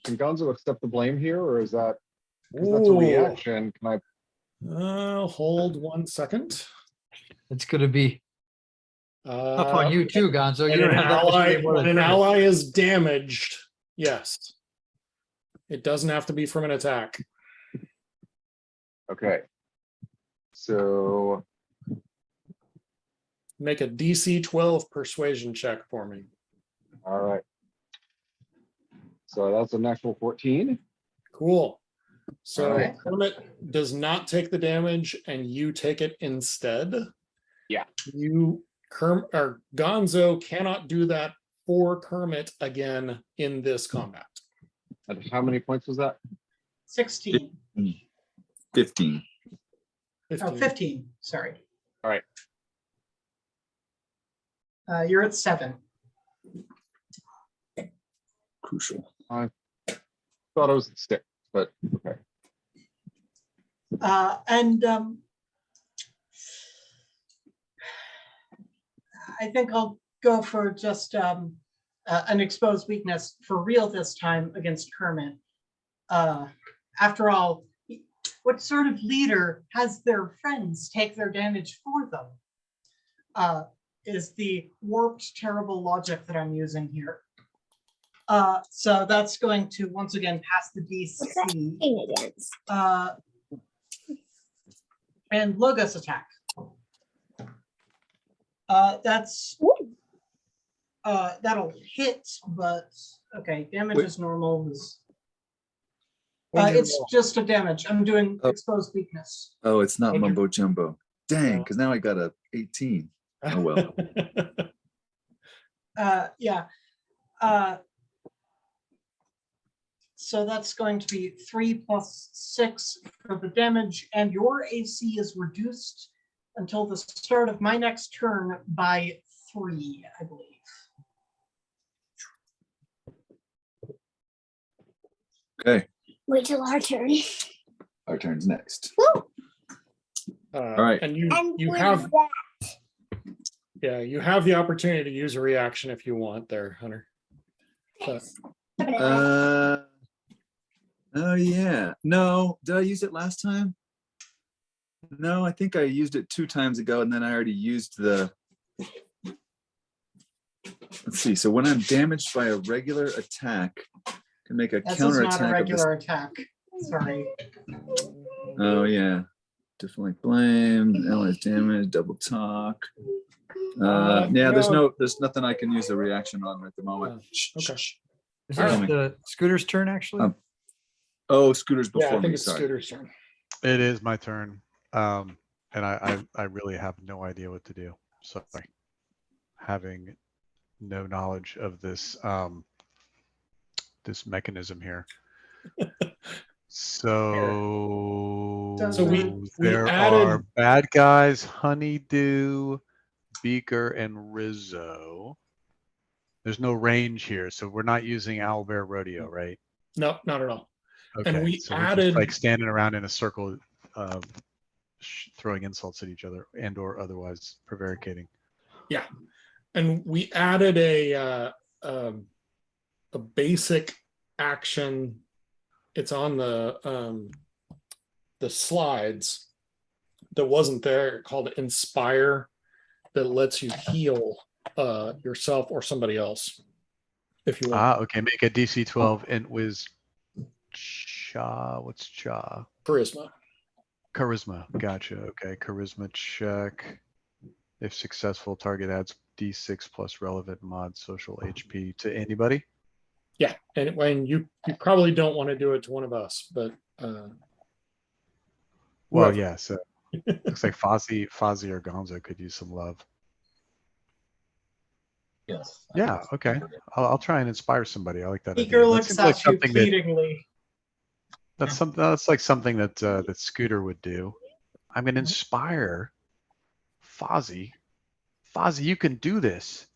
Speaker 3: Can Gonzo accept the blame here, or is that, because that's a
Speaker 1: Ooh.
Speaker 3: reaction, can I?
Speaker 1: Hold 1 second.
Speaker 5: It's gonna be tough on you too, Gonzo.
Speaker 1: When
Speaker 5: You don't
Speaker 1: an
Speaker 5: have that much
Speaker 1: ally,
Speaker 5: more
Speaker 1: when
Speaker 5: than
Speaker 1: an
Speaker 5: three.
Speaker 1: ally is damaged, yes. It doesn't have to be from an attack.
Speaker 3: Okay. So,
Speaker 1: Make a DC 12 persuasion check for me.
Speaker 3: all right. So that's a natural 14.
Speaker 1: Cool. So
Speaker 3: Alright.
Speaker 1: Kermit does not take the damage and you take it instead.
Speaker 3: Yeah.
Speaker 1: Or Gonzo cannot do that for Kermit again in this combat.
Speaker 3: And how many points was that?
Speaker 9: 16.
Speaker 2: 15.
Speaker 9: Oh, 15. Sorry.
Speaker 3: All right.
Speaker 9: You're at 7.
Speaker 2: Crucial.
Speaker 3: I thought it was at 6, but okay.
Speaker 9: I think I'll go for just an exposed weakness for real this time against Kermit. After all, what sort of leader has their friends take their damage for them? Is the warped, terrible logic that I'm using here. So that's going to once again pass the
Speaker 8: What's that
Speaker 9: DC.
Speaker 8: thing against?
Speaker 9: And Logos attack. That's that'll hit, but okay, damage
Speaker 2: Wait.
Speaker 9: is normal.
Speaker 1: What'd you
Speaker 9: It's
Speaker 1: roll?
Speaker 9: just a damage. I'm doing
Speaker 2: Oh.
Speaker 9: exposed weakness.
Speaker 2: Oh, it's not
Speaker 1: What'd you-
Speaker 2: mumbo jumbo. Dang,
Speaker 1: Oh.
Speaker 2: because now I got a 18. Oh, well.
Speaker 9: Yeah. So that's going to be 3 + 6 for the damage, and your AC is reduced until the start of my next turn by 3, I believe.
Speaker 2: Okay,
Speaker 8: Wait till our turn.
Speaker 2: our turn's next.
Speaker 8: Woo!
Speaker 2: All right.
Speaker 1: And you have, yeah, you have the opportunity to use a reaction if you want there, Hunter. But
Speaker 2: Oh yeah. No, did I use it last time? No, I think I used it 2 times ago, and then I already used the. Let's see. So when I'm damaged by a regular attack, I can make a
Speaker 9: This is
Speaker 2: counter
Speaker 9: not a
Speaker 2: attack.
Speaker 9: regular attack. Sorry.
Speaker 2: Oh yeah. Definitely blamed. Allies damage. Double talk. Yeah, there's nothing I can use a reaction on at the moment.
Speaker 1: Okay.
Speaker 5: Is
Speaker 2: All
Speaker 5: it
Speaker 2: right.
Speaker 5: the Scooter's turn, actually?
Speaker 2: Oh, Scooter's
Speaker 1: Yeah, I
Speaker 2: before
Speaker 1: think
Speaker 2: me.
Speaker 1: it's
Speaker 2: Sorry.
Speaker 1: Scooter's turn.
Speaker 11: It is my turn. And I really have no idea what to do. Sorry. Having no knowledge of this this mechanism here. So,
Speaker 1: So we
Speaker 11: there
Speaker 1: added-
Speaker 11: are bad guys, Honeydew, Beaker, and Rizzo. There's no range here, so we're not using Owlbear Rodeo, right?
Speaker 1: No, not at all.
Speaker 11: Okay,
Speaker 1: And we
Speaker 11: so we're
Speaker 1: added-
Speaker 11: just like standing around in a circle, throwing insults at each other and or otherwise prevaricating.
Speaker 1: Yeah, and we added a basic action. It's on the slides that wasn't there, called Inspire, that lets you heal yourself or somebody else if you want.
Speaker 11: Okay, make a DC 12 int whiz cha. What's cha?
Speaker 1: Charisma.
Speaker 11: Charisma. Gotcha. Okay, charisma check. If successful, target adds D6 plus relevant mod social HP to anybody.
Speaker 1: Yeah, and when you probably don't want to do it to one of us, but
Speaker 11: Well,
Speaker 1: whoever.
Speaker 11: yeah. So looks like Fozzie or Gonzo could use some love.
Speaker 4: Yes.
Speaker 11: Yeah. Okay. I'll try and inspire somebody. I like that idea.
Speaker 9: Beaker
Speaker 11: That
Speaker 9: looks
Speaker 11: seems like
Speaker 9: at you
Speaker 11: something that
Speaker 9: pleadingly.
Speaker 11: that's like something that that Scooter would do. I'm gonna inspire Fozzie. Fozzie, you can do this.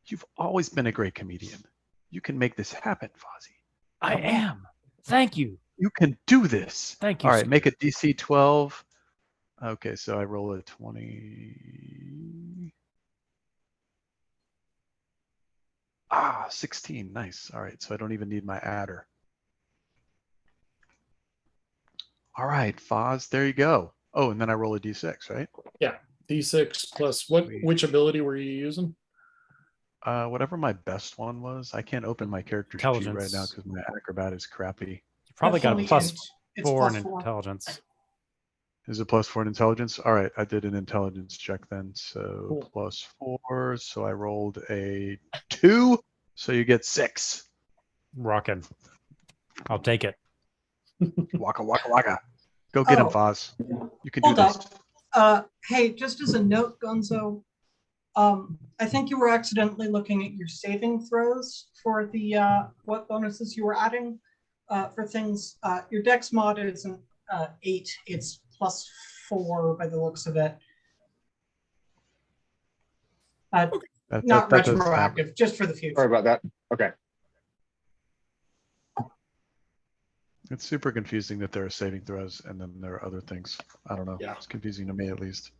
Speaker 11: You've always been a great comedian. You can make this happen, Fozzie.
Speaker 6: I am. Thank you.
Speaker 11: You can do this.
Speaker 6: Thank you.
Speaker 11: All right,
Speaker 6: Scooter.
Speaker 11: make a DC 12. Okay, so I roll a 20. 16. Nice. All right, so I don't even need my adder. All right, Foz, there you go. Oh, and then I roll a D6, right?
Speaker 1: Yeah, D6 plus what?
Speaker 11: Sweet.
Speaker 1: Which ability were you using?
Speaker 11: Whatever my best one was. I can't open my character sheet right now
Speaker 6: Intelligence.
Speaker 11: because my acrobat is crappy.
Speaker 6: You probably got a
Speaker 9: Definitely
Speaker 6: plus
Speaker 9: int. It's
Speaker 6: 4
Speaker 9: plus
Speaker 6: in
Speaker 9: 4.
Speaker 6: intelligence.
Speaker 11: Is it plus 4 in intelligence? All right, I did an intelligence check then. So
Speaker 1: Cool.
Speaker 11: plus 4. So I rolled a 2. So you get 6.
Speaker 6: Rockin'. I'll take it.
Speaker 11: Waka waka waka. Go get him,
Speaker 9: Oh.
Speaker 11: Foz. You can do
Speaker 9: Hold
Speaker 11: this.
Speaker 9: up. Hey, just as a note, Gonzo, I think you were accidentally looking at your saving throws for the what bonuses you were adding for things. Your Dex mod isn't 8; it's plus 4 by the looks of it. Not
Speaker 11: That does happen.
Speaker 9: retroactive, just for the
Speaker 3: Sorry
Speaker 9: future.
Speaker 3: about that. Okay.
Speaker 11: It's super confusing that there are saving throws and then there are other things. I don't know.
Speaker 1: Yeah.
Speaker 11: It's confusing to me at least.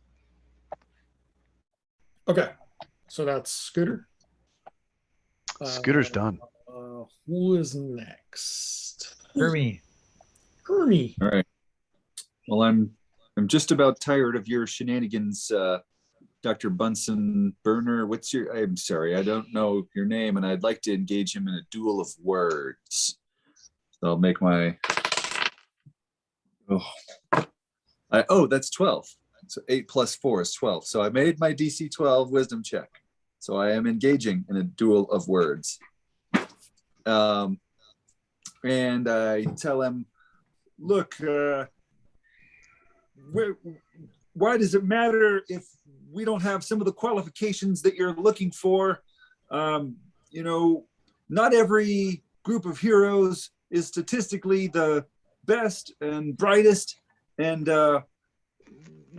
Speaker 1: Okay, so that's Scooter.
Speaker 11: Scooter's done.
Speaker 1: Who is next?
Speaker 5: Gurmy.
Speaker 1: Gurney.
Speaker 2: All right. Well, I'm just about tired of your shenanigans, Dr. Bunsen Burner. I'm sorry, I don't know your name, and I'd like to engage him in a duel of words. So I'll make my. That's 12. So 8 plus 4 is 12. So I made my DC 12 wisdom check. So I am engaging in a duel of words. And I tell him, look, why does it matter if we don't have some of the qualifications that you're looking for? Not every group of heroes is statistically the best and brightest. And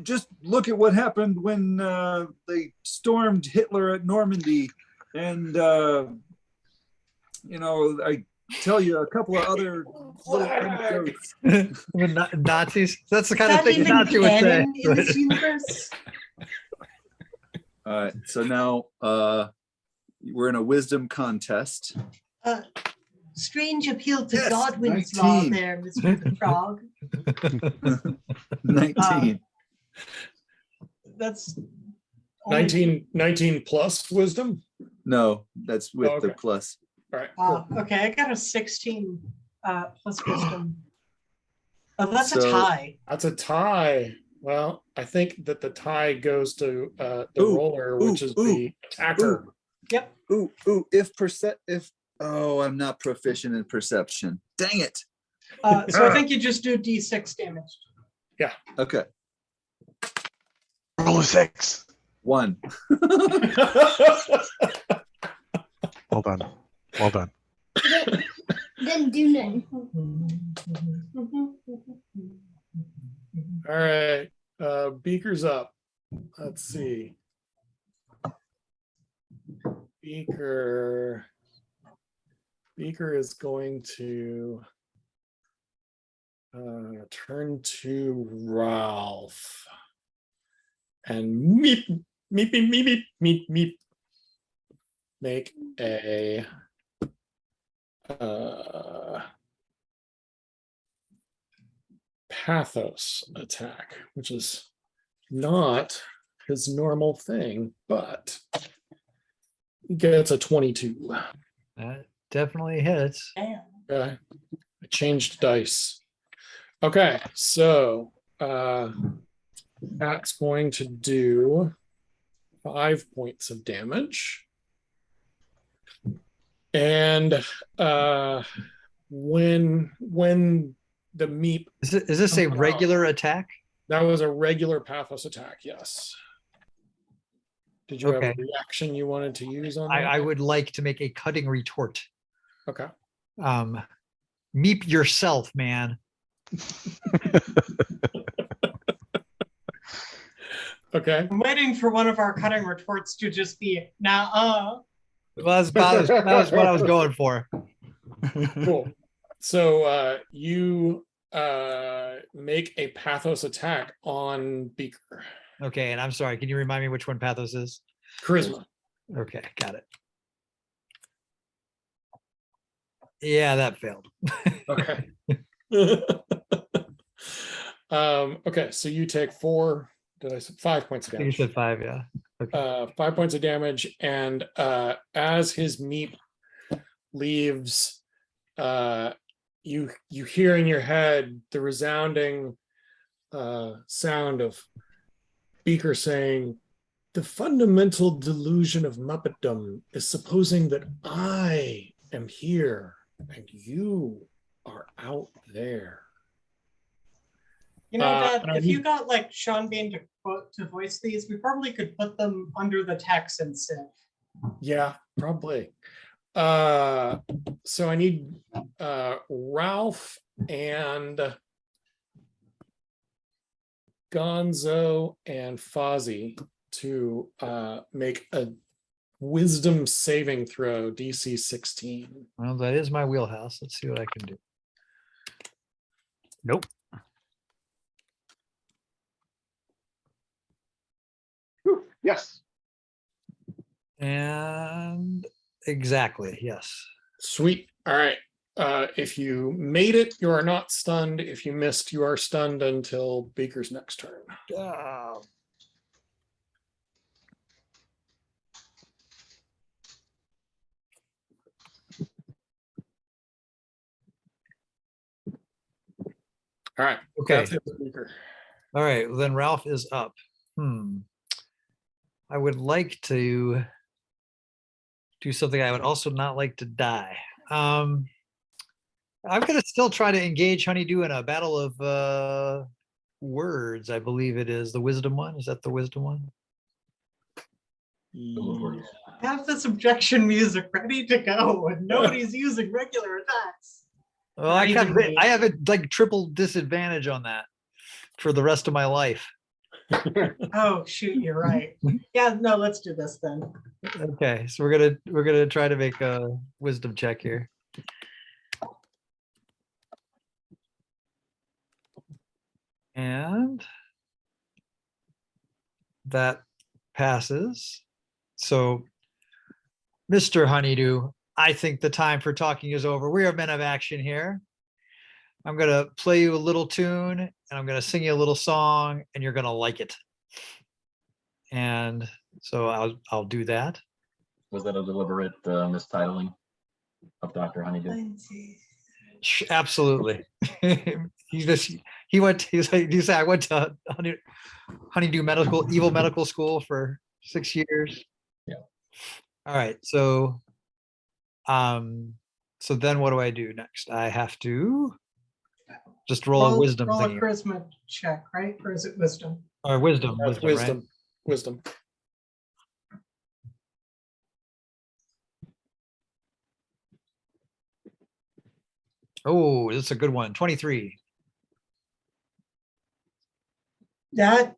Speaker 2: just look at what happened when they stormed Hitler at Normandy. And, tell you a couple of other little anecdotes.
Speaker 5: Nazis. That's the kind
Speaker 10: Is
Speaker 5: of
Speaker 10: that
Speaker 5: thing a
Speaker 10: even
Speaker 5: Nazi would say.
Speaker 10: canon in this universe?
Speaker 2: All right, so now we're in a wisdom contest.
Speaker 10: Strange appeal to
Speaker 2: Yes,
Speaker 10: Godwin's law
Speaker 2: 19.
Speaker 10: there, Mr. the Frog.
Speaker 2: 19.
Speaker 9: That's only-
Speaker 1: 19 plus wisdom.
Speaker 2: No, that's with
Speaker 1: Oh,
Speaker 2: the
Speaker 1: okay.
Speaker 2: plus.
Speaker 1: All right, cool.
Speaker 9: Okay, I got a 16 plus wisdom. Oh, that's a
Speaker 2: So-
Speaker 9: tie.
Speaker 1: That's a tie. Well, I think that the tie goes to the
Speaker 2: Ooh,
Speaker 1: roller, which is
Speaker 2: ooh,
Speaker 1: the attacker.
Speaker 9: Yep.
Speaker 2: Ooh, oh, I'm not proficient in perception. Dang it.
Speaker 9: So I think you just do D6 damage.
Speaker 2: Okay,
Speaker 11: Roll a 6.
Speaker 2: 1.
Speaker 11: Well done. Well done.
Speaker 8: Then do none.
Speaker 1: All right, Beaker's up. Let's see. Beaker is going to turn to Ralph and meep, meep, meep, meep, meep, meep. Make a pathos attack, which is not his normal thing, but he gets a 22.
Speaker 5: That definitely hits.
Speaker 9: Damn.
Speaker 1: Okay. I changed dice. Okay, so that's going to do 5 points of damage. And when the meep,
Speaker 5: Is this a regular attack?
Speaker 1: that was a regular pathos attack, yes. Did you have
Speaker 5: Okay.
Speaker 1: a reaction you wanted to use on that?
Speaker 5: I would like to make a cutting retort.
Speaker 1: Okay.
Speaker 5: Meep yourself, man.
Speaker 1: Okay.
Speaker 9: I'm waiting for one of our cutting retorts to just be nah.
Speaker 5: Well, that was what I was going for.
Speaker 1: Cool. So you make a pathos attack on Beaker.
Speaker 5: Okay, and I'm sorry. Can you remind me which one pathos is?
Speaker 1: Charisma.
Speaker 5: Okay, got it. Yeah, that failed.
Speaker 1: Okay. Okay, so you take 4, did I say 5 points of
Speaker 5: I think you
Speaker 1: damage?
Speaker 5: said 5, yeah. Okay.
Speaker 1: 5 points of damage, and as his meat leaves, you hear in your head the resounding sound of Beaker saying, "The fundamental delusion of Muppetdom is supposing that I am here and you are out there."
Speaker 9: You know, Dad,
Speaker 1: and I
Speaker 9: if you
Speaker 1: need-
Speaker 9: got like Sean Bean to voice these, we probably could put them under the text instead.
Speaker 1: Yeah, probably. So I need Ralph and Gonzo and Fozzie to make a wisdom saving throw, DC 16.
Speaker 5: Well, that is my wheelhouse. Let's see what I can do. Nope.
Speaker 3: Whew, yes.
Speaker 5: And exactly, yes.
Speaker 1: Sweet. All right. If you made it, you are not stunned. If you missed, you are stunned until Beaker's next turn. All right.
Speaker 5: Okay.
Speaker 1: That's it for Beaker.
Speaker 5: All right, well, then Ralph is up. I would like to do something. I would also not like to die. I'm gonna still try to engage Honeydew in a battle of words. I believe it is the wisdom one. Is that the wisdom one?
Speaker 9: Have this objection music ready to go, and nobody's using regular attacks.
Speaker 5: Well, I
Speaker 9: Not
Speaker 5: kind
Speaker 9: even
Speaker 5: of,
Speaker 9: me.
Speaker 5: I have a like triple disadvantage on that for the rest of my life.
Speaker 9: Oh shoot, you're right. Yeah, no, let's do this then.
Speaker 5: Okay, so we're gonna try to make a wisdom check here. And that passes. So, Mr. Honeydew, I think the time for talking is over. We are men of action here. I'm going to play you a little tune and I'm going to sing you a little song and you're going to like it. And so I'll do that.
Speaker 4: Was that a deliberate mistitling of Dr. Honeydew?
Speaker 5: Absolutely. He said I went to Honeydew Evil Medical School for 6 years.
Speaker 4: Yeah.
Speaker 5: All right. So then what do I do next? I have to just roll a wisdom
Speaker 10: Roll a
Speaker 5: thingy.
Speaker 10: charisma check, right? Or is it wisdom?
Speaker 5: Or wisdom,
Speaker 1: That's
Speaker 5: right?
Speaker 1: wisdom.
Speaker 5: Oh, that's a good one. 23.
Speaker 10: That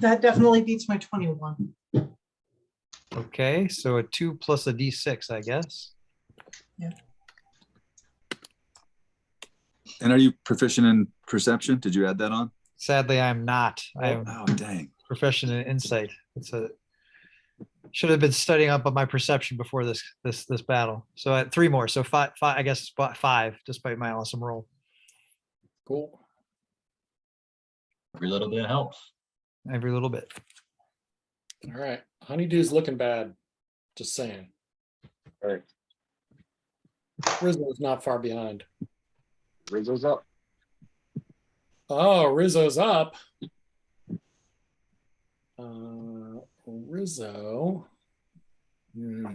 Speaker 10: definitely beats my 21.
Speaker 5: Okay, so a 2 plus a d6, I guess.
Speaker 2: And are you proficient in perception? Did you add that on?
Speaker 5: Sadly, I'm not. I am
Speaker 2: Oh, dang.
Speaker 5: proficient in insight. Should have been studying up on my perception before this battle. So at 3 more, so five, I guess 5, despite my awesome roll.
Speaker 1: Cool.
Speaker 4: Every little bit helps.
Speaker 5: Every little bit.
Speaker 1: All right. Honeydew's looking bad. Just saying.
Speaker 3: All right.
Speaker 1: Rizzo's not far behind.
Speaker 3: Rizzo's up.
Speaker 1: Oh, Rizzo's up. Rizzo. I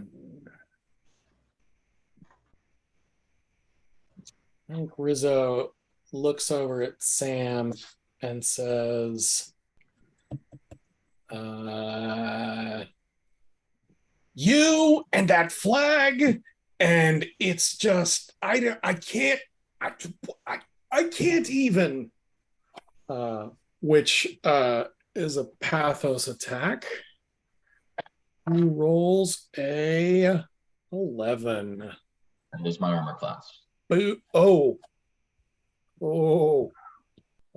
Speaker 1: think Rizzo looks over at Sam and says, you and that flag, and it's just I can't even, which is a pathos attack. He rolls a 11.
Speaker 4: That is my armor class.
Speaker 1: Oh, I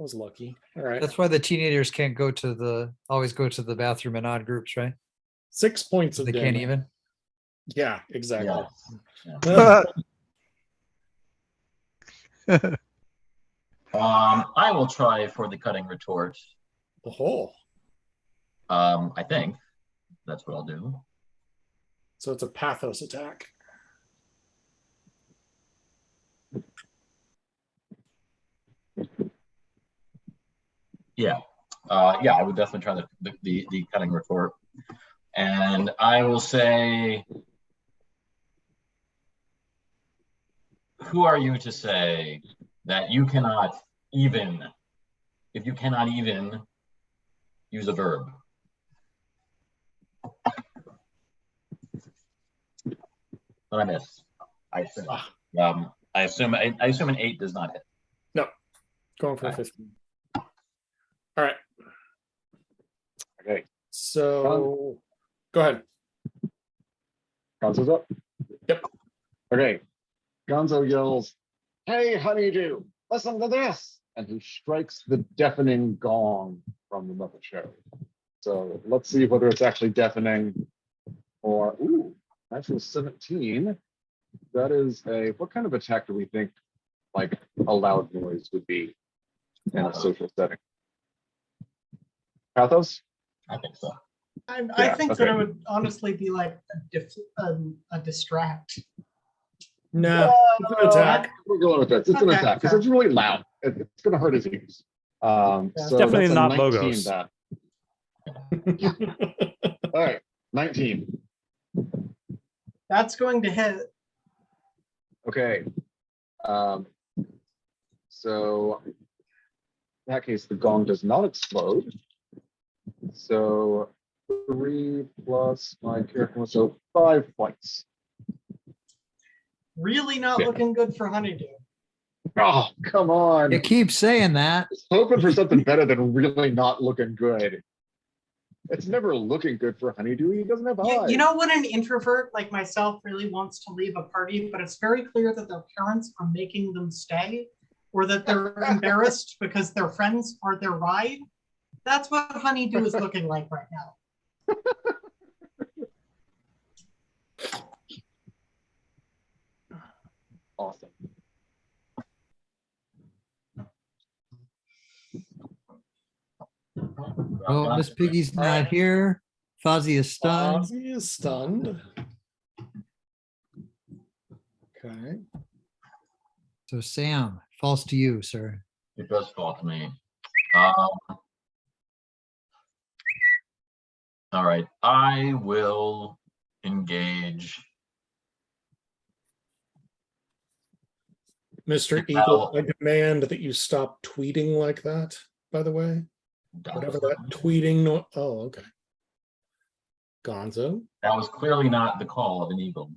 Speaker 1: was lucky. All right.
Speaker 5: That's why the teenagers can't always go to the bathroom in odd groups, right?
Speaker 1: 6 points of
Speaker 5: They
Speaker 1: damage.
Speaker 5: can't even.
Speaker 1: Yeah, exactly.
Speaker 4: Yeah. I will try for the cutting retort.
Speaker 1: The hole.
Speaker 4: I think that's what I'll do.
Speaker 1: So it's a pathos attack.
Speaker 4: Yeah. I would definitely try the cutting retort. And I will say, who are you to say that you cannot even, if you cannot even use a verb? What I miss? I assume an 8 does not hit.
Speaker 1: No, going for a 15. All right.
Speaker 3: Okay.
Speaker 1: So go ahead.
Speaker 3: Gonzo's up?
Speaker 1: Yep.
Speaker 3: Okay. Gonzo yells, "Hey, Honeydew, listen to this!" And he strikes the deafening gong from the Muppet Show. So let's see whether it's actually deafening or, ooh, natural 17. That is what kind of attack do we think like a loud noise would be in a social setting? Pathos?
Speaker 4: I think so.
Speaker 10: I think that
Speaker 3: okay.
Speaker 10: it would honestly be like a distract.
Speaker 1: No, it's an attack.
Speaker 3: We're going with this. It's an
Speaker 10: Okay,
Speaker 3: attack because
Speaker 10: fair.
Speaker 3: it's really loud. It's going to hurt his ears. So
Speaker 6: definitely
Speaker 3: that's a
Speaker 6: not
Speaker 3: 19
Speaker 6: logos.
Speaker 3: That. All right, 19.
Speaker 10: That's going to hit.
Speaker 3: Okay. So in that case, the gong does not explode. So 3 plus my character, so 5 points.
Speaker 10: Really not
Speaker 3: Yeah.
Speaker 10: looking good for Honeydew.
Speaker 3: Oh, come on.
Speaker 5: You keep saying that.
Speaker 3: Just hoping for something better than really not looking good. It's never looking good for Honeydew. He doesn't have eyes.
Speaker 10: You know when an introvert like myself really wants to leave a party, but it's very clear that their parents are making them stay?
Speaker 9: or that they're embarrassed because their friends are their ride. That's what Honeydew is looking like right now.
Speaker 3: Awesome.
Speaker 5: Well, Miss Piggy's not here. Fozzie is stunned.
Speaker 1: Ozzy is stunned. Okay.
Speaker 5: So Sam, falls to you, sir.
Speaker 4: It does fall to me. All right, I will engage.
Speaker 1: Mr. Eagle, I demand that you stop tweeting like that, by the way. Whatever that tweeting, oh, okay. Gonzo.
Speaker 4: That was clearly not the call of an eagle,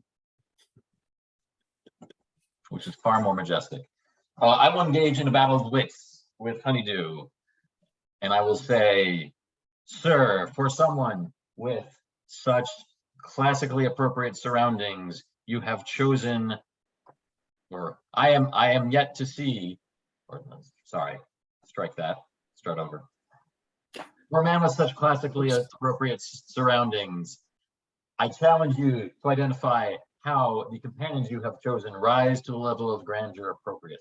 Speaker 4: which is far more majestic. I will engage in a battle of wits with Honeydew, and I will say, sir, for someone with such classically appropriate surroundings, you have chosen, or I am yet to see, or sorry, strike that, start over. For a man with such classically appropriate surroundings, I challenge you to identify how the companions you have chosen rise to the level of grandeur appropriate.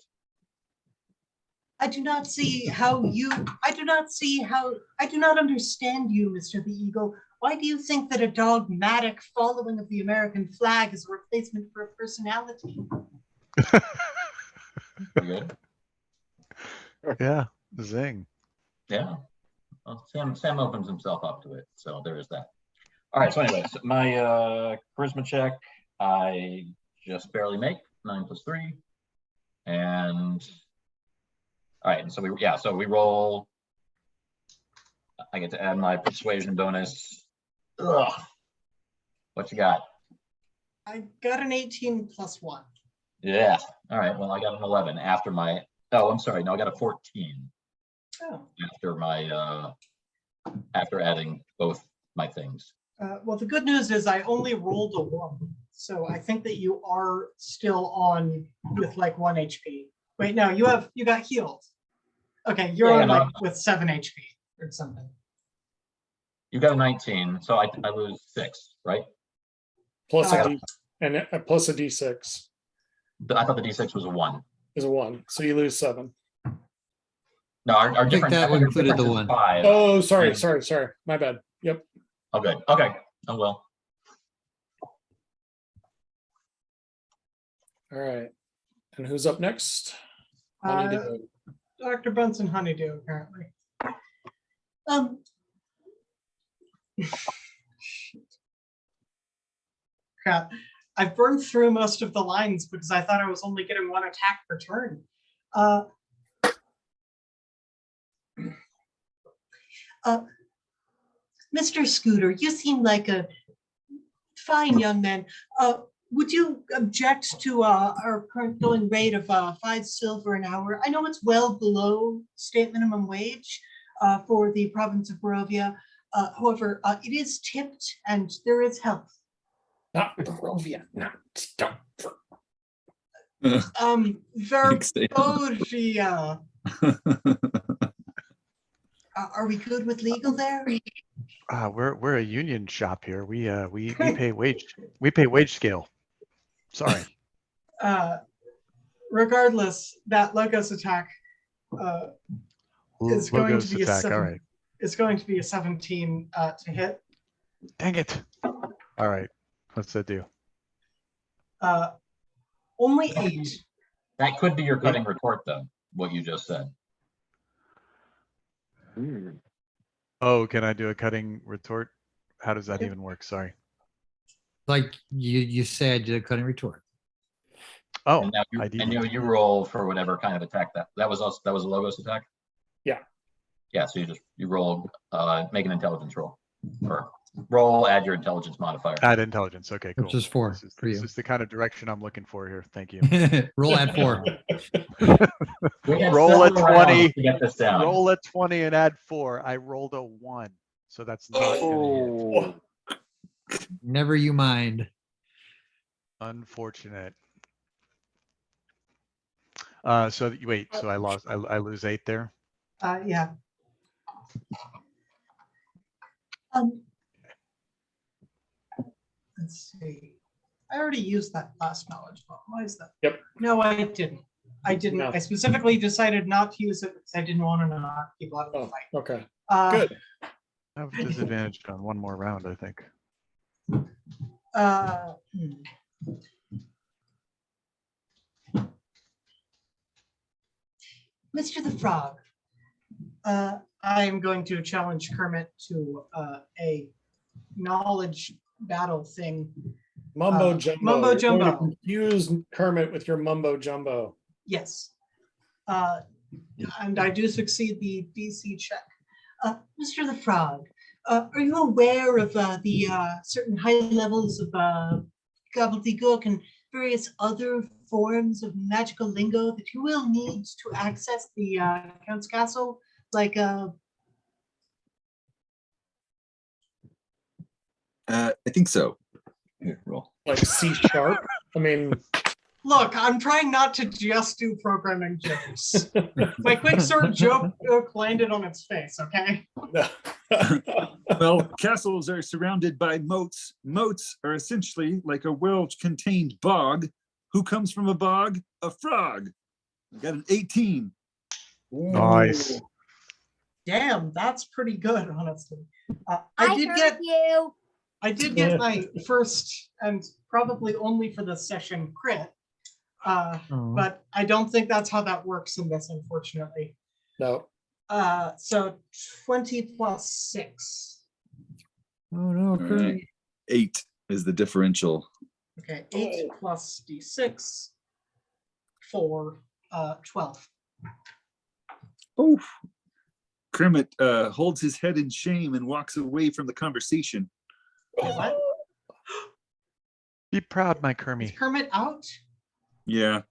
Speaker 10: I do not see how you, I do not understand you, Mr. the Eagle. Why do you think that a dogmatic following of the American flag is a replacement for a personality?
Speaker 4: Good.
Speaker 11: Yeah, zing.
Speaker 4: Yeah. Well, Sam opens himself up to it, so there is that. All right. So, anyways, my charisma check, I just barely make 9 + 3, and all right. So we roll. I get to add my persuasion bonus. Ugh. What you got?
Speaker 9: I got an 18 + 1.
Speaker 4: Yeah. All right. Well, I got an 11 after my. Oh, I'm sorry. No, I got a 14
Speaker 9: Oh.
Speaker 4: after my after adding both my things.
Speaker 9: Well, the good news is I only rolled a 1, so I think that you are still on with like 1 HP. Wait, no, you got healed. Okay, you're
Speaker 4: Yeah,
Speaker 9: on
Speaker 4: no.
Speaker 9: like with 7 HP or something.
Speaker 4: You got a 19, so I lose 6, right?
Speaker 1: Plus
Speaker 9: Uh,
Speaker 1: a D and plus a D6
Speaker 4: I thought the D6 was a 1.
Speaker 1: is a 1, so you lose 7.
Speaker 4: No, our
Speaker 5: I think
Speaker 4: difference.
Speaker 5: that
Speaker 4: I think our
Speaker 5: included the
Speaker 4: difference is
Speaker 5: 1.
Speaker 4: 5.
Speaker 1: Oh, sorry,
Speaker 4: And-
Speaker 1: sorry. My bad. Yep.
Speaker 4: Oh, good. Okay. Oh well.
Speaker 1: All right. And who's up next?
Speaker 9: Uh,
Speaker 1: Honeydew.
Speaker 9: Dr. Bunsen Honeydew, apparently. Crap. I've burned through most of the lines because I thought I was only getting 1 attack per turn.
Speaker 10: Mr. Scooter, you seem like a fine young man. Would you object to our current going rate of 5 silver an hour? I know it's well below state minimum wage for the province of Barovia. However, it is tipped and there is help.
Speaker 1: Not Barovia. Not stop.
Speaker 9: Verbogia.
Speaker 10: Are we good with legal there?
Speaker 11: We're a union shop here. We pay wage scale. Sorry.
Speaker 9: Regardless, that Logos attack is going to
Speaker 11: Logos
Speaker 9: be
Speaker 11: attack. All right.
Speaker 9: It's going to be a 17 to hit.
Speaker 11: Dang it. All right. What's that do?
Speaker 9: Only 8.
Speaker 4: That could be your cutting retort, though. What you just said.
Speaker 11: Oh, can I do a cutting retort? How does that even work? Sorry.
Speaker 5: Like you said, you couldn't retort.
Speaker 11: Oh,
Speaker 4: And now you roll for whatever kind of attack that was. Also, that was a Logos attack.
Speaker 1: Yeah.
Speaker 4: Yeah. So you roll, make an intelligence roll, or roll, add your intelligence modifier.
Speaker 11: Add intelligence. Okay, cool.
Speaker 5: Which is 4 for
Speaker 11: This
Speaker 5: you.
Speaker 11: is the kind of direction I'm looking for here. Thank you.
Speaker 5: Roll at 4.
Speaker 4: We had
Speaker 11: Roll a
Speaker 4: several rounds
Speaker 11: 20.
Speaker 4: to get this down.
Speaker 11: Roll a 20 and add 4. I rolled a 1, so that's not gonna hit.
Speaker 5: Never you mind.
Speaker 11: Unfortunate. Wait, so I lose 8 there.
Speaker 10: Yeah. Let's see. I already used that last knowledge bomb. Why is that?
Speaker 1: Yep.
Speaker 10: No, I didn't. I didn't.
Speaker 1: No.
Speaker 10: I specifically decided not to use it because I didn't want to knock people out of the
Speaker 1: Oh,
Speaker 10: fight.
Speaker 1: okay. Good.
Speaker 11: I have a disadvantage on one more round, I think.
Speaker 10: Mr. the Frog, I'm going to challenge Kermit to a knowledge battle thing.
Speaker 1: Mumbo jumbo.
Speaker 10: Mumbo
Speaker 1: You're going to
Speaker 10: jumbo.
Speaker 1: confuse Kermit with your mumbo jumbo.
Speaker 10: Yes. And I do succeed the DC check. Mr. the Frog, are you aware of the certain high levels of gobbledygook and various other forms of magical lingo that you will need to access the Count's Castle? Like
Speaker 2: I think so. Here, roll.
Speaker 1: Like C#? I mean,
Speaker 10: look, I'm trying not to just do programming jokes. My quicksort joke landed on its face, okay?
Speaker 2: Well, castles are surrounded by moats. Moats are essentially like a well-contained bog. Who comes from a bog? A frog. I got an 18.
Speaker 11: Nice.
Speaker 10: Damn, that's pretty good, honestly.
Speaker 8: I
Speaker 10: I did get
Speaker 8: you.
Speaker 10: my first and probably only for the session crit. But I don't think that's how that works in this, unfortunately.
Speaker 1: no.
Speaker 10: So 20 plus 6.
Speaker 5: Oh no,
Speaker 2: All
Speaker 5: Kermit.
Speaker 2: right. 8 is the differential.
Speaker 10: Okay, 8 plus D6 for 12.
Speaker 2: Oh. Kermit holds his head in shame and walks away from the conversation.
Speaker 10: Wait, what?
Speaker 11: Be proud, my
Speaker 10: Is
Speaker 11: Kermit.
Speaker 10: Kermit out?
Speaker 2: Yeah.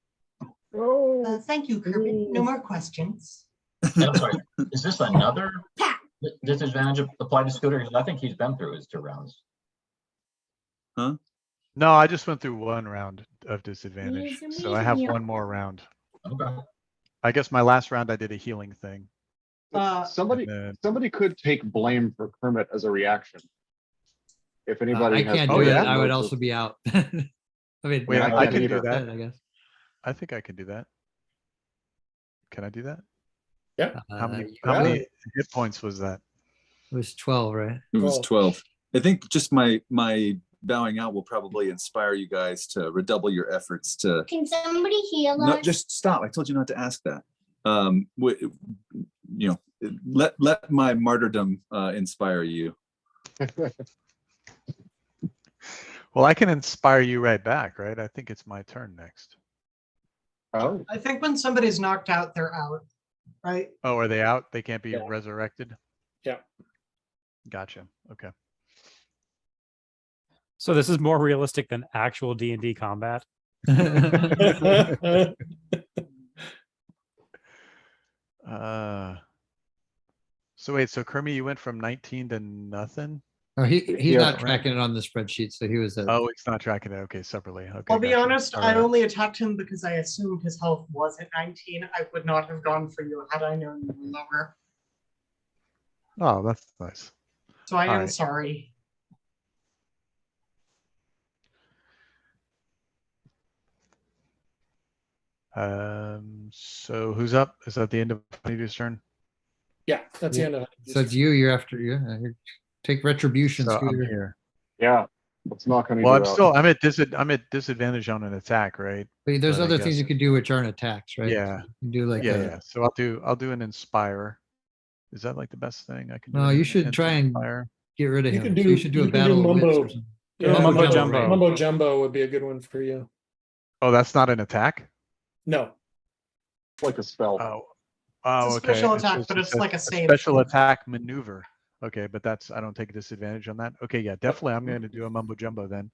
Speaker 10: Thank you, Kermit. No more questions.
Speaker 4: I'm sorry, is this another disadvantage applied to Scooter? Because I think he's been through his 2 rounds.
Speaker 11: No, I just went through 1 round of disadvantage,
Speaker 8: Yes,
Speaker 11: so I have
Speaker 8: amazing.
Speaker 11: 1 more round.
Speaker 4: Okay.
Speaker 11: I guess my last round I did a healing thing.
Speaker 3: Somebody
Speaker 11: and then-
Speaker 3: somebody could take blame for Kermit as a reaction. If anybody
Speaker 5: I
Speaker 3: has
Speaker 5: can't
Speaker 11: Oh,
Speaker 5: do it.
Speaker 11: yeah?
Speaker 5: I would
Speaker 3: notes
Speaker 5: also
Speaker 3: of-
Speaker 5: be out. I mean,
Speaker 11: Wait,
Speaker 3: I
Speaker 11: I
Speaker 3: can't
Speaker 11: can do
Speaker 3: either.
Speaker 11: that.
Speaker 5: I guess.
Speaker 11: I think I can do that. Can I do that?
Speaker 1: Yeah.
Speaker 11: How many
Speaker 5: You
Speaker 11: how
Speaker 5: could.
Speaker 11: many hit points was that?
Speaker 5: It was 12, right?
Speaker 2: It was
Speaker 1: 12.
Speaker 2: 12. I think just my bowing out will probably inspire you guys to redouble your efforts to
Speaker 8: Can somebody heal
Speaker 2: no,
Speaker 8: us?
Speaker 2: just stop. I told you not to ask that. Let my martyrdom inspire you.
Speaker 11: Well, I can inspire you right back, right? I think it's my turn next.
Speaker 3: Oh,
Speaker 10: I think when somebody's knocked out, they're out, right?
Speaker 11: Oh, are they out? They can't be
Speaker 1: Yeah.
Speaker 11: resurrected?
Speaker 1: Yeah.
Speaker 11: Gotcha. Okay.
Speaker 6: So this is more realistic than actual D&D combat.
Speaker 11: So wait, so Kermit, you went from 19 to nothing?
Speaker 5: Oh, he's
Speaker 3: Yeah.
Speaker 5: not tracking it on the spreadsheet, so he was at
Speaker 11: Oh, it's not tracking it. Okay, separately. Okay.
Speaker 10: I'll be
Speaker 11: gotcha.
Speaker 10: honest,
Speaker 11: All
Speaker 10: I
Speaker 11: right.
Speaker 10: only attacked him because I assumed his health was at 19. I would not have gone for you had I known you were lower.
Speaker 11: Oh, that's nice.
Speaker 10: So I am
Speaker 11: Alright.
Speaker 10: sorry.
Speaker 11: So who's up? Is that the end of Honeydews' turn?
Speaker 1: Yeah, that's the end of it.
Speaker 5: So it's you. You're after you. Take retribution,
Speaker 11: So I'm
Speaker 5: Scooter.
Speaker 11: here.
Speaker 3: yeah. Let's knock on
Speaker 11: Well,
Speaker 3: out.
Speaker 11: I'm at disadvantage on an attack, right?
Speaker 5: But there's
Speaker 11: but I
Speaker 5: other things
Speaker 11: guess-
Speaker 5: you could do which aren't attacks, right?
Speaker 11: Yeah.
Speaker 5: You can do like
Speaker 11: Yeah. So I'll do an inspire. Is that like the best thing I can do?
Speaker 5: No, you
Speaker 11: An
Speaker 5: should try and
Speaker 11: inspire?
Speaker 5: get rid of
Speaker 1: You
Speaker 5: him.
Speaker 1: could
Speaker 5: So
Speaker 1: do-
Speaker 5: you should do
Speaker 1: you
Speaker 5: a
Speaker 1: could do
Speaker 5: battle of wits
Speaker 1: mumbo.
Speaker 5: or something.
Speaker 1: Yeah,
Speaker 6: Mumbo
Speaker 1: mumbo
Speaker 6: jumbo.
Speaker 1: Mumbo jumbo would be a good one for you.
Speaker 11: Oh, that's not an attack?
Speaker 1: No,
Speaker 3: Like a spell.
Speaker 11: Oh.
Speaker 10: It's
Speaker 11: Oh,
Speaker 10: a
Speaker 11: okay.
Speaker 10: special
Speaker 11: It's
Speaker 10: attack,
Speaker 11: just-
Speaker 10: but it's like a save.
Speaker 11: Special attack maneuver. Okay, but I don't take a disadvantage on that. Okay, yeah, definitely. I'm going to do a mumbo jumbo then.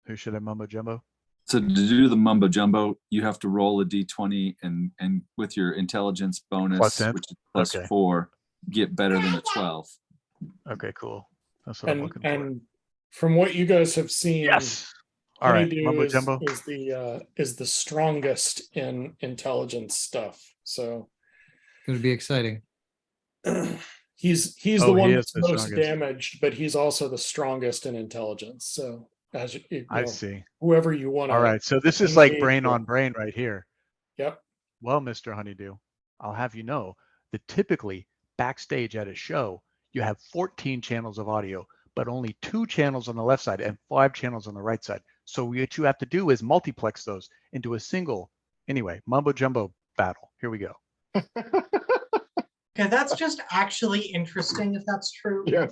Speaker 11: Who should I mumbo jumbo?
Speaker 2: So to do the mumbo jumbo, you have to roll a d20 and with your intelligence bonus,
Speaker 11: Plus 10?
Speaker 2: which is plus
Speaker 11: Okay.
Speaker 2: 4, get better than a 12.
Speaker 11: Okay, cool. That's what I'm looking for.
Speaker 1: and from what you guys have seen,
Speaker 11: Yes. All right,
Speaker 1: Honeydew
Speaker 11: mumbo
Speaker 1: is,
Speaker 11: jumbo.
Speaker 1: is the strongest in intelligence stuff. So
Speaker 5: Gonna be exciting.
Speaker 1: he's the
Speaker 11: Oh, he
Speaker 1: one
Speaker 11: is
Speaker 1: that's
Speaker 11: the
Speaker 1: most
Speaker 11: strongest.
Speaker 1: damaged, but he's also the strongest in intelligence. So as you
Speaker 11: I
Speaker 1: know,
Speaker 11: see.
Speaker 1: whoever you want to.
Speaker 11: All right, so this is like brain on brain right here.
Speaker 1: Yep.
Speaker 11: Well, Mr. Honeydew, I'll have you know that typically backstage at a show, you have 14 channels of audio, but only 2 channels on the left side and 5 channels on the right side. So what you have to do is multiplex those into a single. Anyway, mumbo jumbo battle. Here we go.
Speaker 10: Okay, that's just actually interesting if that's true.
Speaker 3: Yes.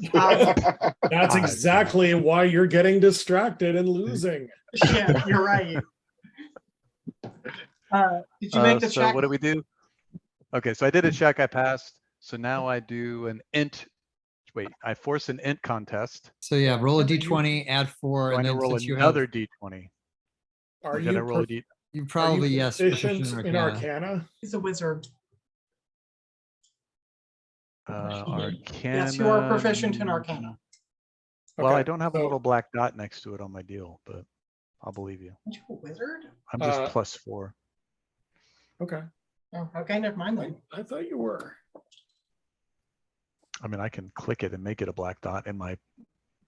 Speaker 1: That's exactly why you're getting distracted and losing.
Speaker 10: Yeah, you're right. Did you make the
Speaker 11: So
Speaker 10: check?
Speaker 11: what do we do? Okay, so I did a check, I passed. So now I do an int. Wait, I force an int contest.
Speaker 5: So yeah, roll a
Speaker 1: Yeah, but
Speaker 5: d20, add 4,
Speaker 11: So I
Speaker 5: and
Speaker 11: need to
Speaker 5: then
Speaker 11: roll
Speaker 5: since you have,
Speaker 11: another d20.
Speaker 1: Are
Speaker 11: Or did I
Speaker 1: you
Speaker 11: roll a
Speaker 1: prof-
Speaker 11: d?
Speaker 5: you
Speaker 1: are you
Speaker 5: probably, yes,
Speaker 1: proficient
Speaker 5: proficient
Speaker 1: in
Speaker 5: Arcana.
Speaker 1: Arcana?
Speaker 10: He's a wizard.
Speaker 11: Arcana.
Speaker 10: Yes, you are proficient in Arcana.
Speaker 11: Well, I
Speaker 1: Okay,
Speaker 11: don't have a
Speaker 1: so,
Speaker 11: little black dot next to it on my deal, but I'll believe you.
Speaker 10: Aren't you a wizard?
Speaker 11: I'm just
Speaker 1: Uh,
Speaker 11: +4.
Speaker 1: Okay,
Speaker 10: Oh, okay, never mind then.
Speaker 1: I thought you were.
Speaker 11: I mean, I can click it and make it a black dot in my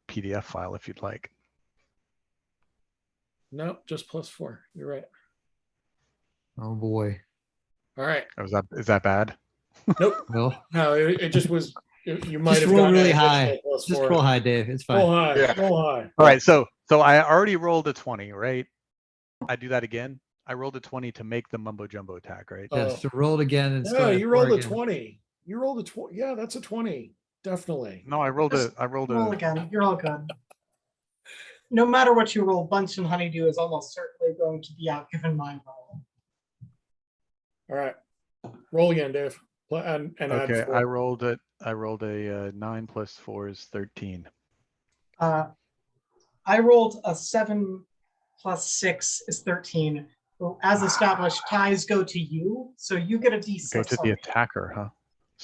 Speaker 11: PDF file if you'd like.
Speaker 1: No, just +4. You're right.
Speaker 5: Oh boy.
Speaker 1: All right.
Speaker 11: Oh, is that bad?
Speaker 1: Nope.
Speaker 5: Well,
Speaker 1: No, it just was. You might
Speaker 5: just
Speaker 1: have
Speaker 5: roll
Speaker 1: gotten
Speaker 5: really
Speaker 1: an
Speaker 5: high.
Speaker 1: additional
Speaker 5: Just
Speaker 1: +4.
Speaker 5: roll high, Dave. It's
Speaker 1: Roll
Speaker 5: fine.
Speaker 1: high.
Speaker 3: Yeah.
Speaker 1: Roll high.
Speaker 11: All right, so I already rolled a 20, right? I do that again. I rolled a 20 to make the mumbo jumbo attack, right?
Speaker 5: Yeah, so roll it again and
Speaker 1: Yeah,
Speaker 5: still add
Speaker 1: you
Speaker 5: 4
Speaker 1: rolled a
Speaker 5: again.
Speaker 1: 20. You rolled a 20. Yeah, that's a 20. Definitely.
Speaker 11: No, I rolled
Speaker 10: Just
Speaker 11: a
Speaker 10: Roll again. You're all good. No matter what you roll, Bunch and Honeydew is almost certainly going to be outgiven my roll.
Speaker 1: All right. Roll again, Dave. And add
Speaker 11: Okay,
Speaker 1: 4.
Speaker 11: I rolled a 9 + 4 is 13.
Speaker 10: I rolled a 7 + 6 is 13. Well, as established, ties go to you, so you get a d6.
Speaker 11: Go to the
Speaker 10: on it.
Speaker 11: attacker, huh?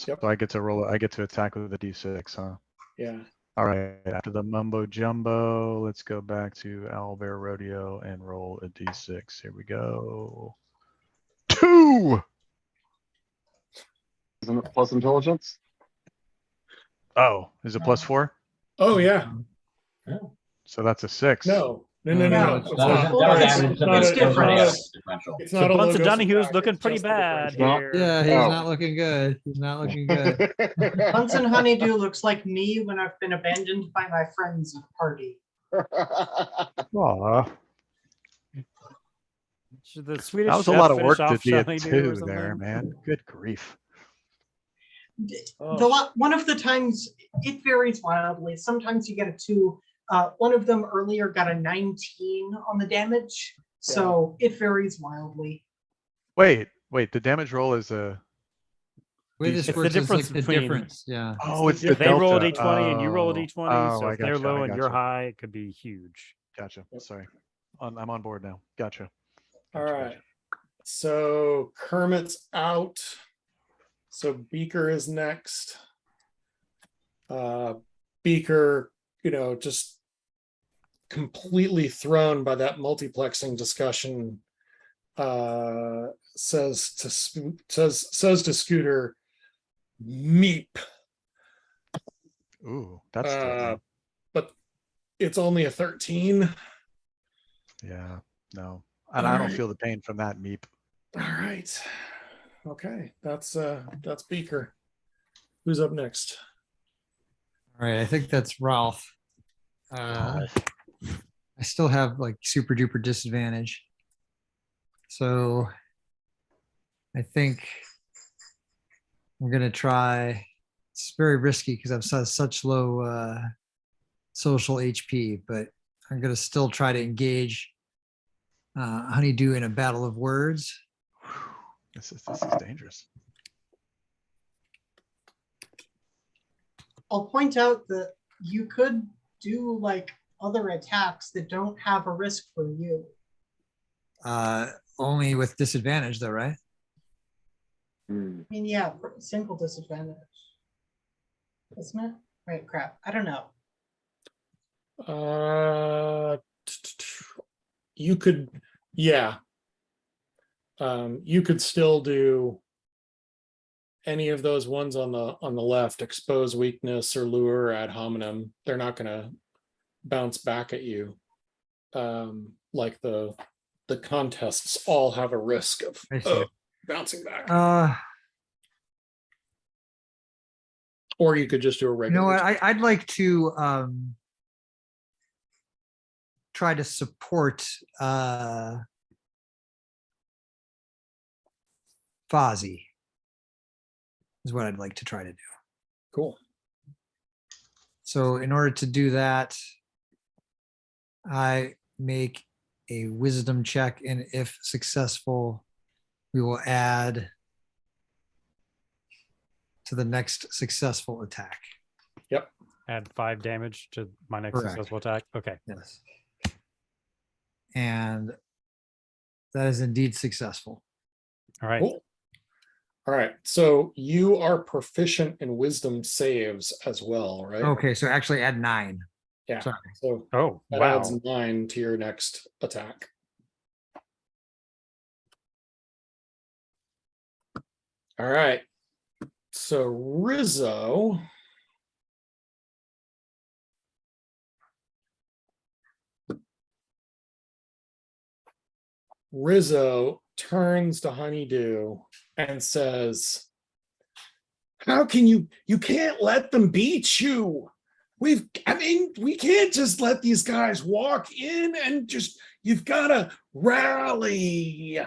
Speaker 1: Yep.
Speaker 11: So I get to attack with a d6, huh?
Speaker 1: Yeah.
Speaker 11: All right, after the mumbo jumbo, let's go back to Owlbear Rodeo and roll a d6. Here we go. 2!
Speaker 3: Isn't it plus intelligence?
Speaker 11: Oh, is it +4?
Speaker 1: Oh, yeah.
Speaker 11: So that's a 6.
Speaker 1: No. No.
Speaker 10: No,
Speaker 1: It's
Speaker 10: it's
Speaker 1: not.
Speaker 10: not.
Speaker 4: That was
Speaker 10: It's-
Speaker 4: added to
Speaker 10: it's
Speaker 4: the-
Speaker 10: different.
Speaker 4: that was added
Speaker 10: Yes.
Speaker 4: to the differential.
Speaker 1: It's
Speaker 6: So
Speaker 1: not a
Speaker 6: Bunsen
Speaker 1: Logos
Speaker 6: Donahue's
Speaker 1: attack,
Speaker 6: looking
Speaker 1: it's
Speaker 6: pretty
Speaker 1: just a
Speaker 6: bad
Speaker 1: differential.
Speaker 6: here.
Speaker 5: Yeah, he's
Speaker 3: Oh.
Speaker 5: not looking good. He's not looking good.
Speaker 10: Bunch and Honeydew looks like me when I've been abandoned by my friends at a party.
Speaker 11: Aw,
Speaker 6: Should the Swedish
Speaker 11: that was a
Speaker 6: chef
Speaker 11: lot of
Speaker 6: finish
Speaker 11: work to
Speaker 6: off
Speaker 11: be a
Speaker 6: Shiny Dew or
Speaker 11: 2 there,
Speaker 6: something?
Speaker 11: man. Good grief.
Speaker 6: Oh.
Speaker 10: One of the times, it varies wildly. Sometimes you get a 2. One of them earlier got a 19 on the damage, so it varies wildly.
Speaker 11: Wait, the damage roll is a.
Speaker 5: Way this
Speaker 6: It's the
Speaker 5: works is like
Speaker 6: difference
Speaker 5: the
Speaker 6: between-
Speaker 5: difference. Yeah.
Speaker 11: Oh, it's the
Speaker 6: If they roll a
Speaker 11: delta.
Speaker 6: d20 and you roll a
Speaker 11: Oh,
Speaker 6: d20,
Speaker 11: oh,
Speaker 6: so
Speaker 11: I
Speaker 6: if they're
Speaker 11: gotcha,
Speaker 6: low
Speaker 11: I
Speaker 6: and you're
Speaker 11: gotcha.
Speaker 6: high, it could be huge.
Speaker 11: Gotcha. Sorry. I'm on board now. Gotcha.
Speaker 1: All
Speaker 11: Gotcha,
Speaker 1: right.
Speaker 11: gotcha.
Speaker 1: So Kermit's out. So Beaker is next. Beaker, just completely thrown by that multiplexing discussion, says to Scooter, "Meep."
Speaker 11: Ooh, that's threatening.
Speaker 1: But it's only a 13.
Speaker 11: Yeah, no. And I don't
Speaker 1: Alright.
Speaker 11: feel the pain from that, Meep.
Speaker 1: All right. Okay, that's Beaker. Who's up next?
Speaker 5: All right, I think that's Ralph. I still have like super duper disadvantage. So I think I'm gonna try. It's very risky because I've such low social HP, but I'm gonna still try to engage Honeydew in a battle of words.
Speaker 11: This is dangerous.
Speaker 10: I'll point out that you could do like other attacks that don't have a risk for you.
Speaker 5: Only with disadvantage though, right?
Speaker 3: Hmm.
Speaker 10: I mean, yeah, single disadvantage. Isn't it? Right, crap. I don't know.
Speaker 1: you could, yeah. You could still do any of those ones on the left, expose weakness or lure ad hominem. They're not gonna bounce back at you. Like the contests all have a risk of
Speaker 5: I see.
Speaker 1: bouncing back. Or you could just do a
Speaker 5: You
Speaker 1: regular.
Speaker 5: know what? I'd like to try to support Fozzie is what I'd like to try to do.
Speaker 1: Cool.
Speaker 5: So in order to do that, I make a wisdom check, and if successful, we will add to the next successful attack.
Speaker 1: Yep.
Speaker 6: Add 5 damage to my next
Speaker 5: Correct.
Speaker 6: successful attack. Okay.
Speaker 5: Yes. And that is indeed successful.
Speaker 6: All right.
Speaker 1: Cool. All right. So you are proficient in wisdom saves as well, right?
Speaker 5: Okay, so actually add 9.
Speaker 1: Yeah.
Speaker 5: Sorry.
Speaker 1: So
Speaker 6: Oh,
Speaker 1: that
Speaker 6: wow.
Speaker 1: adds 9 to your next attack. All right. So Rizzo. Rizzo turns to Honeydew and says, how can you can't let them beat you. We can't just let these guys walk in and just, you've got to rally.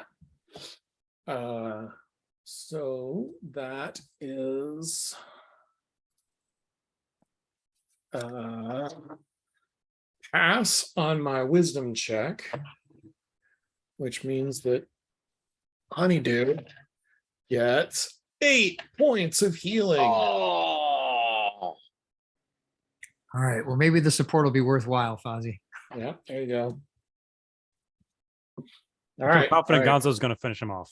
Speaker 1: So that is pass on my wisdom check, which means that Honeydew gets 8 points of healing.
Speaker 3: Oh,
Speaker 5: All right. Well, maybe the support will be worthwhile, Fozzie.
Speaker 1: Yeah, there you go. All
Speaker 6: I'm
Speaker 1: right.
Speaker 6: confident
Speaker 1: all right.
Speaker 6: Gonzo's going to finish him off.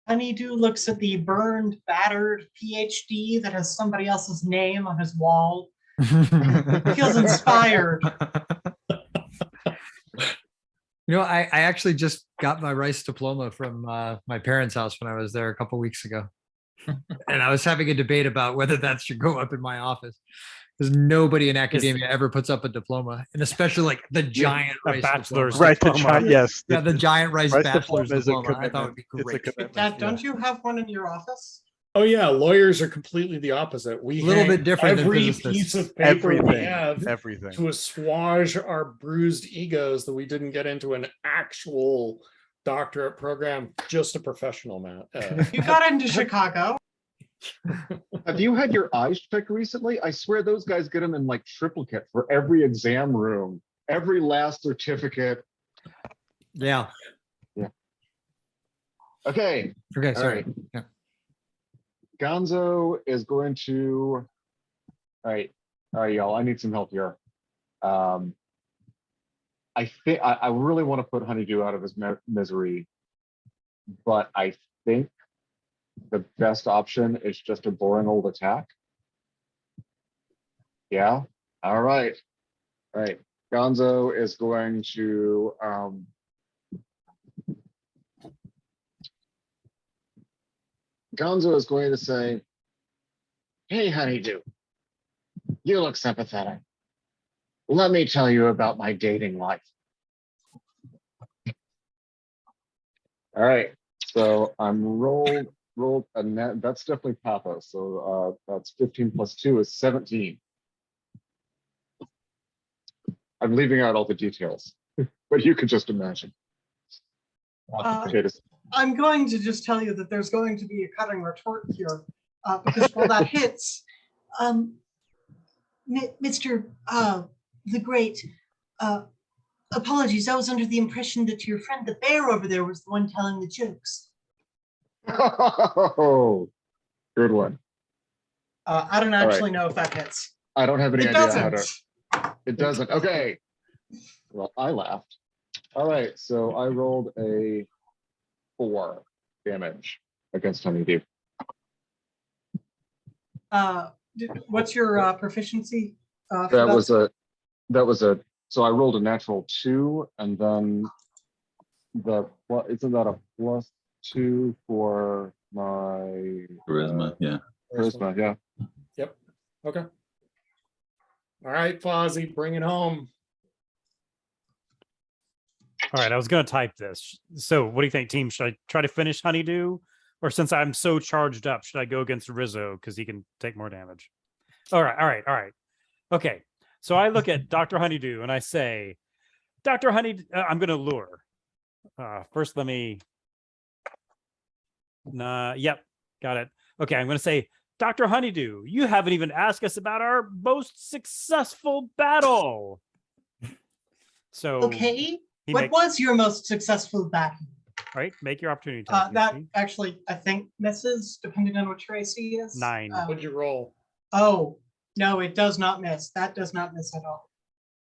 Speaker 9: Honeydew looks at the burned, battered PhD that has somebody else's name on his wall. Feels inspired.
Speaker 5: You know, I actually just got my rice diploma from my parents' house when I was there a couple weeks ago. And I was having a debate about whether that should go up in my office. Because nobody in academia ever puts up a diploma, and especially like the giant
Speaker 6: A
Speaker 5: rice
Speaker 6: bachelor's
Speaker 5: diploma.
Speaker 11: Right, the
Speaker 6: diploma.
Speaker 11: yes.
Speaker 5: Yeah, the giant rice
Speaker 11: rice
Speaker 5: bachelor's
Speaker 11: diploma is a
Speaker 5: diploma. I thought would be
Speaker 11: commitment. It's a
Speaker 5: great.
Speaker 11: commitment.
Speaker 9: Dad, don't you have one in your office?
Speaker 1: Oh yeah, lawyers are completely the opposite. We
Speaker 5: A little
Speaker 1: hang
Speaker 5: bit different than
Speaker 1: every
Speaker 5: physicists.
Speaker 1: piece of paper we
Speaker 11: Everything,
Speaker 1: have
Speaker 11: everything.
Speaker 1: to assuage our bruised egos that we didn't get into an actual doctorate program, just a professional, Matt.
Speaker 9: You got into Chicago.
Speaker 3: have you had your eyes checked recently? I swear those guys get them in like triplicate for every exam room, every last certificate.
Speaker 5: Yeah.
Speaker 3: Okay.
Speaker 5: Okay.
Speaker 3: All
Speaker 5: Sorry.
Speaker 3: right.
Speaker 5: Yeah.
Speaker 3: Gonzo is going to. All right, y'all. I need some help here. I think I really want to put Honeydew out of his misery, but I think the best option is just a boring old attack. Yeah. All right. All right. Gonzo is going to. Gonzo is going to say, "Hey, Honeydew, you look sympathetic. Let me tell you about my dating life." All right, so I'm rolled a net. That's definitely pathos. So that's 15 plus 2 is 17. I'm leaving out all the details, but you could just imagine. Okay,
Speaker 9: I'm going to just tell you that there's going to be a cutting retort here, because while that hits, Mr. The Great, apologies, I was under the impression that your friend the bear over there was the one telling the jokes.
Speaker 3: Oh, good one.
Speaker 9: I don't
Speaker 3: All right.
Speaker 9: actually know if that hits.
Speaker 3: I don't have any
Speaker 9: It
Speaker 3: idea how
Speaker 9: doesn't.
Speaker 3: to. It doesn't. Okay. Well, I laughed. All right, so I rolled a 4 damage against Honeydew.
Speaker 9: What's your proficiency? For
Speaker 3: That was a. So I rolled a natural 2, and then isn't that a +2 for my
Speaker 2: Charisma, yeah.
Speaker 3: charisma? Yeah.
Speaker 1: Yep. Okay. All right, Fozzie, bring it home.
Speaker 6: All right, I was going to type this. So, what do you think, team? Should I try to finish Honeydew, or since I'm so charged up, should I go against Rizzo because he can take more damage? All right. Okay, so I look at Dr. Honeydew and I say, Dr. Honey, I'm going to lure. First, let me. Yep, got it. Okay, I'm going to say, Dr. Honeydew, you haven't even asked us about our most successful battle. So,
Speaker 10: Okay, what was your most successful battle?
Speaker 6: Right, make your opportunity. Tag,
Speaker 10: That
Speaker 6: Lucy.
Speaker 10: actually, I think, misses, depending on what your AC is.
Speaker 6: 9.
Speaker 1: What'd you roll?
Speaker 10: Oh, no, it does not miss. That does not miss at all.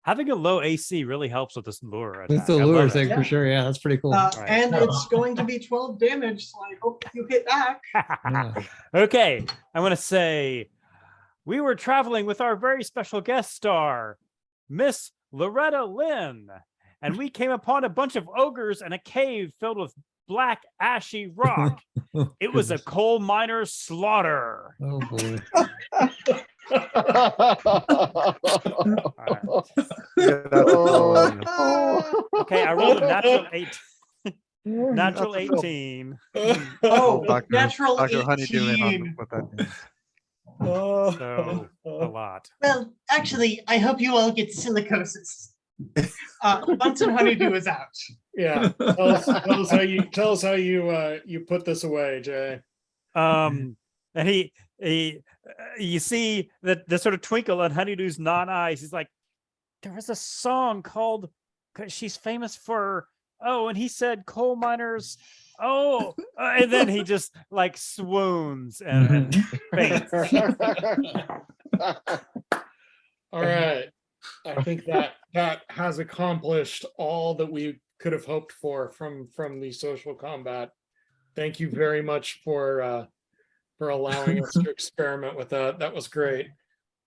Speaker 6: Having a low AC really helps with this lure
Speaker 5: With
Speaker 6: attack.
Speaker 5: the
Speaker 6: I
Speaker 5: lure
Speaker 6: love
Speaker 5: thing
Speaker 6: it.
Speaker 5: for sure. Yeah, that's pretty cool.
Speaker 6: Right.
Speaker 10: And it's going to be 12 damage, so I hope you hit back.
Speaker 5: Yeah.
Speaker 6: Okay, I want to say we were traveling with our very special guest star, Miss Loretta Lynn, and we came upon a bunch of ogres in a cave filled with black ashy rock. It was a coal miner's slaughter.
Speaker 5: Oh boy.
Speaker 6: Okay, I rolled a natural 8. Natural 18.
Speaker 10: Oh,
Speaker 11: Dr.
Speaker 10: natural
Speaker 11: Dr. Honeydew in on
Speaker 10: 18.
Speaker 11: what that means.
Speaker 6: So a lot.
Speaker 10: Well, actually, I hope you all get silicosis. Bunsen Honeydew is out.
Speaker 1: Yeah. Tell us how you put this away, Jay.
Speaker 6: And he you see that the sort of twinkle on Honeydew's non-eyes. He's like, there was a song called, because she's famous for, and he said coal miners. And then he just like swoons and faints.
Speaker 1: All right. I think that has accomplished all that we could have hoped for from the social combat. Thank you very much for allowing us to experiment with that. That was great.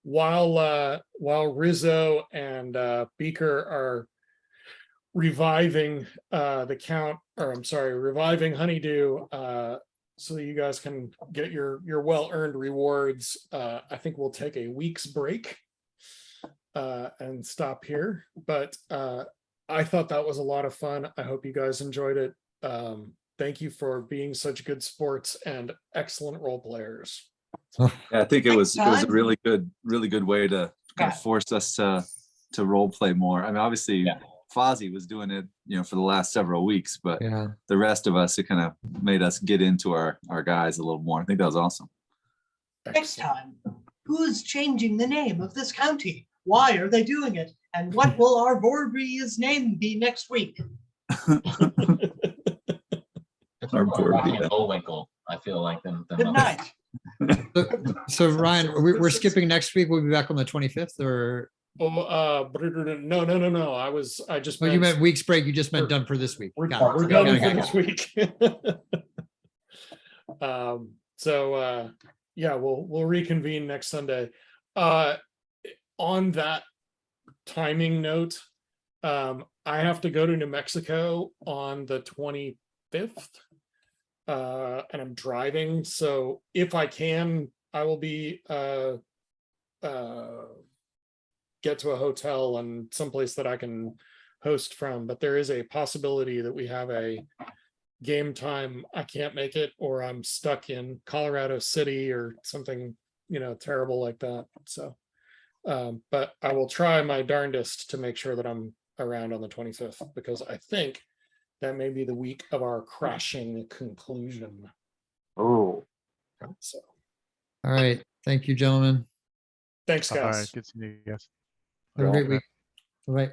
Speaker 1: While Rizzo and Beaker are reviving reviving Honeydew, so you guys can get your well-earned rewards. I think we'll take a week's break and stop here. But I thought that was a lot of fun. I hope you guys enjoyed it. Thank you for being such good sports and excellent role players.
Speaker 2: Yeah, I think it was a
Speaker 10: Thanks,
Speaker 2: really good way to kind of force us to role play more. I mean, obviously Fozzie was doing it, for the last several weeks, but
Speaker 5: Yeah.
Speaker 2: the rest of us, it kind of made us get into our guys a little more. I think that was awesome.
Speaker 10: Next time, who's changing the name of this county? Why are they doing it? And what will our Vorbee's name be next week?
Speaker 2: Our board
Speaker 4: Rocky
Speaker 2: beat
Speaker 4: and
Speaker 2: up.
Speaker 4: Bullwinkle. I feel like them.
Speaker 10: Good night.
Speaker 5: So Ryan, we're skipping next week. We'll be back on the 25th, or
Speaker 1: No. I just
Speaker 5: you meant week's break. You just meant done for this week.
Speaker 1: We're
Speaker 5: Got it.
Speaker 1: done
Speaker 5: Got it,
Speaker 1: for
Speaker 5: got it.
Speaker 1: this week. We'll reconvene next Sunday. On that timing note, I have to go to New Mexico on the 25th, and I'm driving. So if I can, I will be get to a hotel and someplace that I can host from. But there is a possibility that we have a game time. I can't make it, or I'm stuck in Colorado City or something, terrible like that. So. But I will try my darndest to make sure that I'm around on the 25th, because I think that may be the week of our crashing conclusion.
Speaker 3: Oh.
Speaker 1: So,
Speaker 5: All right. Thank you, gentlemen.
Speaker 1: thanks,
Speaker 11: All
Speaker 1: guys.
Speaker 11: right, good seeing you guys.
Speaker 5: Have a great week. All right.